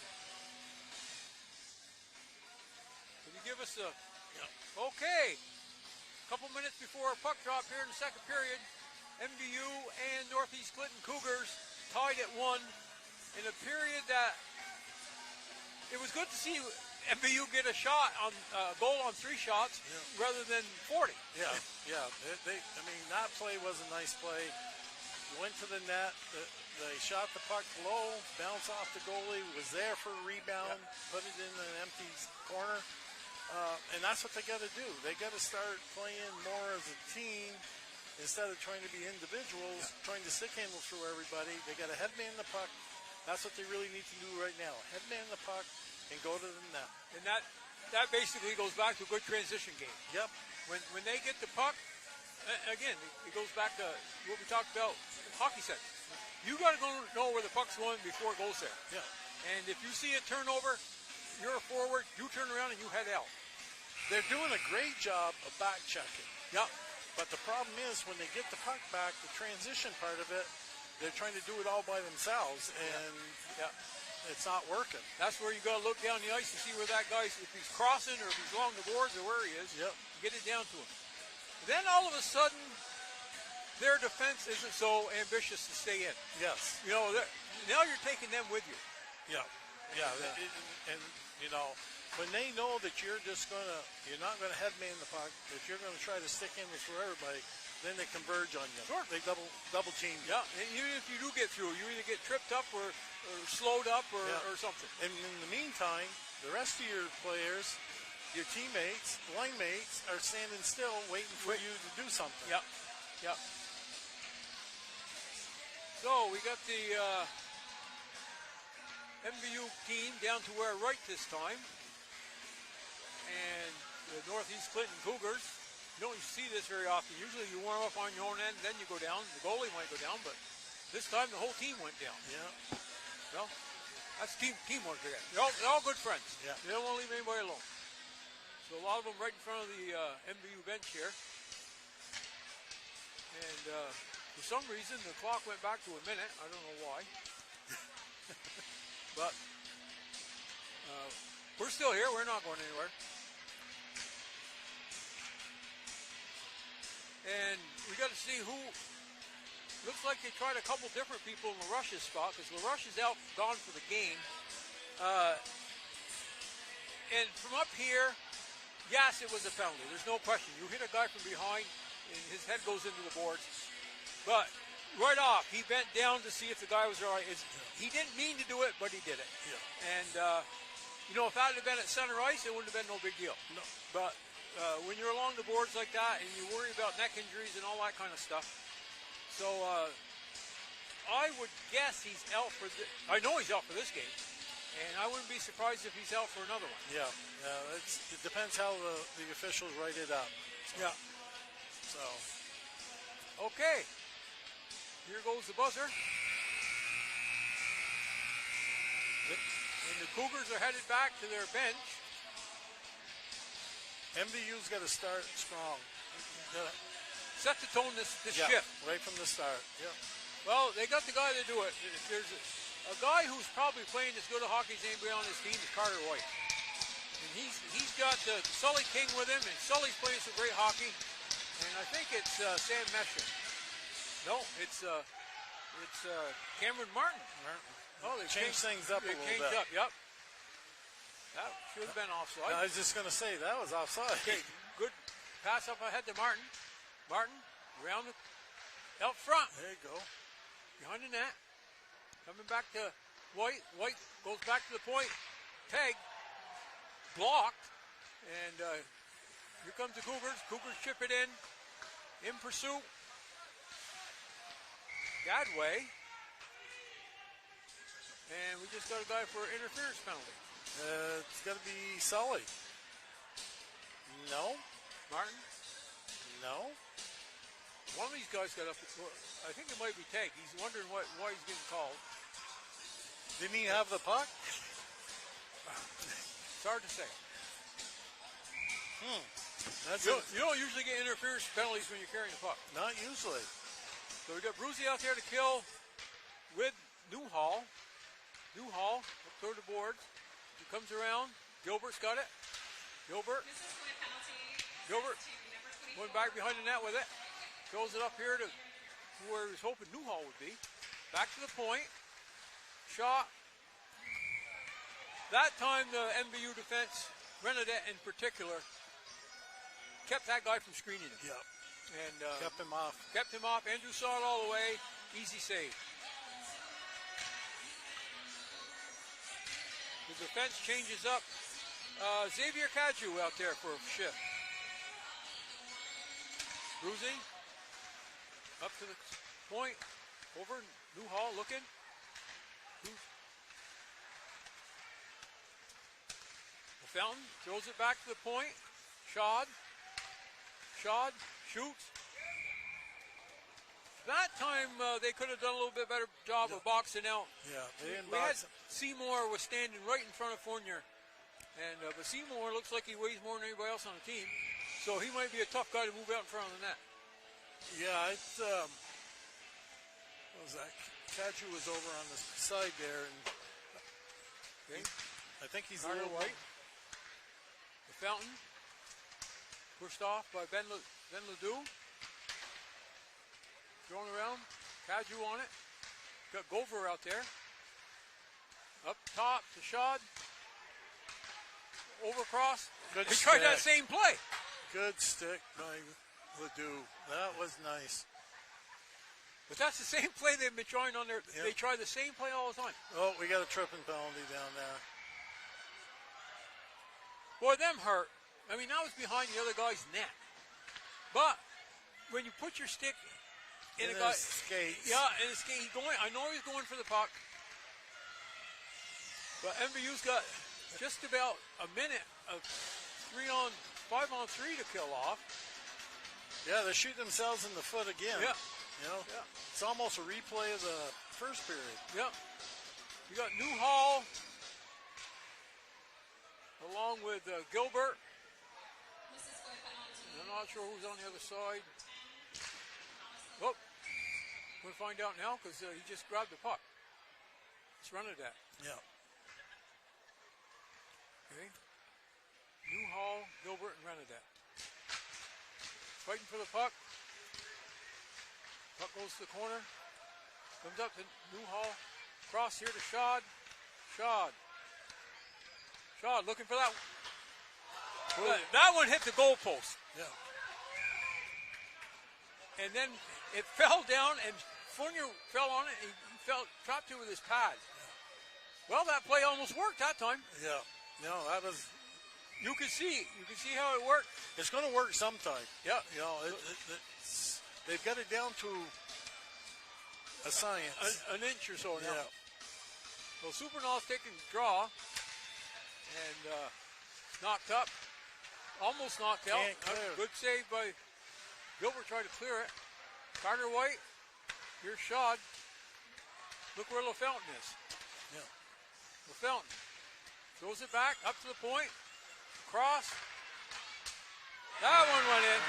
Can you give us a... Yeah. Okay. A couple minutes before our puck drop here in the second period, MVU and Northeast Clinton Cougars tied at 1 in a period that it was good to see MVU get a shot on goal on 3 shots rather than 40. Yeah. I mean, that play was a nice play. Went to the net. They shot the puck low, bounced off the goalie, was there for a rebound, put it in an empty corner. And that's what they got to do. They got to start playing more as a team instead of trying to be individuals, trying to stick handle through everybody. They got to headman the puck. That's what they really need to do right now. Headman the puck and go to the net. And that basically goes back to a good transition game. Yep. When they get the puck, again, it goes back to what we talked about hockey sense. You got to go know where the puck's going before it goes there. Yeah. And if you see a turnover, you're a forward, you turn around and you head out. They're doing a great job of back checking. Yep. But the problem is when they get the puck back, the transition part of it, they're trying to do it all by themselves, and it's not working. That's where you got to look down the ice to see where that guy's, if he's crossing or if he's along the boards or where he is, get it down to him. Then all of a sudden, their defense isn't so ambitious to stay in. Yes. You know, now you're taking them with you. Yeah. And you know, when they know that you're not gonna headman the puck, that you're gonna try to stick in through everybody, then they converge on you. Sure. They double team you. Yeah. And even if you do get through, you either get tripped up or slowed up or something. And in the meantime, the rest of your players, your teammates, line mates, are standing still waiting for you to do something. Yep. So we got the MVU team down to our right this time. And the Northeast Clinton Cougars, you don't see this very often. Usually you warm up on your own end, then you go down. The goalie might go down, but this time the whole team went down. Yeah. Well, that's teamwork again. They're all good friends. Yeah. They don't want to leave anybody alone. So a lot of them right in front of the MVU bench here. And for some reason, the clock went back to a minute. I don't know why. But we're still here. We're not going anywhere. And we got to see who. Looks like they tried a couple different people in LaRush's spot because LaRush is out, gone for the game. And from up here, yes, it was a penalty. There's no question. You hit a guy from behind, and his head goes into the boards. But right off, he bent down to see if the guy was all right. He didn't mean to do it, but he did it. Yeah. And, you know, if that had been at center ice, it wouldn't have been no big deal. No. But when you're along the boards like that, and you worry about neck injuries and all that kind of stuff, so I would guess he's out for I know he's out for this game, and I wouldn't be surprised if he's out for another one. Yeah. It depends how the officials write it up. Yeah. So. Okay. Here goes the buzzer. And the Cougars are headed back to their bench. MVU's got to start strong. Set the tone this Yeah, shift. right from the start. Yeah. Well, they got the guy to do it. If there's a guy who's probably playing as good a hockey as anybody on this team is Carter White. And he's got Sully King with him, and Sully's playing some great hockey. And I think it's Sam Mesher. No, it's Cameron Martin. Oh, they changed things up a little bit. Up, yep. That should have been offside. I was just going to say, that was offside. Okay, good pass up ahead to Martin. Martin, around out front. There you go. Behind the net. Coming back to White. White goes back to the point. Tag. Blocked. And here comes the Cougars. Cougars chip it in. In pursuit. Gadway. And we just got a guy for an interference penalty. It's got to be Sully. No. Martin? No. One of these guys got up. I think it might be Tag. He's wondering why he's getting called. Didn't he have the puck? It's hard to say. You don't usually get interference penalties when you're carrying the puck. Not usually. So we got Bruzy out there to kill with Newhall. Newhall up toward the boards. He comes around. Gilbert's got it. Gilbert. Gilbert going back behind the net with it. Throws it up here to where he was hoping Newhall would be. Back to the point. Shot. That time the MVU defense, Renadette in particular, kept that guy from screening him. Yep. And kept him off. Kept him off. Andrew saw it all the way. Easy save. The defense changes up. Xavier Caju out there for a shift. Bruising. Up to the point. Over. Newhall looking. The Fountain throws it back to the point. Shad shoots. That time they could have done a little bit better job of boxing out. Yeah, they didn't we box had Seymour was standing right in front of Fournier. And but Seymour looks like he weighs more than anybody else on the team. So he might be a tough guy to move out in front of the net. Yeah, it's what was that? Caju was over on the side there, and okay. I think he's Carter a little White. The Fountain pushed off by Ben Ledoux. Thrown around. Caju on it. Got Gover out there. Up top to Shad. Overcross. Good He tried stick. that same play. Good stick by Ledoux. That was nice. But that's the same play they've been trying on their. Yep. They try the same play all the time. Oh, we got a tripping penalty down there. Boy, them hurt. I mean, that was behind the other guy's net. But when you put your stick in a guy, skates. yeah, in his skate, I know he's going for the puck. But MVU's got just about a minute of 5 on 3 to kill off. Yeah, they shoot themselves in the foot again. Yeah. You know, yeah. It's almost a replay of the first period. Yep. You got Newhall along with Gilbert. I'm not sure who's on the other side. Oh, we'll find out now because he just grabbed the puck. Let's run it at. Yeah. Okay. Newhall, Gilbert, and Renadette. Fighting for the puck. Puck goes to the corner. Comes up to Newhall. Cross here to Shad. Shad looking for that. That one hit the goalpost. Yeah. And then it fell down, and Fournier fell on it. He trapped it with his pad. Yeah. Well, that play almost worked that time. Yeah. No, that was. You can see how it worked. It's going to work sometime. Yeah. You know, they've got it down to a science. An inch or so now. Yeah. Well, Supernall's taking draw and knocked up. Almost knocked out. Good save by Gilbert, tried to clear it. Carter White. Here's Shad. Look where LaFountain is. Yeah. LaFountain throws it back up to the point. Cross. That one went in.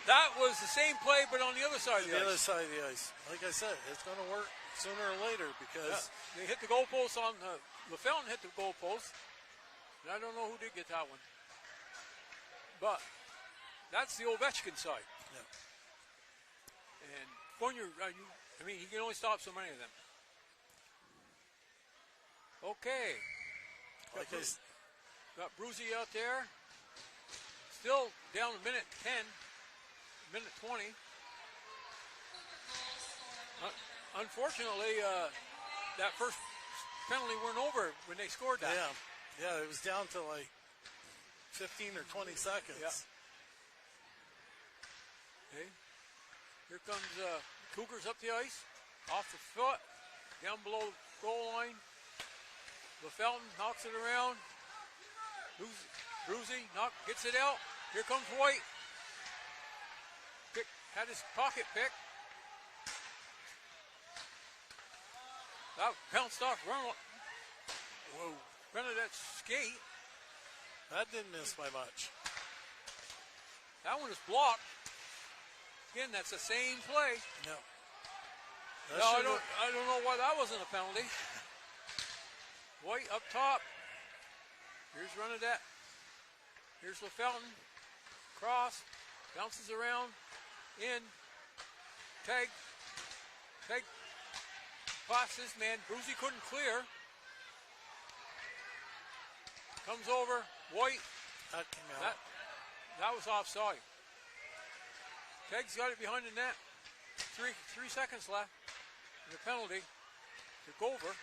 That was the same play, but on the other side of the ice. other side of the ice. Like I said, it's going to work sooner or later because they hit the goalpost on LaFountain hit the goalpost. And I don't know who did get that one. But that's the Ovechkin side. Yeah. And Fournier, I mean, he can only stop so many of them. Okay. Got Bruzy out there. Still down a minute 10. Minute 20. Unfortunately, that first penalty weren't over when they scored that. Yeah, it was down to like 15 or 20 seconds. Yeah. Okay. Here comes Cougars up the ice, off the foot, down below the goal line. LaFountain knocks it around. Bruzy gets it out. Here comes White. Had his pocket pick. That bounced off Renadette's skate. That didn't miss by much. That one is blocked. Again, that's the same play. No. No, I don't know why that wasn't a penalty. White up top. Here's Renadette. Here's LaFelton. Cross. Bounces around. In. Tag. Pass this man. Bruzy couldn't clear. Comes over. White. That came out. That was offside. Teg's got it behind the net. 3 seconds left. And the penalty to Gover.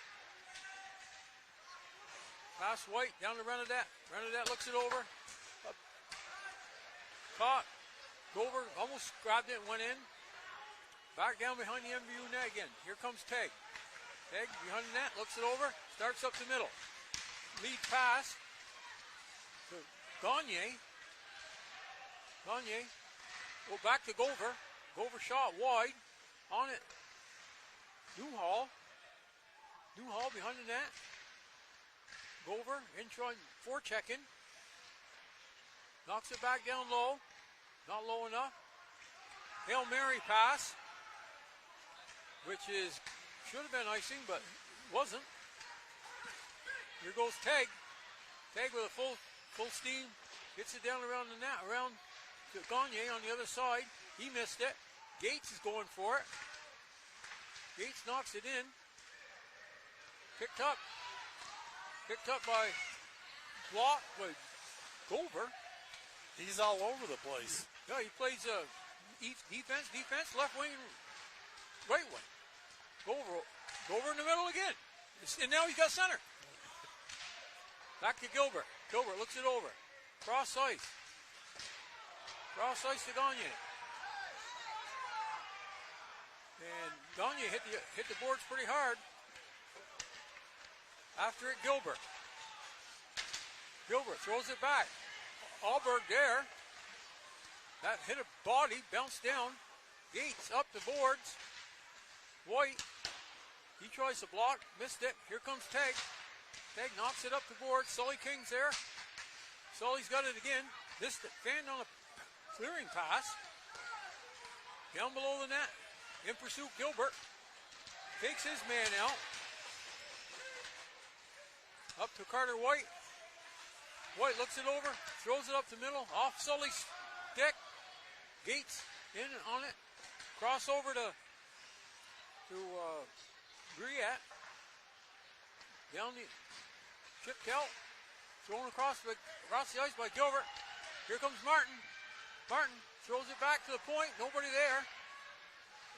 Pass White down to Renadette. Renadette looks it over. Up. Caught. Gover almost grabbed it and went in. Back down behind the MVU net again. Here comes Teg. Teg behind the net, looks it over, starts up the middle. Lead pass to Gagne. Gagne. Go back to Gover. Gover shot wide. On it. Newhall. Newhall behind the net. Gover in trying forechecking. Knocks it back down low. Not low enough. Hail Mary pass. Which should have been icing, but wasn't. Here goes Teg. Teg with a full steam. Gets it down around the net. Around to Gagne on the other side. He missed it. Gates is going for it. Gates knocks it in. Picked up by block by Gover. He's all over the place. Yeah, he plays defense, left wing, right wing. Gover in the middle again. And now he's got center. Back to Gilbert. Gilbert looks it over. Cross ice. Cross ice to Gagne. And Gagne hit the boards pretty hard. After it, Gilbert. Gilbert throws it back. Alberg there. That hit a body, bounced down. Gates up the boards. White. He tries to block, missed it. Here comes Teg. Teg knocks it up the board. Sully King's there. Sully's got it again. This fan on a clearing pass. Down below the net. In pursuit, Gilbert. Takes his man out. Up to Carter White. White looks it over. Throws it up the middle. Off Sully's stick. Gates in on it. Cross over to Griat. Down the chipped out. Thrown across the ice by Gilbert. Here comes Martin. Martin throws it back to the point. Nobody there.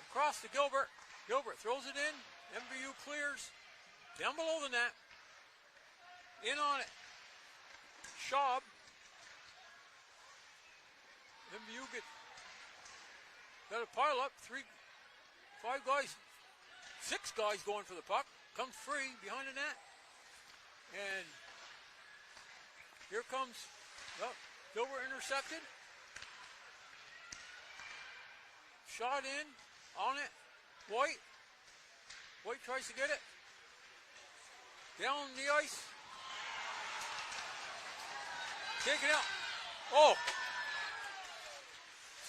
Across to Gilbert. Gilbert throws it in. MVU clears. Down below the net. In on it. Schaub. MVU got a pile up. 6 guys going for the puck. Comes free behind the net. And here comes Gilbert intercepted. Shot in. On it. White. White tries to get it. Down the ice. Taken out. Oh.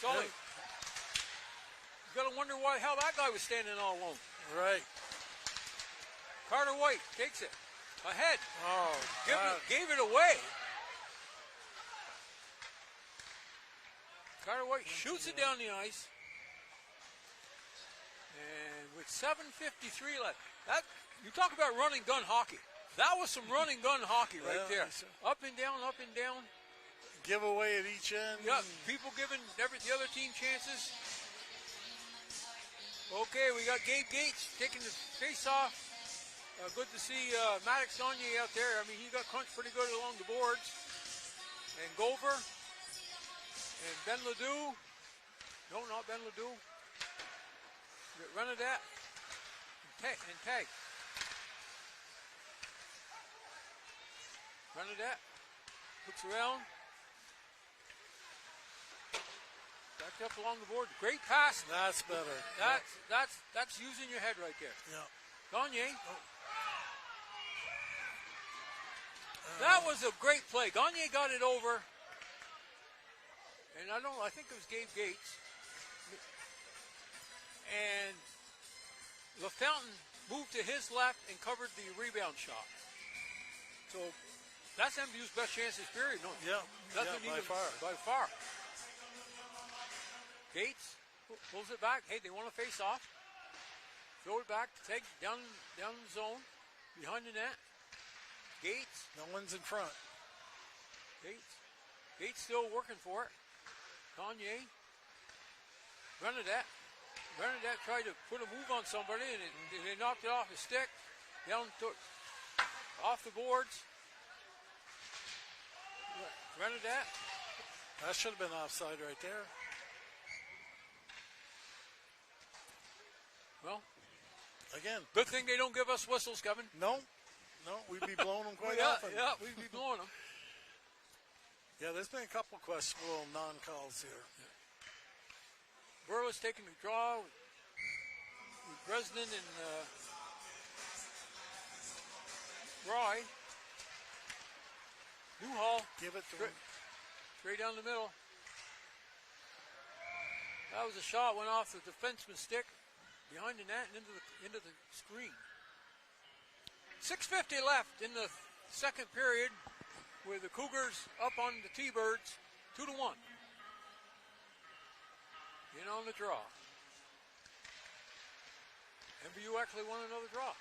Sully. You gotta wonder how that guy was standing all alone. Right. Carter White takes it. Ahead. Oh, gave it away. Carter White shoots it down the ice. And with 7:53 left. You talk about running gun hockey. That was some running gun hockey right there. Up and down, up and down. Give away at each end. Yeah, people giving the other team chances. Okay, we got Gabe Gates taking the face-off. Good to see Maddox Gagne out there. I mean, he got crunched pretty good along the boards. And Gover. And Ben Ledoux. No, not Ben Ledoux. Renadette. And Tag. Renadette. Looks around. Backed up along the board. Great pass. That's better. That's using your head right there. Yeah. Gagne. That was a great play. Gagne got it over. And I think it was Gabe Gates. and LaFountain moved to his left and covered the rebound shot. So that's MVU's best chance this period. No, nothing by far. By far. Gates pulls it back. Hey, they want to face off. Throw it back. Take down the zone. Behind the net. Gates. No one's in front. Gates still working for it. Gagne. Bernadette tried to put a move on somebody, and they knocked it off his stick. Off the boards. Bernadette. That should have been offside right there. Well, again, good thing they don't give us whistles, Kevin. No, we'd be blowing them quite often. Yeah, we'd be blowing them. Yeah, there's been a couple questionable non-calls here. Yeah. Burles taking the draw with Bresnan and Roy. Newhall. Give it to him. Straight down the middle. That was a shot, went off the defenseman's stick. Behind the net and into the screen. 6:50 left in the second period with the Cougars up on the T-Birds 2-1. In on the draw. MVU actually won another draw.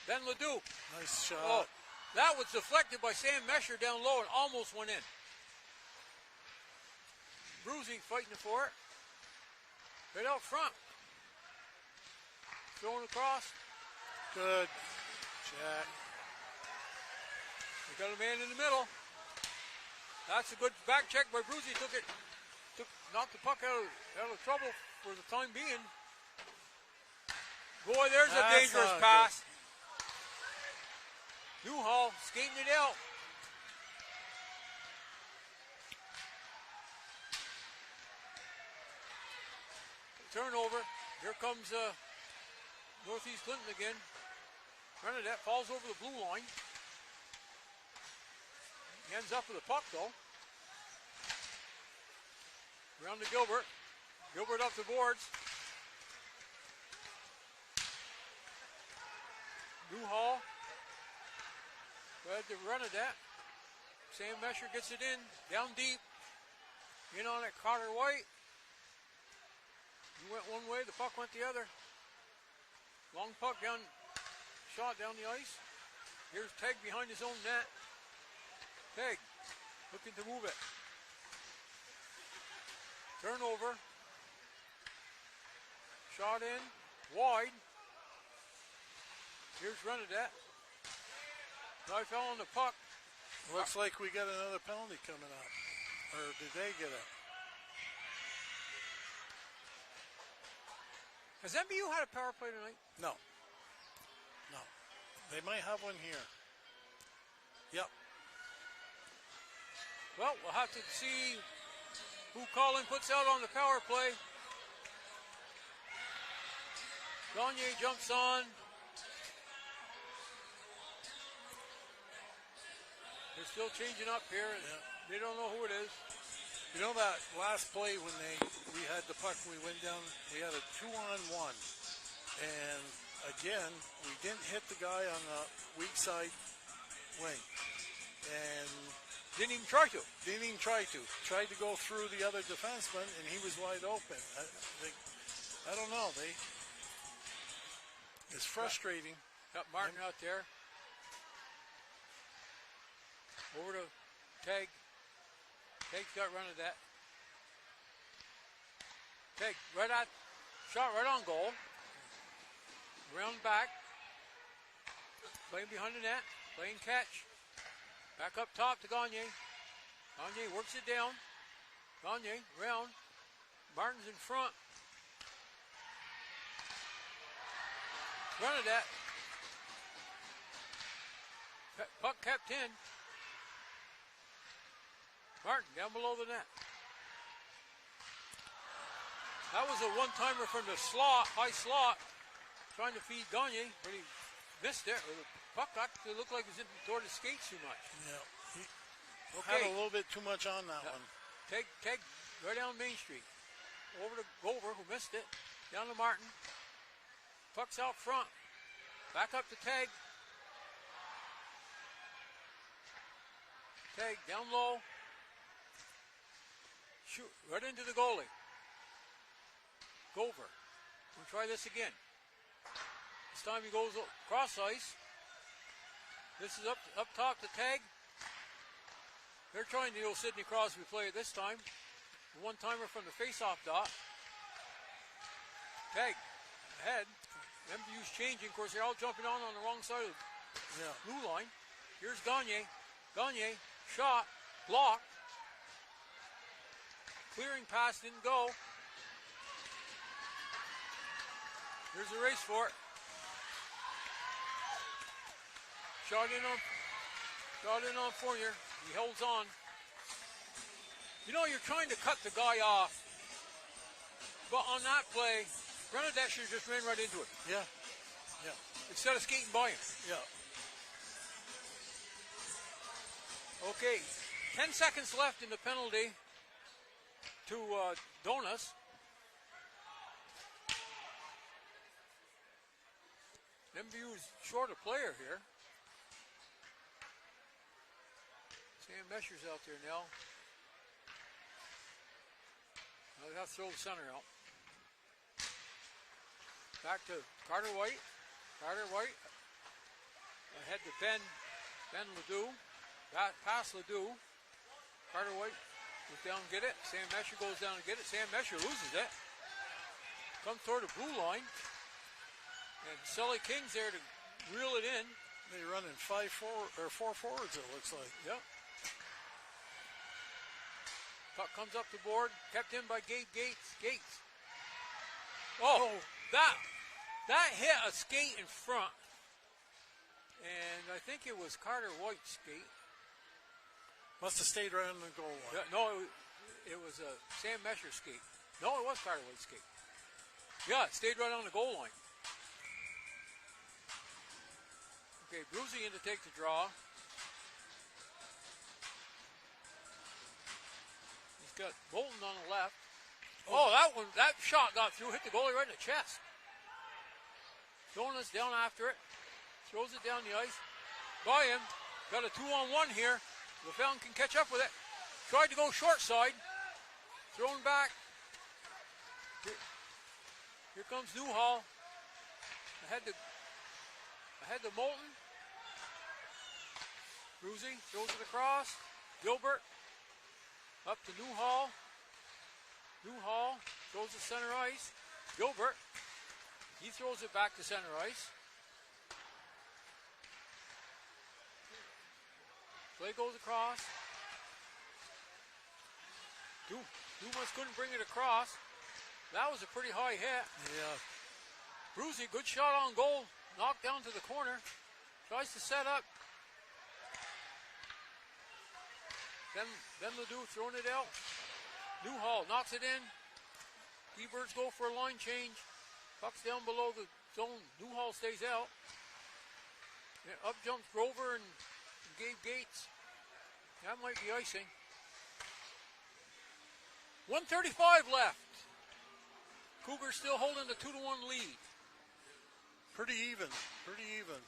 Then Ledoux. Nice shot. Oh, that was deflected by Sam Mesher down low and almost went in. Bruzy fighting for it. Right out front. Throwing across. Good. Jack. We got a man in the middle. That's a good back check by Bruzy. Knocked the puck out of trouble for the time being. Boy, there's a dangerous pass. Newhall skating it out. Turnover. Here comes Northeast Clinton again. Bernadette falls over the blue line. He ends up with a puck though. Around to Gilbert. Gilbert up the boards. Newhall. Tried to Bernadette. Sam Mesher gets it in. Down deep. In on it, Carter White. He went one way, the puck went the other. Long puck down, shot down the ice. Here's Tegg behind his own net. Tegg looking to move it. Turnover. Shot in, wide. Here's Bernadette. Guy fell on the puck. Looks like we got another penalty coming up. Or did they get it? Has MVU had a power play tonight? No. They might have one here. Yep. Well, we'll have to see who Colin puts out on the power play. Gagne jumps on. They're still changing up here. Yeah. They don't know who it is. You know that last play when we had the puck, we went down, we had a 2-on-1. And again, we didn't hit the guy on the weak side wing. And didn't even try to. Tried to go through the other defenseman, and he was wide open. I don't know. It's frustrating. Got Martin out there. Over to Tegg. Tegg's got run of that. Tegg shot right on goal. Round back. Playing behind the net. Playing catch. Back up top to Gagne. Gagne works it down. Gagne round. Martin's in front. Run of that. Puck kept in. Martin down below the net. That was a one-timer from the slot, high slot, trying to feed Gagne, but he missed it. The puck actually looked like it was in toward the skates too much. Yeah, he had a little bit too much on that one. Tegg right down Main Street. Over to Gover, who missed it. Down to Martin. Puck's out front. Back up to Tag. Tag down low. Shoot right into the goalie. Gover. We'll try this again. This time he goes cross ice. This is up top to Tag. They're trying the old Sidney Crosby play this time. One-timer from the face-off dot. Tag ahead. MVU's changing. Of course, they're all jumping on the wrong side of the blue line. Here's Gagne. Gagne, shot, blocked. Clearing pass didn't go. Here's the race for it. Shot in on Fournier. He holds on. You know, you're trying to cut the guy off. But on that play, Bernadette should have just ran right into it. Yeah. Yeah. Instead of skating by him. Yeah. Okay. 10 seconds left in the penalty to Donas. MVU's short a player here. Sam Mesher's out there now. Now they have to throw the center out. Back to Carter White. Carter White. Ahead to Ben Ledoux. Pass Ledoux. Carter White goes down and get it. Sam Mesher goes down and get it. Sam Mesher loses it. Comes toward the blue line. And Sully King's there to reel it in. They're running 4 forwards, it looks like. Yep. Puck comes up the board. Kept in by Gabe Gates. Oh, that hit a skate in front. And I think it was Carter White's skate. Must have stayed right on the goal line. Yeah, no, it was a Sam Mesher skate. No, it was Carter White's skate. Yeah, it stayed right on the goal line. Okay, Bruzy in to take the draw. He's got Bolton on the left. Oh, that shot got through, hit the goalie right in the chest. Donas down after it. Throws it down the ice. By him. Got a 2-on-1 here. LaFountain can catch up with it. Tried to go short side. Thrown back. Here comes Newhall. Ahead to Moulton. Bruzy throws it across. Gilbert. Up to Newhall. Newhall throws it center ice. Gilbert. He throws it back to center ice. Play goes across. Dumas couldn't bring it across. That was a pretty high hit. Yeah. Bruzy, good shot on goal. Knocked down to the corner. Tries to set up. Then Ledoux throwing it out. Newhall knocks it in. T-Birds go for a line change. Puck's down below the zone. Newhall stays out. And up jumps Grover and Gabe Gates. That might be icing. 1:35 left. Cougars still holding the 2-1 lead. Pretty even.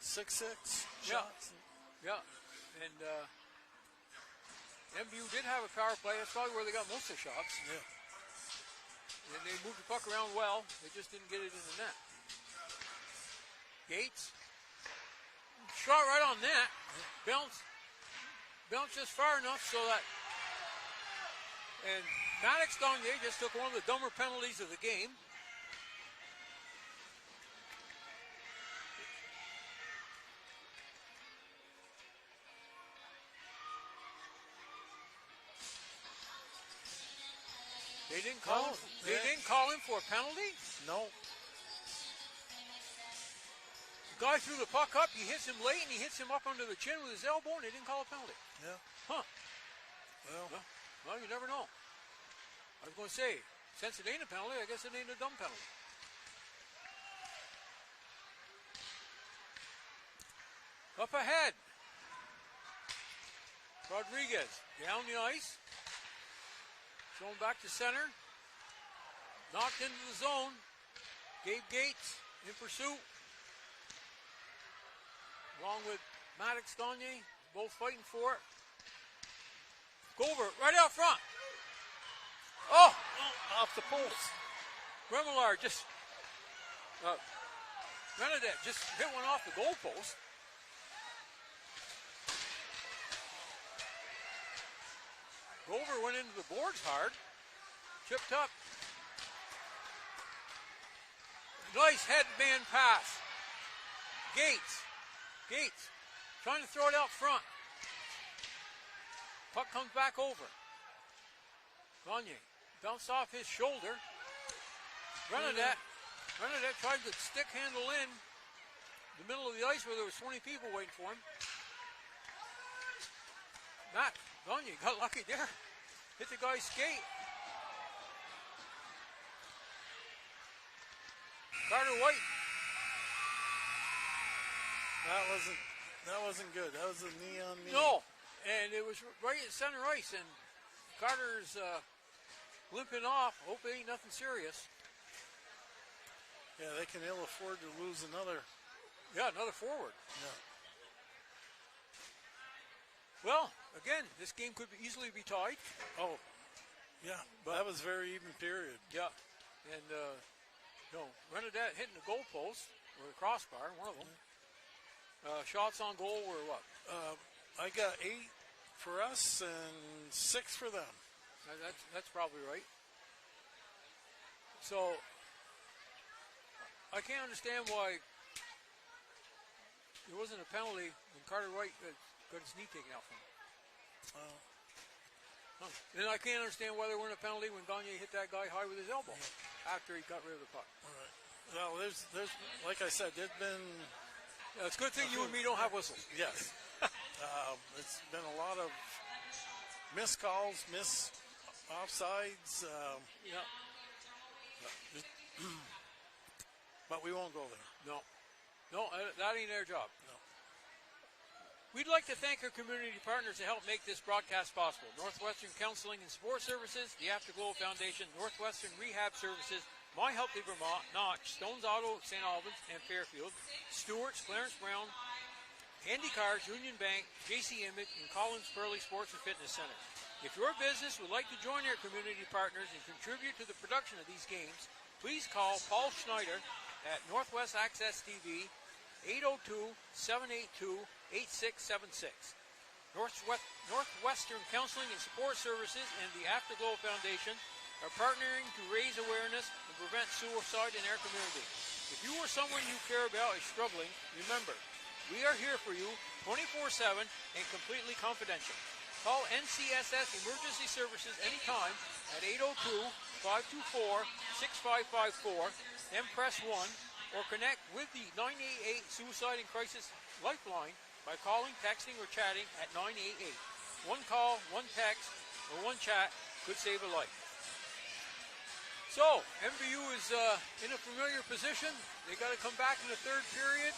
6-6 shots. Yeah. And MVU did have a power play. That's probably where they got most of the shots. Yeah. And they moved the puck around well. They just didn't get it in the net. Gates. Shot right on net. Bounced just far enough so that. And Maddox Gagne just took one of the dumber penalties of the game. They didn't call him for a penalty? No. The guy threw the puck up, he hits him late, and he hits him up under the chin with his elbow, and they didn't call a penalty. Yeah. Huh. Well, You never know. I was going to say, since it ain't a penalty, I guess it ain't a dumb penalty. Up ahead. Rodriguez down the ice. Thrown back to center. Knocked into the zone. Gabe Gates in pursuit, along with Maddox Gagne, both fighting for it. Gover right out front. Oh, off the post. Remillard just, Renadette just hit one off the goalpost. Gover went into the boards hard, chipped up. Nice headman pass. Gates, trying to throw it out front. Puck comes back over. Gagne bounced off his shoulder. Renadette tried to stick handle in the middle of the ice where there was 20 people waiting for him. Matt Gagne got lucky there. Hit the guy's skate. Carter White. That wasn't good. That was a knee on knee. No, and it was right at center ice, and Carter's limping off. Hope it ain't nothing serious. Yeah, they can ill afford to lose another. Yeah, another forward. Yeah. Well, again, this game could easily be tied. Oh, yeah, but that was very even period. Yeah, and Renadette hitting the goalpost or the crossbar, one of them. Shots on goal were what? I got 8 for us and 6 for them. That's probably right. So I can't understand why there wasn't a penalty when Carter White got his knee taken out from him. And I can't understand why there wasn't a penalty when Gagne hit that guy high with his elbow after he got rid of the puck. All right. Well, there's like I said, there's been. It's a good thing you and me don't have whistles. Yes. It's been a lot of missed calls, missed offsides. But we won't go there. No, that ain't their job. No. We'd like to thank our community partners to help make this broadcast possible. Northwestern Counseling and Support Services, the Afterglow Foundation, Northwestern Rehab Services, My Healthy Vermont, Notch, Stones Auto, St. Albans, and Fairfield, Stewart's, Clarence Brown, Handy Cars, Union Bank, JC Image, and Collins Pearly Sports and Fitness Center. If your business would like to join our community partners and contribute to the production of these games, please call Paul Schneider at Northwest Access TV, 802-782-8676. Northwestern Counseling and Support Services and the Afterglow Foundation are partnering to raise awareness and prevent suicide in our community. If you or someone you care about is struggling, remember, we are here for you 24/7 and completely confidential. Call NCSS Emergency Services anytime at 802-524-6554, then press 1, or connect with the 988 Suicide and Crisis Lifeline by calling, texting, or chatting at 988. One call, one text, or one chat could save a life. So, MVU is in a familiar position. They got to come back in the third period.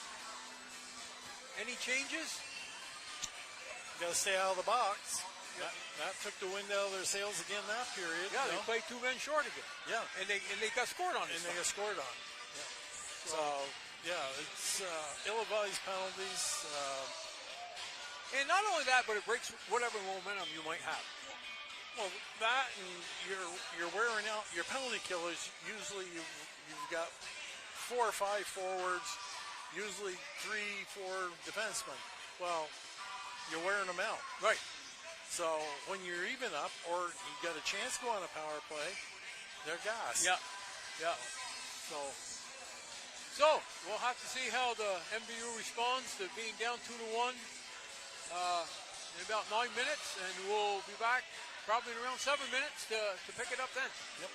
Any changes? Got to stay out of the box. Yeah. That took the wind out of their sails again that period. Yeah, they played 2 men short again. Yeah. And they got scored on. And they got scored on. Yeah. So it's ill-advised penalties. And not only that, but it breaks whatever momentum you might have. Well, that and you're wearing out your penalty killers. Usually you've got 4 or 5 forwards, usually 3, 4 defensemen. Well, you're wearing them out. Right. So when you're even up or you got a chance to go on a power play, they're gassed. Yeah. So we'll have to see how the MVU responds to being down 2-1 in about 9 minutes, and we'll be back probably in around 7 minutes to pick it up then. Yep.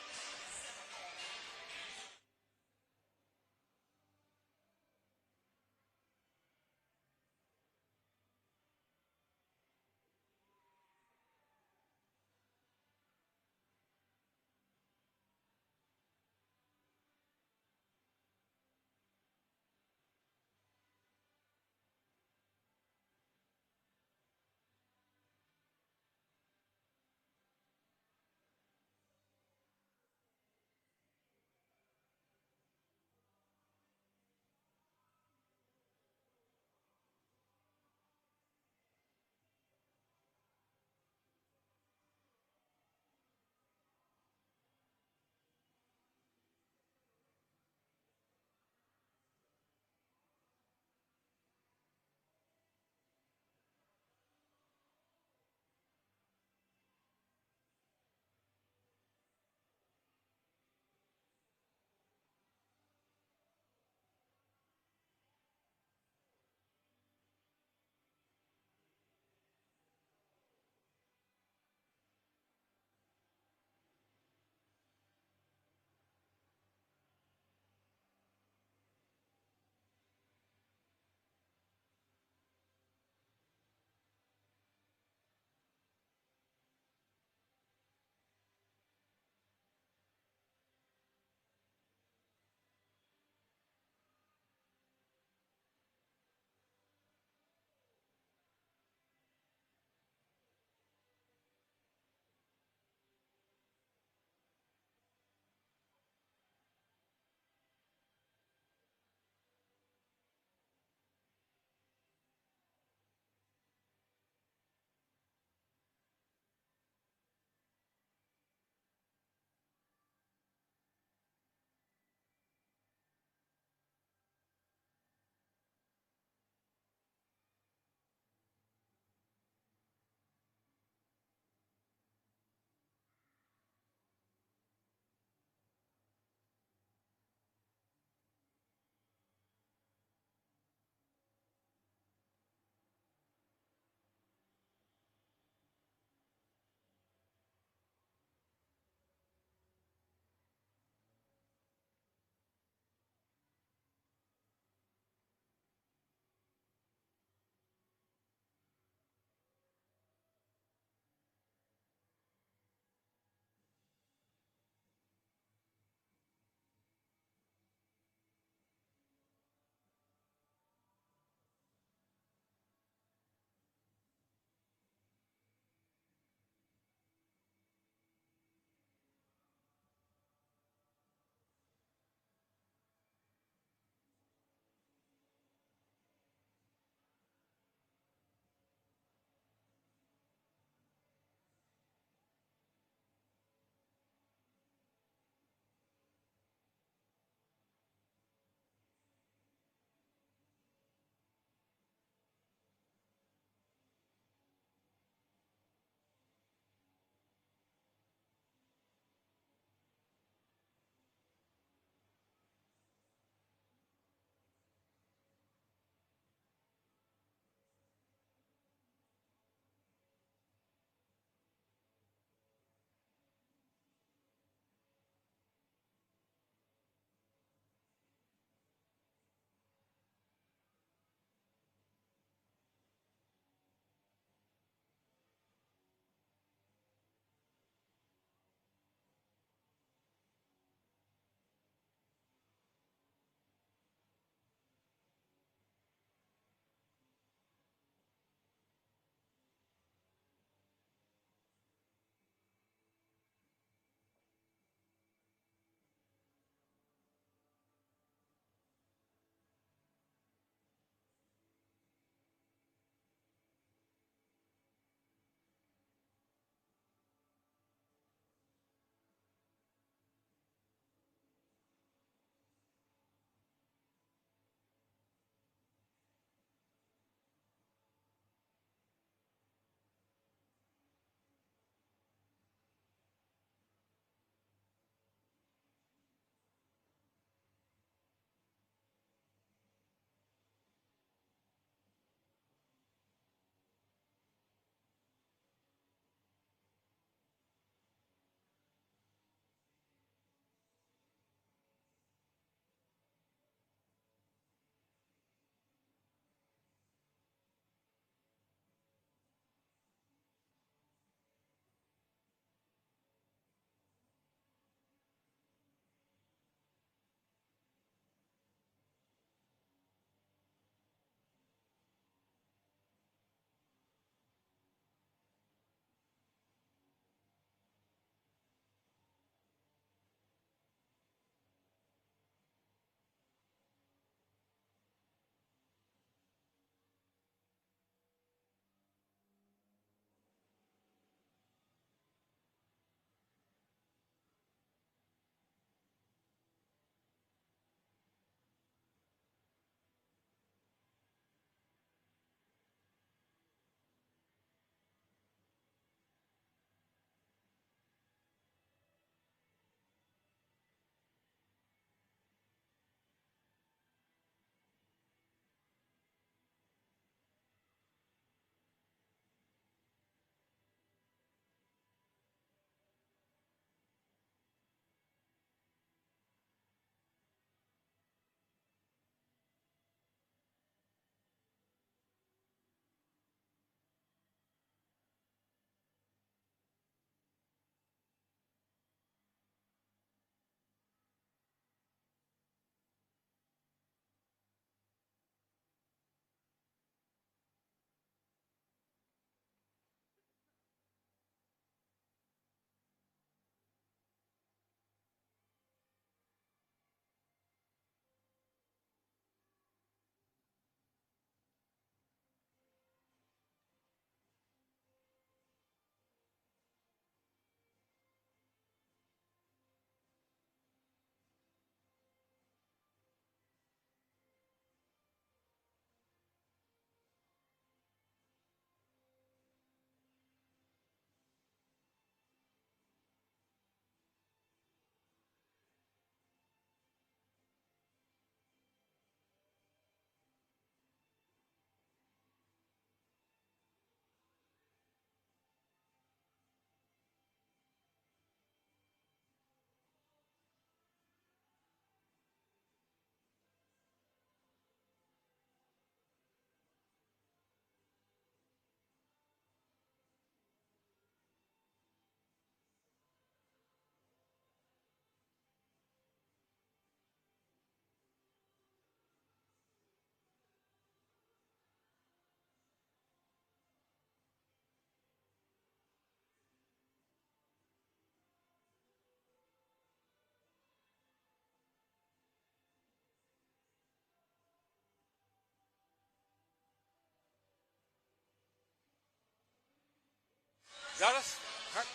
Got us,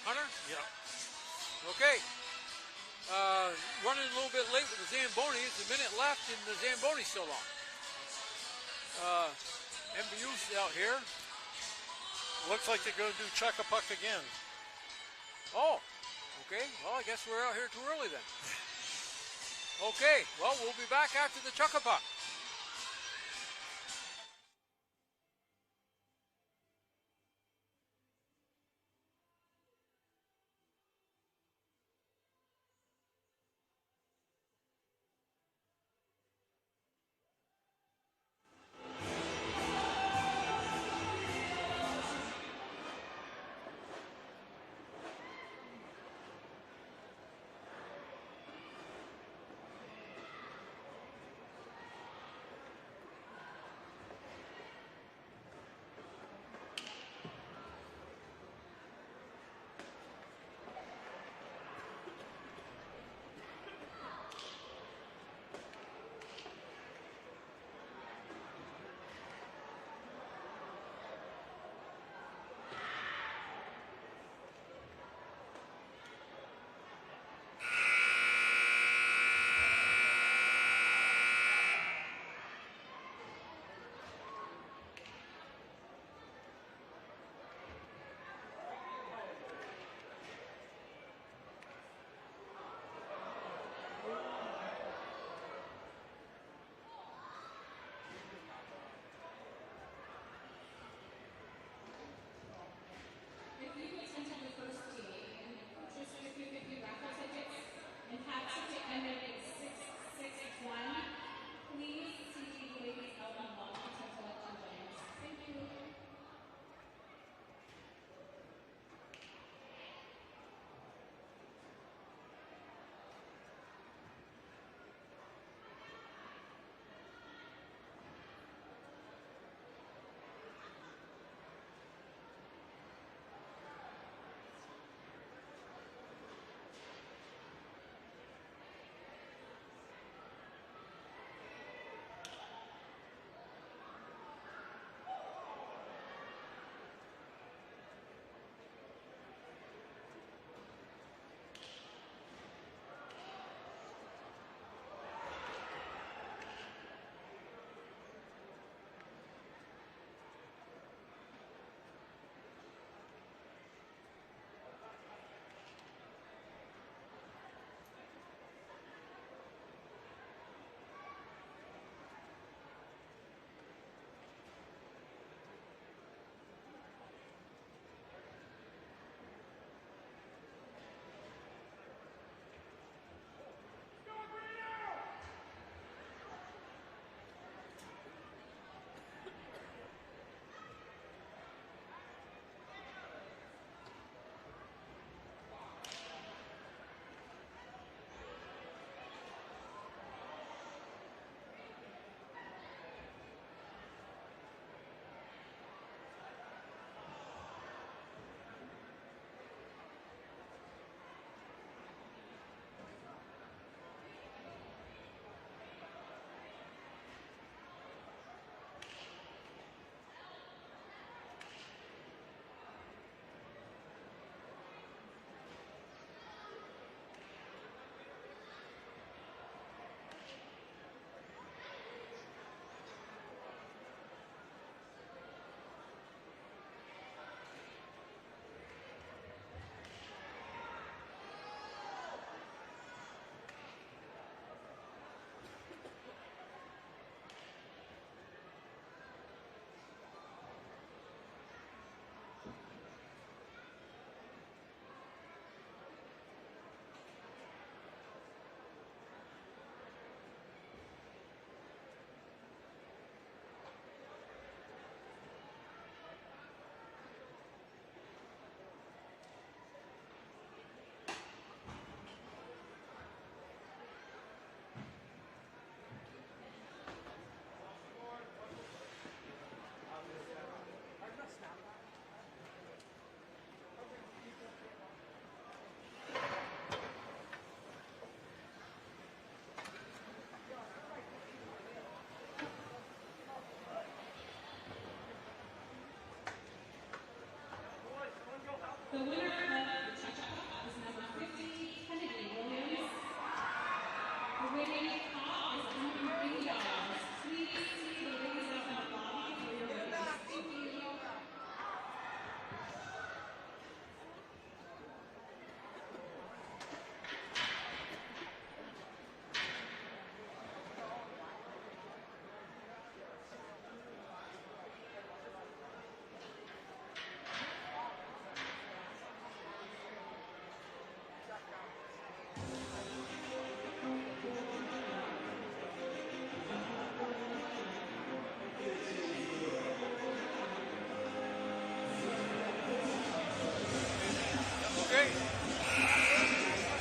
Hunter? Yeah. Okay. Running a little bit late with the Zamboni. It's a minute left, and the Zamboni's still on. MVU's out here. Looks like they're going to do chuck-a-puck again. Oh, okay. Well, I guess we're out here too early then. Okay. Well, we'll be back after the chuck-a-puck.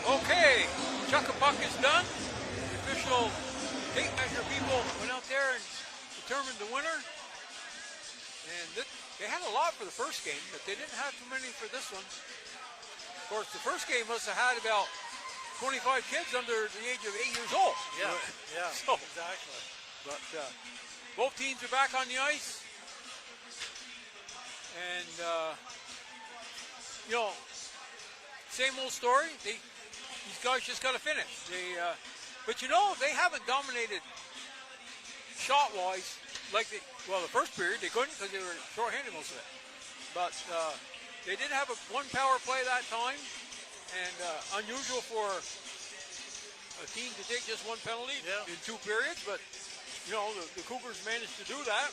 Okay, Chuck-a-Puck is done. The official tape measure people went out there and determined the winner. And they had a lot for the first game, but they didn't have too many for this one. Of course, the first game must have had about 25 kids under the age of 8 years old. Yeah, yeah, so, exactly. But both teams are back on the ice. And, you know, same old story. These guys just got to finish. But, you know, they haven't dominated shot-wise like the first period. They couldn't because they were short-handed most of it. But they did have one power play that time. And unusual for a team to take just one penalty in 2 periods. But, you know, the Cougars managed to do that.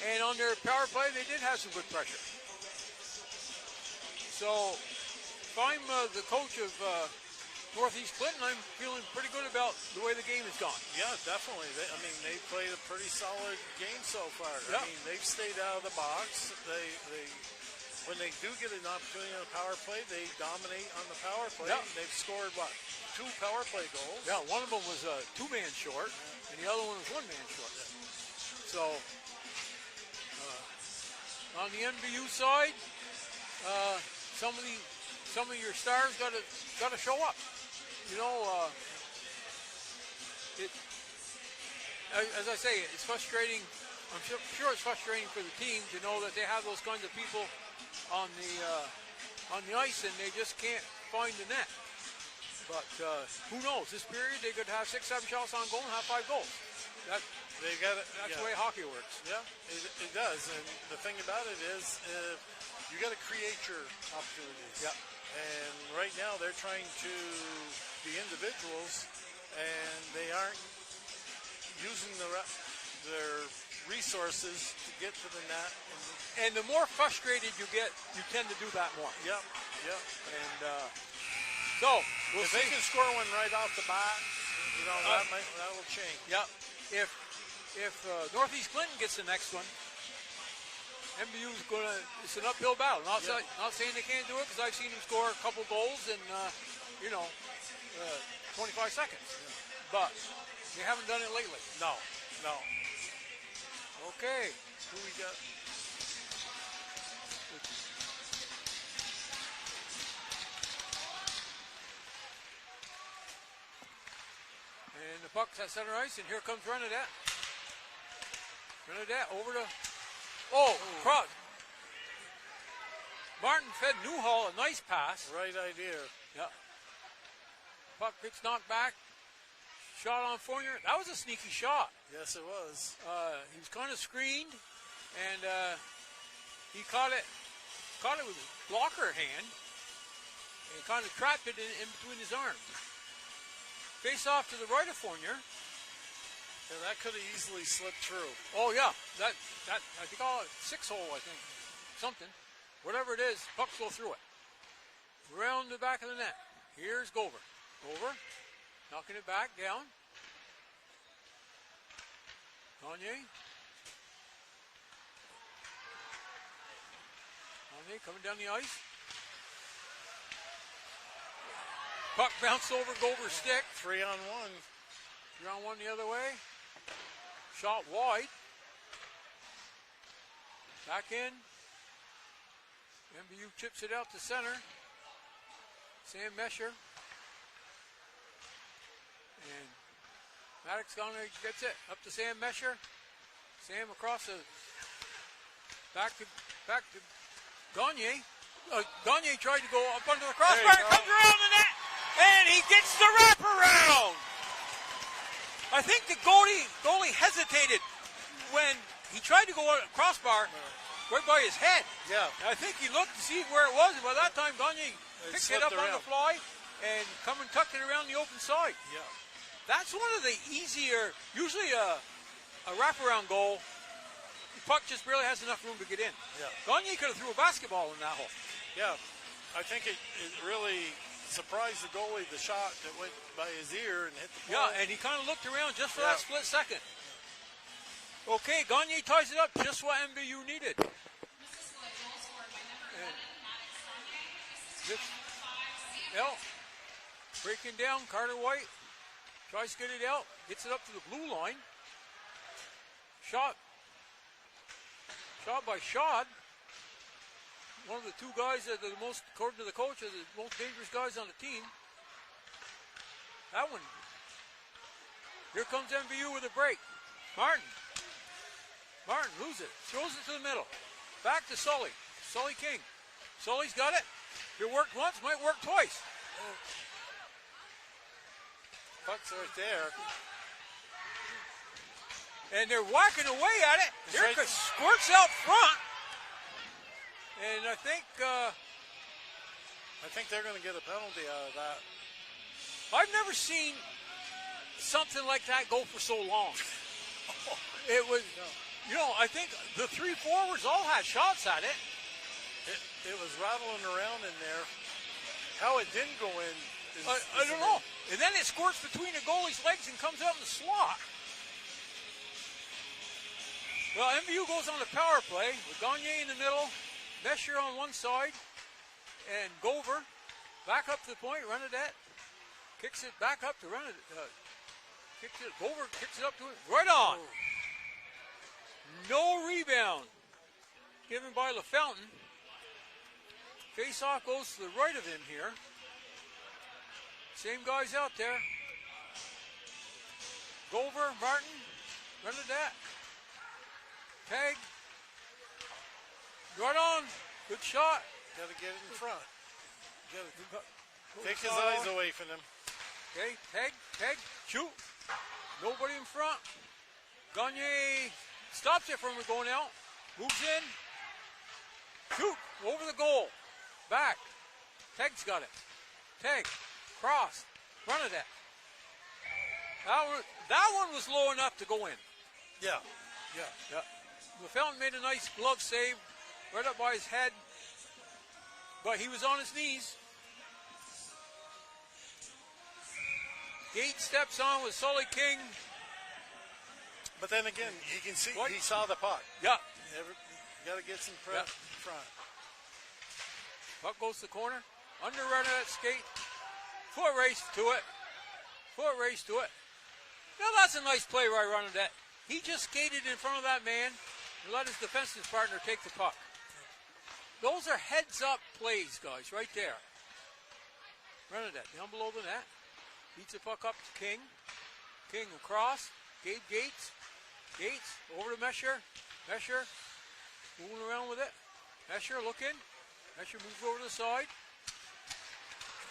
And on their power play, they did have some good pressure. So, if I'm the coach of Northeast Clinton, I'm feeling pretty good about the way the game has gone. Yeah, definitely. They played a pretty solid game so far. Yeah. I mean, they've stayed out of the box. When they do get an opportunity on the power play, they dominate on the power play. Yeah. They've scored, 2 power play goals? Yeah, one of them was 2-man short, and the other one was 1-man short. So, on the MVU side, some of your stars got to show up. You know, as I say, it's frustrating. I'm sure it's frustrating for the team to know that they have those kinds of people on the ice and they just can't find the net. But who knows? This period they could have 6-7 shots on goal and have 5 goals. That's the way hockey works. Yeah, it does. And the thing about it is, you got to create your opportunities. Yeah. And right now they're trying to be individuals, and they aren't using their resources to get to the net. And the more frustrated you get, you tend to do that more. Yep. And so if they can score one right off the bat, you know, that will change. Yep. If Northeast Clinton gets the next one, MVU is it's an uphill battle. Not saying they can't do it, because I've seen them score a couple goals in 25 seconds. But they haven't done it lately. No. Okay. Who we got? And the puck's at center ice, and here comes Renadette. Over to... Cross. Martin fed Newhall a nice pass. Right idea. Yeah. Puck gets knocked back. Shot on Fournier. That was a sneaky shot. Yes, it was. He was kind of screened, and he caught it with his blocker hand, and kind of trapped it in between his arms. Face off to the right of Fournier. Yeah, that could have easily slipped through. Oh yeah, that I think 6-hole, I think, something. Whatever it is, pucks go through it. Around the back of the net. Here's Gover. Knocking it back down. Gagne coming down the ice. Puck bounced over Gover's stick. 3-on-1. 3-on-1 the other way. Shot wide. Back in. MVU chips it out to center. Sam Mesher. And Maddox gets it up to Sam Mesher. Sam across the back to Gagne. Gagne tried to go up under the crossbar. Comes around the net, and he gets the wraparound. I think the goalie hesitated when he tried to go on a crossbar right by his head. Yeah. I think he looked to see where it was, and by that time Gagne picked it up on the fly and come and tucked it around the open side. Yeah. That's one of the easier, usually a wraparound goal, the puck just barely has enough room to get in. Yeah. Gagne could have threw a basketball in that hole. Yeah. I think it really surprised the goalie, the shot that went by his ear and hit the pole. Yeah, and he kind of looked around just for that split second. Okay, Gagne ties it up, just what MVU needed. L. Breaking down, Carter White. Tries to get it out. Gets it up to the blue line. Shot by Shad. One of the two guys that are the most, according to the coach, are the most dangerous guys on the team. That one. Here comes MVU with a break. Martin loses it. Throws it to the middle. Back to Sully. Sully King. Sully's got it. It worked once, might work twice. Puck's right there. And they're whacking away at it. Here it squirts out front. And I think they're going to get a penalty out of that. I've never seen something like that go for so long. It was, I think the three forwards all had shots at it. It was rattling around in there. How it didn't go in is I don't know. And then it squirts between the goalie's legs and comes out in the slot. Well, MVU goes on the power play with Gagne in the middle, Mesher on one side, and Gover back up to the point. Renadette kicks it back up to Renadette. Gover kicks it up to it. Right on. No rebound given by LaFountain. Face-off goes to the right of him here. Same guys out there. Gover, Martin, Renadette. Tag. Right on. Good shot. Got to get it in front. Take his eyes away from him. Okay, tag, shoot. Nobody in front. Gagne stops it from going out. Moves in. Shoot. Over the goal. Back. Tag's got it. Tag. Cross. Run of that. That one was low enough to go in. Yeah. LaFountain made a nice glove save right up by his head, but he was on his knees. Gate steps on with Sully King. But then again, you can see he saw the puck. Yeah. You got to get some prep in front. Puck goes to the corner. Under Renadette skate. Foot race to it. Now that's a nice play by Renadette. He just skated in front of that man and let his defensive partner take the puck. Those are heads-up plays, guys, right there. Renadette down below the net. Beats the puck up to King. King across. Gabe Gates. Over to Mesher. Moving around with it. Mesher looking. Mesher moves over to the side.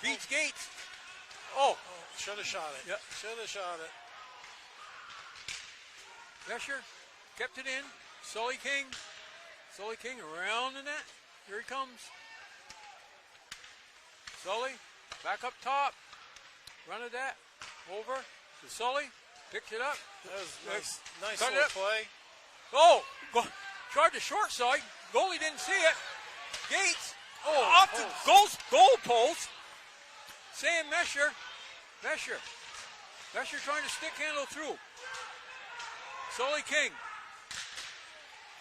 Beats Gates. Oh. Should have shot it. Yeah. Should have shot it. Mesher kept it in. Sully King around the net. Here he comes. Sully back up top. Run of that. Over to Sully. Picks it up. That was nice little play. Oh, tried the short side. Goalie didn't see it. Gates. Off the goal post. Sam Mesher trying to stick handle through. Sully King.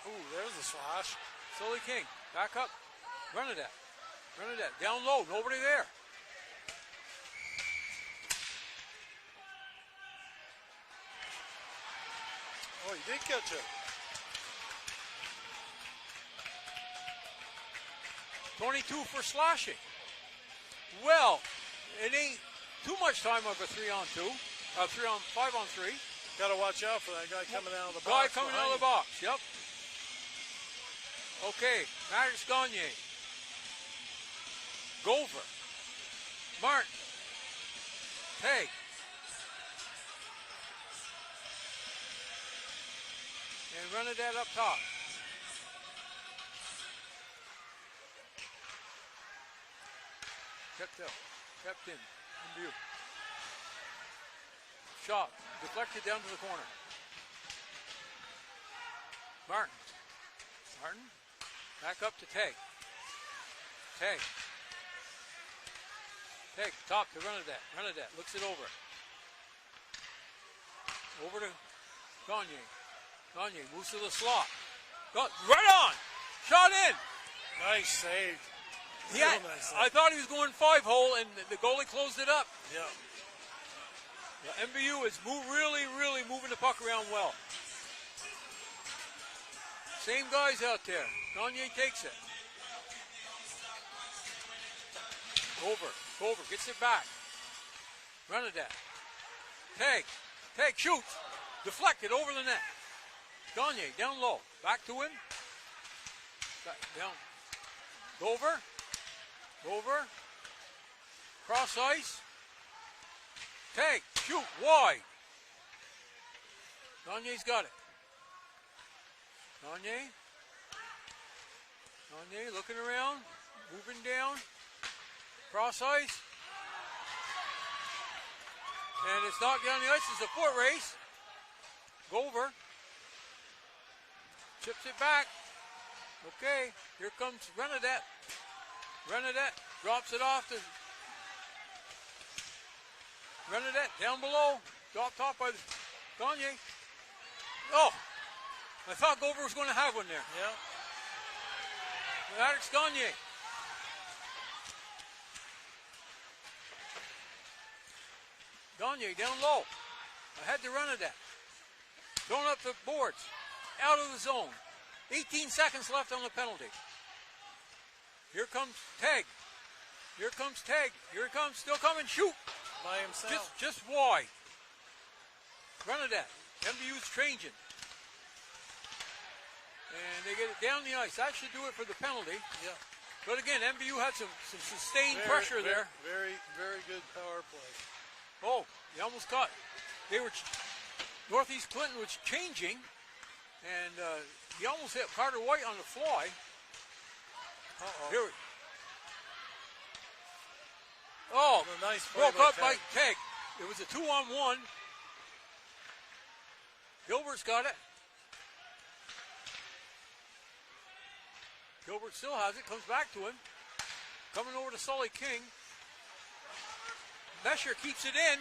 Ooh, there's a slash. Sully King. Back up. Run of that. Down low. Nobody there. Oh, he did catch it. 22 for slashing. Well, it ain't too much time of a 3-on-2. 5-on-3. Got to watch out for that guy coming out of the box. Guy coming out of the box, yep. Okay, Maddox Gagne. Gover. Martin. Peg. And Renadette up top. Kept in view. Shot, deflected down to the corner. Martin, back up to Teg. Top to Renadette, looks it over. Over to Gagne moves to the slot. Right on! Shot in! Nice save. Yeah, Real nice. I thought he was going 5-hole, and the goalie closed it up. Yeah. MVU is really moving the puck around well. Same guys out there. Gagne takes it. Over, gets it back. Run it at. Tag, shoots. Deflected over the net. Gagne down low. Back to him. Back down. Over. Cross ice. Tag, shoot, wide. Gagne's got it. Gagne looking around, moving down. Cross ice. And it's knocked down the ice. It's a foot race. Gover. Chips it back. Okay, here comes Renadette. Drops it off to Renadette down below. Dropped off by Gagne. Oh, I thought Gover was going to have one there. Yeah. Alex Gagne. Gagne down low. Ahead to Renadette. Throwing up the boards. Out of the zone. 18 seconds left on the penalty. Here comes Tag. Here he comes. Still coming. Shoot. By himself. Just wide. Renadette. MVU's changing. And they get it down the ice. That should do it for the penalty. Yeah. But again, MVU had some sustained pressure there. Very good power play. Oh, they almost caught. Northeast Clinton was changing, and he almost hit Carter White on the fly. Here we. Oh, nice play broke up by Teg. It was a 2-on-1. Gilbert's got it. Gilbert still has it. Comes back to him. Coming over to Sully King. Mesher keeps it in.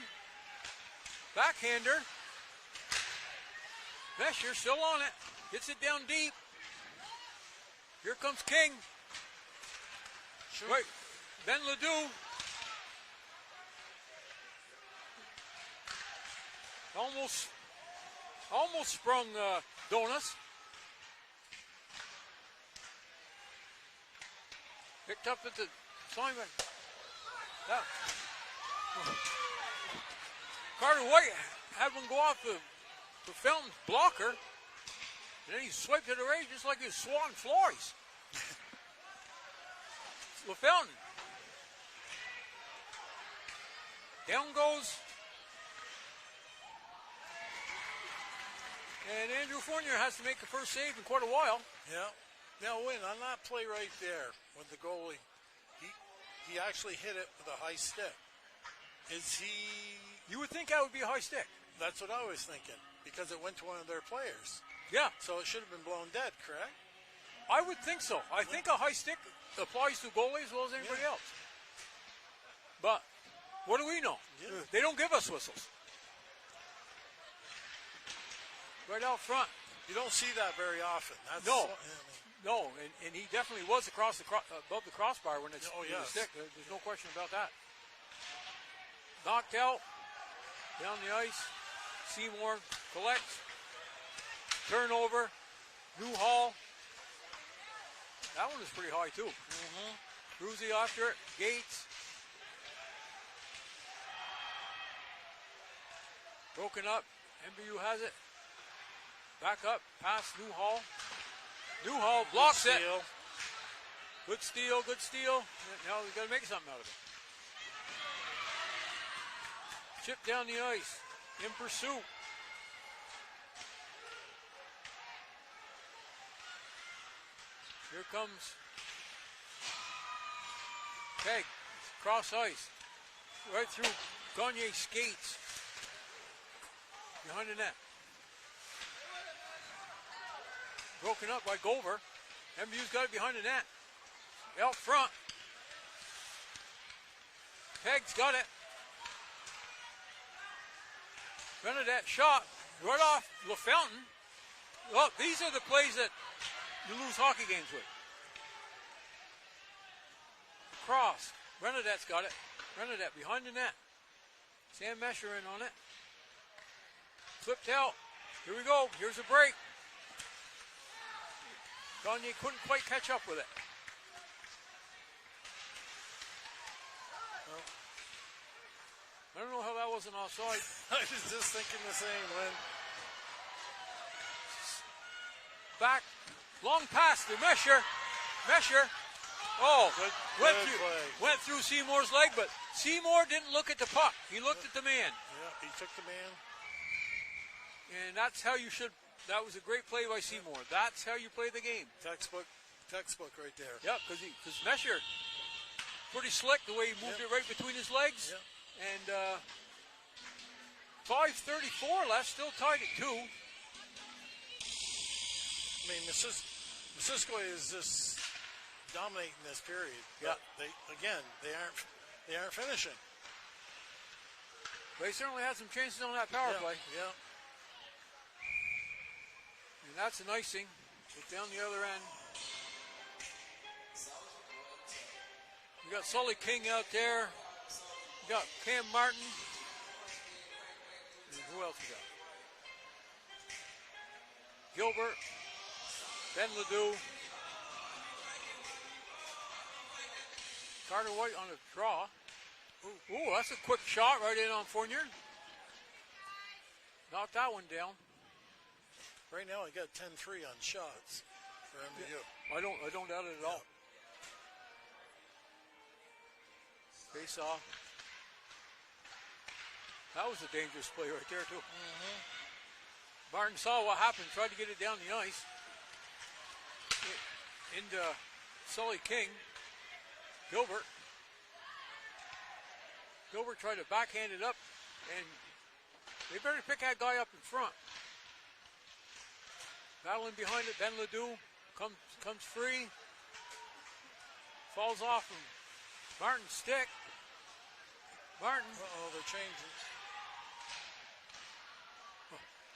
Backhander. Mesher still on it. Gets it down deep. Here comes King. Right. Ben Ledoux. Almost sprung Donuts. Picked up at the Simon. Carter White had one go off the Fountain blocker. And then he swiped it away just like his Swan Flores. LaFountain. Down goes. And Andrew Fournier has to make the first save in quite a while. Yeah. Now, Win, on that play right there with the goalie, he actually hit it with a high stick. Is he... You would think that would be a high stick. That's what I was thinking, because it went to one of their players. Yeah. So it should have been blown dead, correct? I would think so. I think a high stick applies to goalie as well as anybody else. But what do we know? Yeah. They don't give us whistles. Right out front. You don't see that very often. That's No, and he definitely was above the crossbar when it's in the stick. There's no question about that. Knocked out, down the ice. Seymour collects. Turnover. Newhall. That one is pretty high too. Cruzy after it. Gates. Broken up. MVU has it. Back up. Past Newhall. Newhall blocks it. Good steal. Now we've got to make something out of it. Chip down the ice. In pursuit. Here comes Peg. Cross ice. Right through Gagne's skates. Behind the net. Broken up by Gover. MVU's got it behind the net. Out front. Peg's got it. Renadette shot. Right off LaFountain. Look, these are the plays that you lose hockey games with. across. Bernadette's got it. Bernadette behind the net. Sam Mesher in on it. Flipped out. Here we go. Here's a break. Gagne couldn't quite catch up with it. I don't know how that wasn't offside. I was just thinking the same, Lynn. Back. Long pass to Mesher. Mesher. Oh, Good play. went through Seymour's leg, but Seymour didn't look at the puck. He looked at the man. Yeah, he took the man. And that's how you should. That was a great play by Seymour. That's how you play the game. Textbook right there. Yeah, because Mesher, pretty slick the way he moved it right between his legs. Yep. And 5:34 left, still tied at 2. I mean, Missisquoi is just dominating this period. Yeah. They aren't finishing. They certainly had some chances on that power play. Yeah. And that's an icing. It's down the other end. We got Sully King out there. We got Cam Martin. And who else we got? Gilbert. Ben Ledoux. Carter White on a draw. Ooh, that's a quick shot right in on Fournier. Knocked that one down. Right now, I got 10-3 on shots for MVU. I don't doubt it at all. Face off. That was a dangerous play right there, too. Martin saw what happened, tried to get it down the ice. Into Sully King. Gilbert. Gilbert tried to backhand it up, and they better pick that guy up in front. Battling behind it, Ben Ledoux comes free. Falls off from Martin's stick. Martin. They're changing.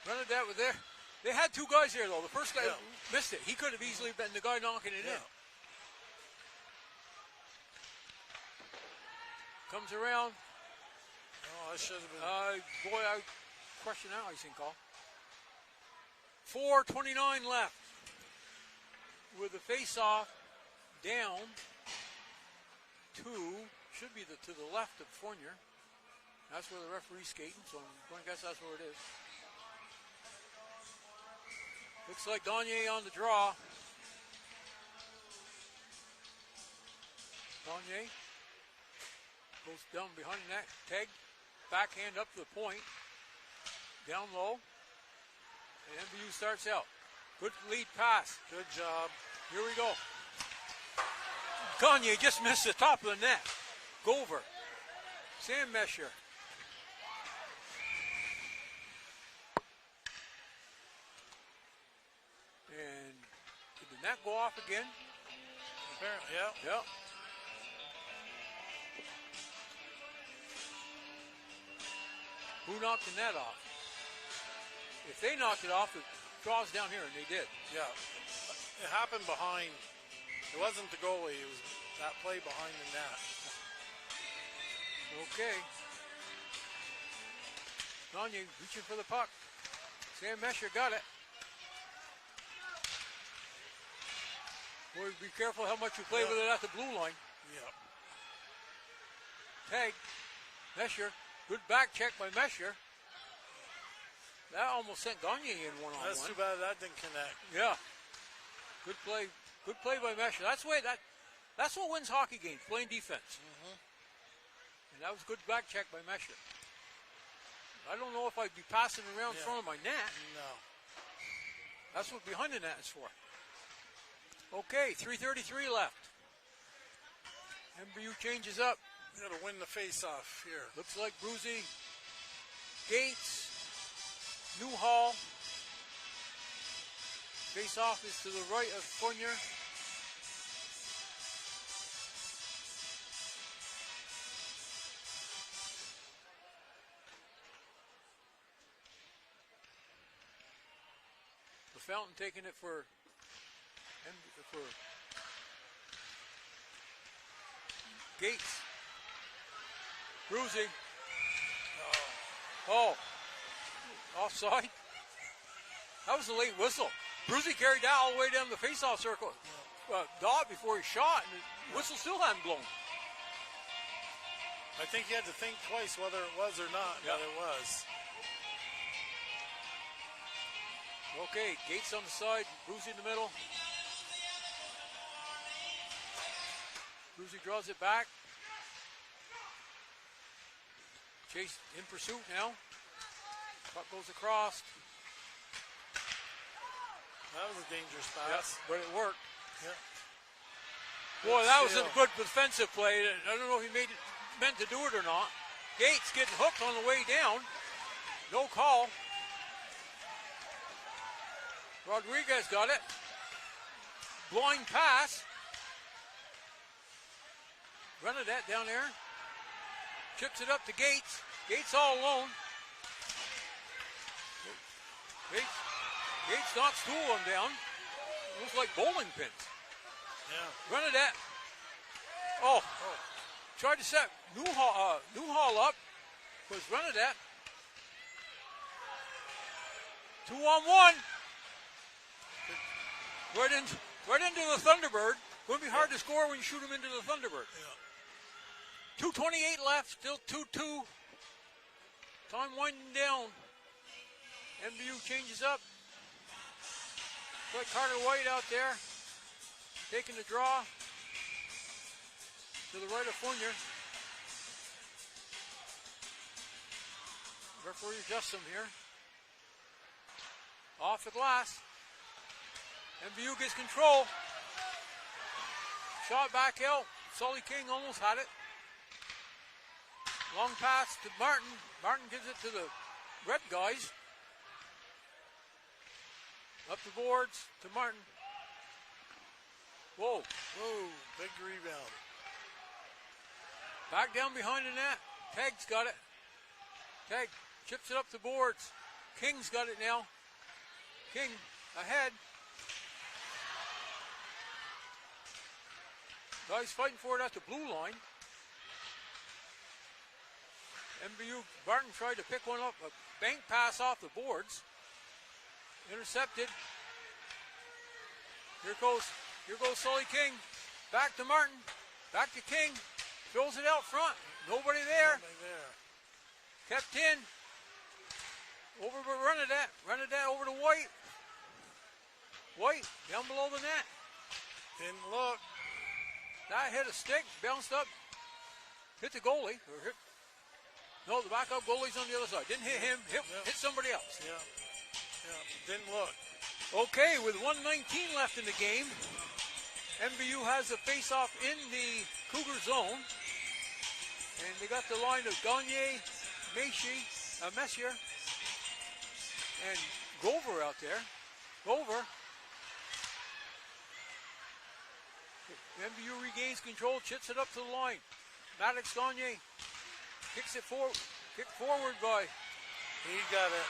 Bernadette was there. They had two guys there, though. The first guy missed it. He could have easily been the guy knocking it in. Comes around. Oh, I should have been. Boy, I question that icing call. 4:29 left. With the face-off down to, should be to the left of Fournier. That's where the referee's skating, so I'm going to guess that's where it is. Looks like Gagne on the draw. Gagne goes down behind the net. Tag, backhand up to the point. Down low. And MVU starts out. Good lead pass. Good job. Here we go. Gagne just missed the top of the net. Gover. Sam Mesher. And did the net go off again? Apparently, yeah. Yep. Who knocked the net off? If they knocked it off, it draws down here, and they did. Yeah. It happened behind. It wasn't the goalie. It was that play behind the net. Okay. Gagne reaching for the puck. Sam Mesher got it. Boy, be careful how much you play with it at the blue line. Yeah. Tag. Mesher. Good back check by Mesher. That almost sent Gagne in one-on-one. That's too bad that didn't connect. Yeah. Good play. Good play by Mesher. That's what wins hockey games, playing defense. And that was good back check by Mesher. I don't know if I'd be passing around in front of my net. No. That's what behind the net is for. Okay, 3:33 left. MVU changes up. You got to win the face-off here. Looks like Bruzy, Gates, Newhall. Face-off is to the right of Fournier. The Fountain taking it for Gates. Bruzy. Oh. Offside. That was a late whistle. Bruzy carried that all the way down the face-off circle. Dot before he shot, and the whistle still hadn't blown. I think he had to think twice whether it was or not, but it was. Okay, Gates on the side, Bruzy in the middle. Bruzy draws it back. Chase in pursuit now. Puck goes across. That was a dangerous pass. But it worked. Yeah. Boy, that was a good defensive play. I don't know if he meant to do it or not. Gates getting hooked on the way down. No call. Rodriguez got it. Blind pass. Renadette down there. Chips it up to Gates. Gates all alone. Gates knocks two of them down. Looks like bowling pins. Yeah. Renadette. Oh. Tried to set Newhall up. Was Renadette. 2-on-1. Right into the Thunderbird. Going to be hard to score when you shoot him into the Thunderbird. Yeah. 2:28 left. Still 2-2. Time winding down. MVU changes up. Got Carter White out there. Taking the draw. To the right of Fournier. Referee adjusts him here. Off the glass. MVU gets control. Shot back out. Sully King almost had it. Long pass to Martin. Martin gives it to the red guys. Up the boards to Martin. Whoa. Whoa, big rebound. Back down behind the net. Tagg's got it. Tag chips it up the boards. King's got it now. King ahead. Guys fighting for it at the blue line. MVU, Barton tried to pick one up, a bank pass off the boards. Intercepted. Here goes Sully King. Back to Martin. Back to King. Throws it out front. Nobody there. Nobody there. Kept in. Over to Renadette. Renadette over to White. White down below the net. Didn't look. That hit a stick, bounced up, hit the goalie. No, the backup goalie's on the other side. Didn't hit him, hit somebody else. Yeah. Didn't look. Okay, with 1:19 left in the game, MVU has a face-off in the Cougar zone. And they got the line of Gagne, Messier, and Grover out there. Grover. MVU regains control, chips it up to the line. Maddox Gagne kicks it forward. Kick forward by. He got it.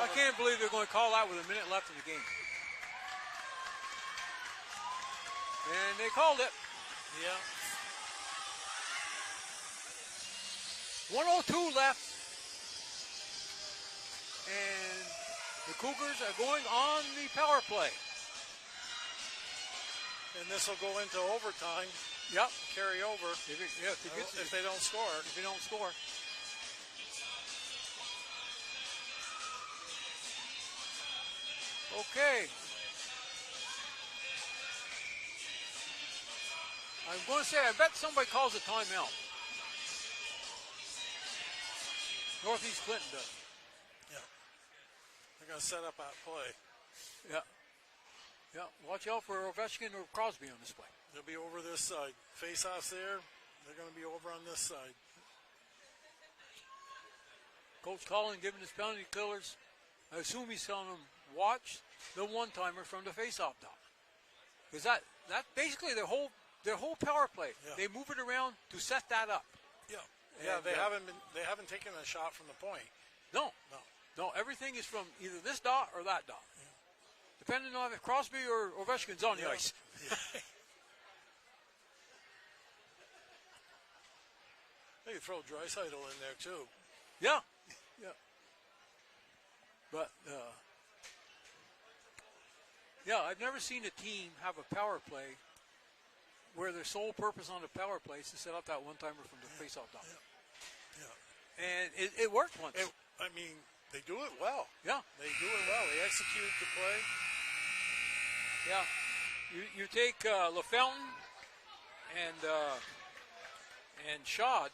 I can't believe they're going to call that with a minute left in the game. And they called it. Yeah. 1:02 left. And the Cougars are going on the power play. And this will go into overtime. Yep. Carry over. If they don't score. If they don't score. Okay. I'm going to say, I bet somebody calls a timeout. Northeast Clinton does. Yeah. They're going to set up that play. Yeah. Yeah, watch out for Ovechkin or Crosby on this play. They'll be over this side. Face-offs there. They're going to be over on this side. Coach Collin giving his penalty killers. I assume he's telling them, watch the one-timer from the face-off dot. Because that basically their whole power play. Yeah. They move it around to set that up. Yeah. And, They haven't taken a shot from the point. No. Everything is from either this dot or that dot. Yeah. Depending on if Crosby or Ovechkin's on the ice. could throw Draisaitl in there too. Yeah. Yeah. But, yeah, I've never seen a team have a power play where their sole purpose on the power play is to set up that one-timer from the face-off dot. Yeah. And it worked once. I mean, they do it well. Yeah. They do it well. They execute the play. Yeah. You take LaFountain and Shad.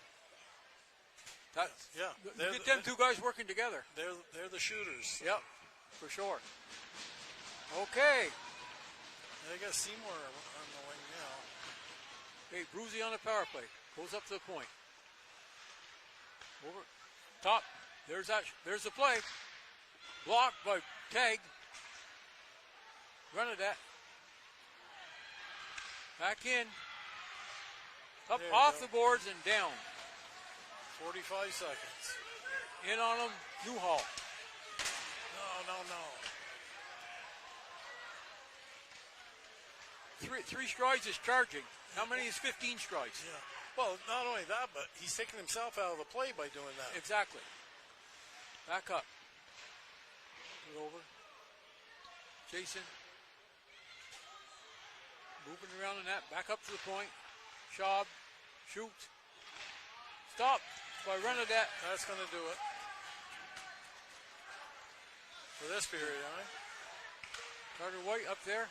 Yeah. You get them two guys working together. They're the shooters. Yep, for sure. Okay. They got Seymour on the wing now. Hey, Bruzy on the power play. Goes up to the point. Over. Top. There's the play. Blocked by Tag. Run of that. Back in. Up off the boards and down. 45 seconds. In on him, Newhall. No. Three strides is charging. How many is 15 strides? Yeah. Well, not only that, but he's taking himself out of the play by doing that. Exactly. Back up. Put over. Jason. Moving around the net. Back up to the point. Schaub. Shoot. Stop. By running that. That's going to do it. For this period, right? Carter White up there.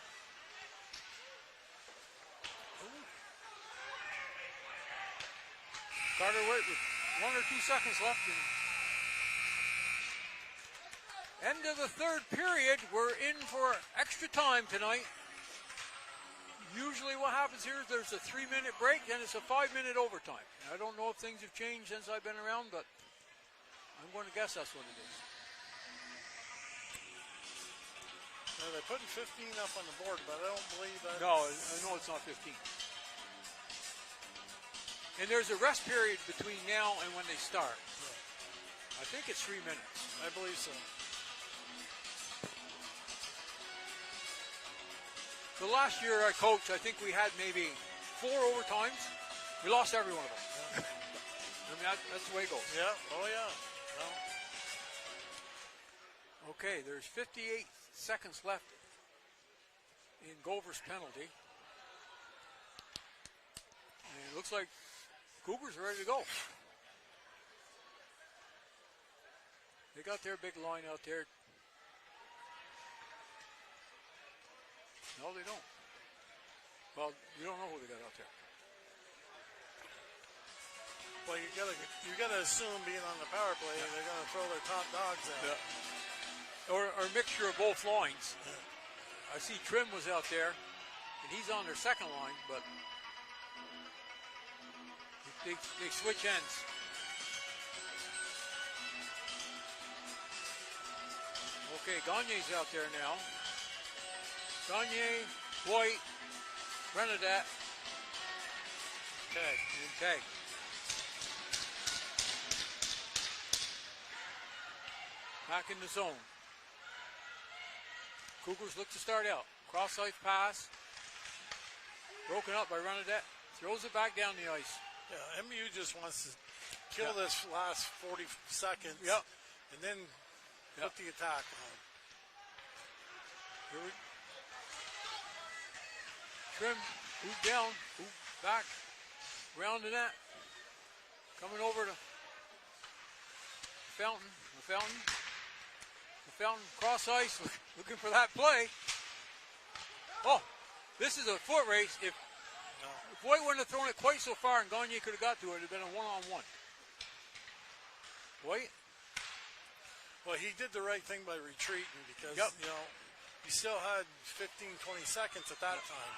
Carter White with 1 or 2 seconds left. End of the third period. We're in for extra time tonight. Usually what happens here is there's a 3-minute break, then it's a 5-minute overtime. I don't know if things have changed since I've been around, but I'm going to guess that's what it is. Now they're putting 15 up on the board, but I don't believe that. No, I know it's not 15. And there's a rest period between now and when they start. Yeah. I think it's 3 minutes. I believe so. The last year I coached, I think we had maybe 4 overtimes. We lost every one of them. I mean, that's the way it goes. Yeah. Oh, yeah. No. Okay, there's 58 seconds left in Gover's penalty. And it looks like Cougars are ready to go. They got their big line out there. No, they don't. Well, you don't know who they got out there. Well, you gotta assume being on the power play, they're gonna throw their top dogs out. Yeah. Or a mixture of both lines. Yeah. I see Trim was out there, and he's on their second line, but they switch ends. Okay, Gagne's out there now. Gagne, White, Renadat, Tag. and Tag. Back in the zone. Cougars look to start out. Cross-ice pass. Broken up by Renadat. Throws it back down the ice. Yeah, MVU just wants to kill this last 40 seconds. Yep. And then put the attack on. Here we Trim, move down, move back, round the net. Coming over to Fountain. The Fountain cross ice, looking for that play. Oh, this is a foot race. If White wouldn't have thrown it quite so far and Gagne could have got to it, it would have been a one-on-one. White? Well, he did the right thing by retreating because, you know, he still had 15, 20 seconds at that time.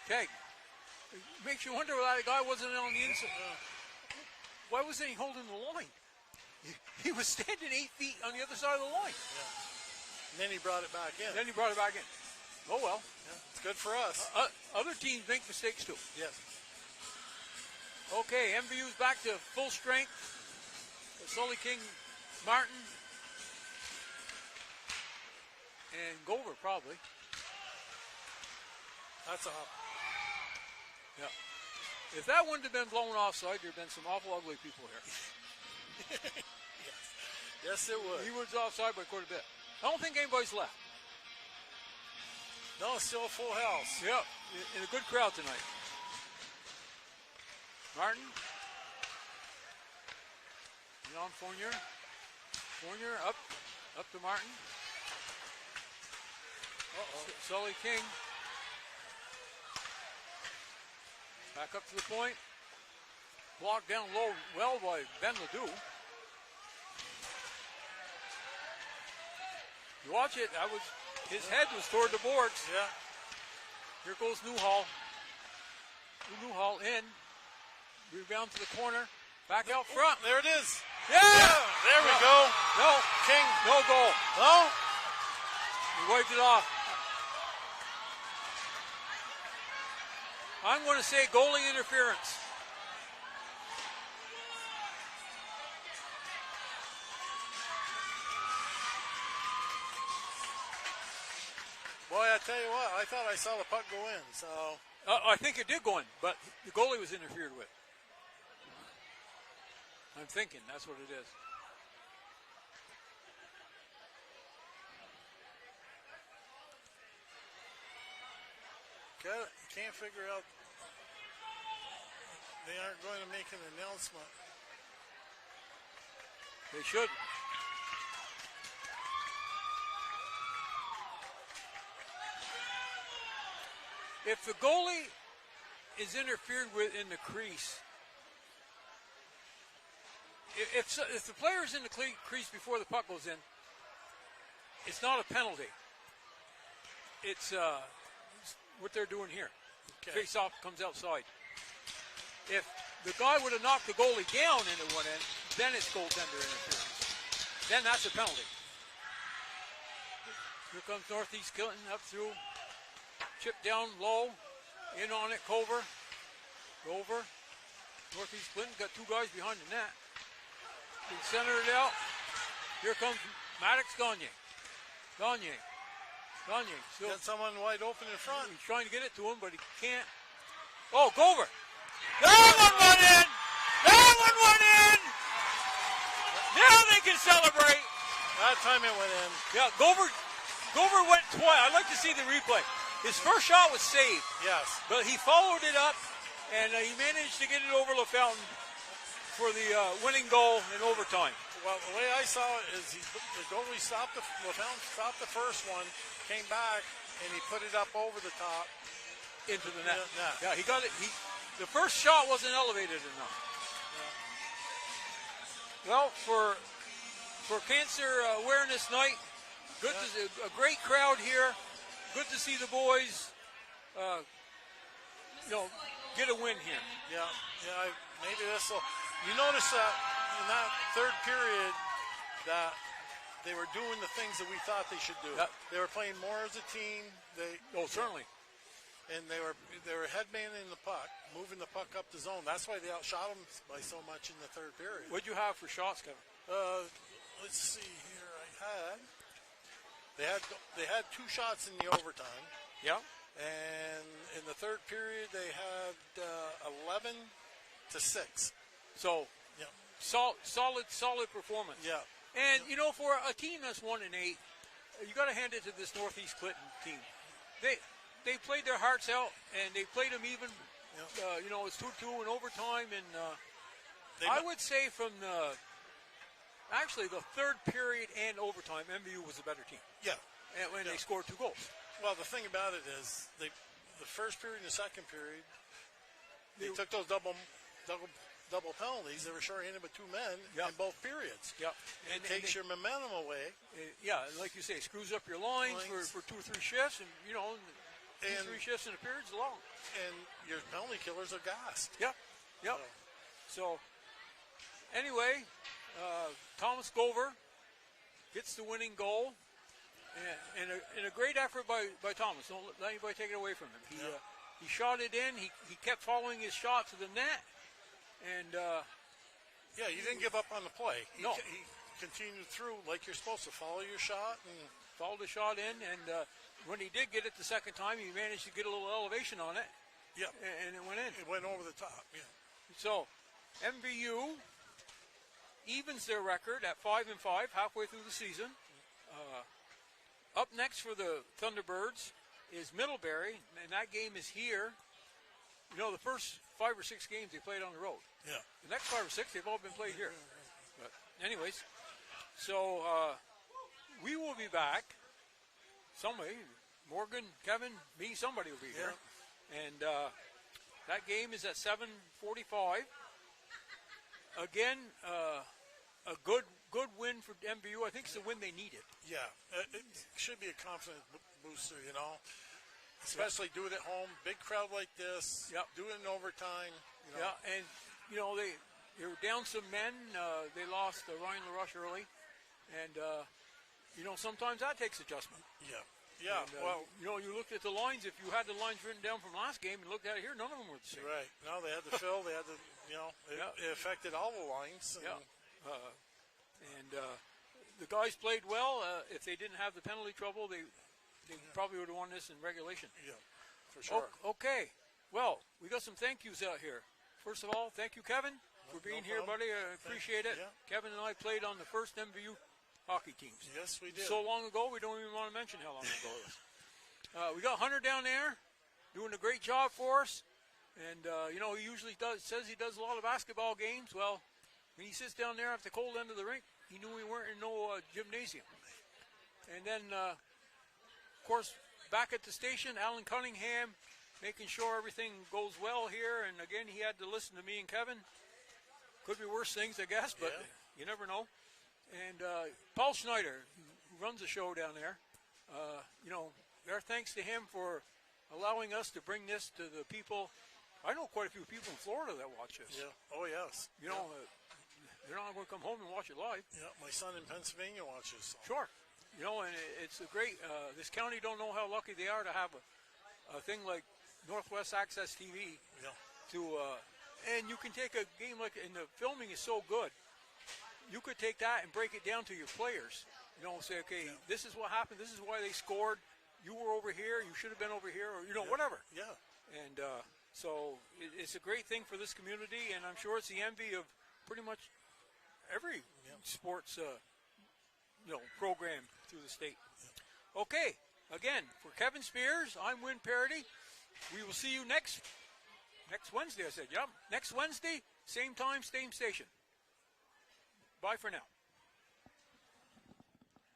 Tag. It makes you wonder why that guy wasn't on the inside. Why wasn't he holding the line? He was standing 8 feet on the other side of the line. Yeah. And then he brought it back in. Oh, well. Yeah, it's good for us. Other teams make mistakes, too. Yes. Okay, MVU's back to full strength. Sully King, Martin, and Gover, probably. That's up. Yeah. If that wouldn't have been blown offside, there'd been some awful ugly people here. Yes, it would. He was offside by quite a bit. I don't think anybody's left. No, it's still a full house. Yep, in a good crowd tonight. Martin. Jan Fournier. Fournier up to Martin. Sully King. Back up to the point. Blocked down low well by Ben Ledoux. You watch it, his head was toward the boards. Yeah. Here goes Newhall. Newhall in. Rebound to the corner. Back out front. There it is. Yeah! There we go. No. King. No goal. No? He wiped it off. I'm going to say goalie interference. Boy, I tell you what, I thought I saw the puck go in, so. I think it did go in, but the goalie was interfered with. I'm thinking that's what it is. Can't figure out. They aren't going to make an announcement. They should. If the goalie is interfered with in the crease, if the player's in the crease before the puck goes in, it's not a penalty. It's what they're doing here. Okay. Face off comes outside. If the guy would have knocked the goalie down and it went in, then it's goaltender interference. Then that's a penalty. Here comes Northeast Clinton up through. Chip down low. In on it, Cover. Northeast Clinton got two guys behind the net. He centered it out. Here comes Maddox Gagne. Still Got someone wide open in front. he's trying to get it to him, but he can't. Oh, Gover. That one went in. Now they can celebrate. That time it went in. Yeah, Gover went twice. I'd like to see the replay. His first shot was saved. Yes. But he followed it up, and he managed to get it over LaFountain for the winning goal in overtime. Well, the way I saw it is the goalie stopped the first one, came back, and he put it up over the top. Into the net. Yeah. Yeah, he got it. The first shot wasn't elevated enough. Yeah. Well, for Cancer Awareness Night, good to see a great crowd here. Good to see the boys, get a win here. Yeah. Maybe this will. You notice that in that third period that they were doing the things that we thought they should do. Yep. They were playing more as a team. Certainly. And they were headmanning the puck, moving the puck up the zone. That's why they outshot them by so much in the third period. What'd you have for shots, Kevin? Let's see here. They had two shots in the overtime. Yeah. And in the third period, they had 11 to 6. So, yeah, solid performance. Yeah. And for a team that's 1-8, you got to hand it to this Northeast Clinton team. They played their hearts out, and they played them even. Yeah. It's 2-2 in overtime, and I would say from the third period and overtime, MVU was a better team. Yeah. And when they scored 2 goals. Well, the thing about it is, the first period and the second period, they took those double penalties. They were short-handed with 2 men in both periods. Yeah. And it takes your momentum away. Like you say, it screws up your lines for 2 or 3 shifts, and 2 or 3 shifts in a period's long. And your penalty killers are gassed. Yep. So anyway, Thomas Gover gets the winning goal, and a great effort by Thomas. Don't let anybody take it away from him. He shot it in. He kept following his shot to the net, and you didn't give up on the play. He continued through like you're supposed to. Follow your shot and followed the shot in, and when he did get it the second time, he managed to get a little elevation on it. Yep. And it went in. It went over the top. Yeah. So, MVU evens their record at 5-5 halfway through the season. Up next for the Thunderbirds is Middlebury, and that game is here. You know, the first 5 or 6 games they played on the road. Yeah. The next 5 or 6, they've all been played here. But anyways, so we will be back some way. Morgan, Kevin, me, somebody will be here. And that game is at 7:45. Again, a good win for MVU. I think it's the win they needed. Yeah, it should be a confidence booster, you know. Especially do it at home, big crowd like this. Yep. Do it in overtime. You know. Yeah, and you know they were down some men. They lost Ryan LaRush early, and you know sometimes that takes adjustment. Yeah. Yeah. And, well, you know, you looked at the lines. If you had the lines written down from last game and looked at it here, none of them were the same. right. No, they had to fill. They had to, you know, it affected all the lines. And, And the guys played well. If they didn't have the penalty trouble, they probably would have won this in regulation. Yeah, for sure. Okay. Well, we got some thank yous out here. First of all, thank you, Kevin, for being here, problem. buddy. I appreciate it. Yeah. Kevin and I played on the first MVU hockey teams. Yes, we did. So long ago, we don't even want to mention how long ago it was. We got Hunter down there doing a great job for us. And, you know, he usually says he does a lot of basketball games. Well, when he sits down there at the cold end of the rink, he knew we weren't in no gymnasium. And then, of course, back at the station, Alan Cunningham, making sure everything goes well here. And, again, he had to listen to me and Kevin. Could be worse things, I guess, but you never know. And Paul Schneider, who runs the show down there, you know, our thanks to him for allowing us to bring this to the people. I know quite a few people in Florida that watch this. Yeah. Oh, yes. You know, they're not going to come home and watch it live. Yeah, my son in Pennsylvania watches. So. Sure. You know, and it's a great, this county don't know how lucky they are to have a thing like Northwest Access TV. Yeah. And you can take a game like, and the filming is so good, you could take that and break it down to your players. You know, say, okay, this is what happened, this is why they scored, you were over here, you should have been over here, or, you know, whatever. Yeah. And so it's a great thing for this community, and I'm sure it's the envy of pretty much every sports you know, program through the state. Okay, again, for Kevin Spears, I'm Win Parody. We will see you next Wednesday, I said. Yep, next Wednesday, same time, same station. Bye for now.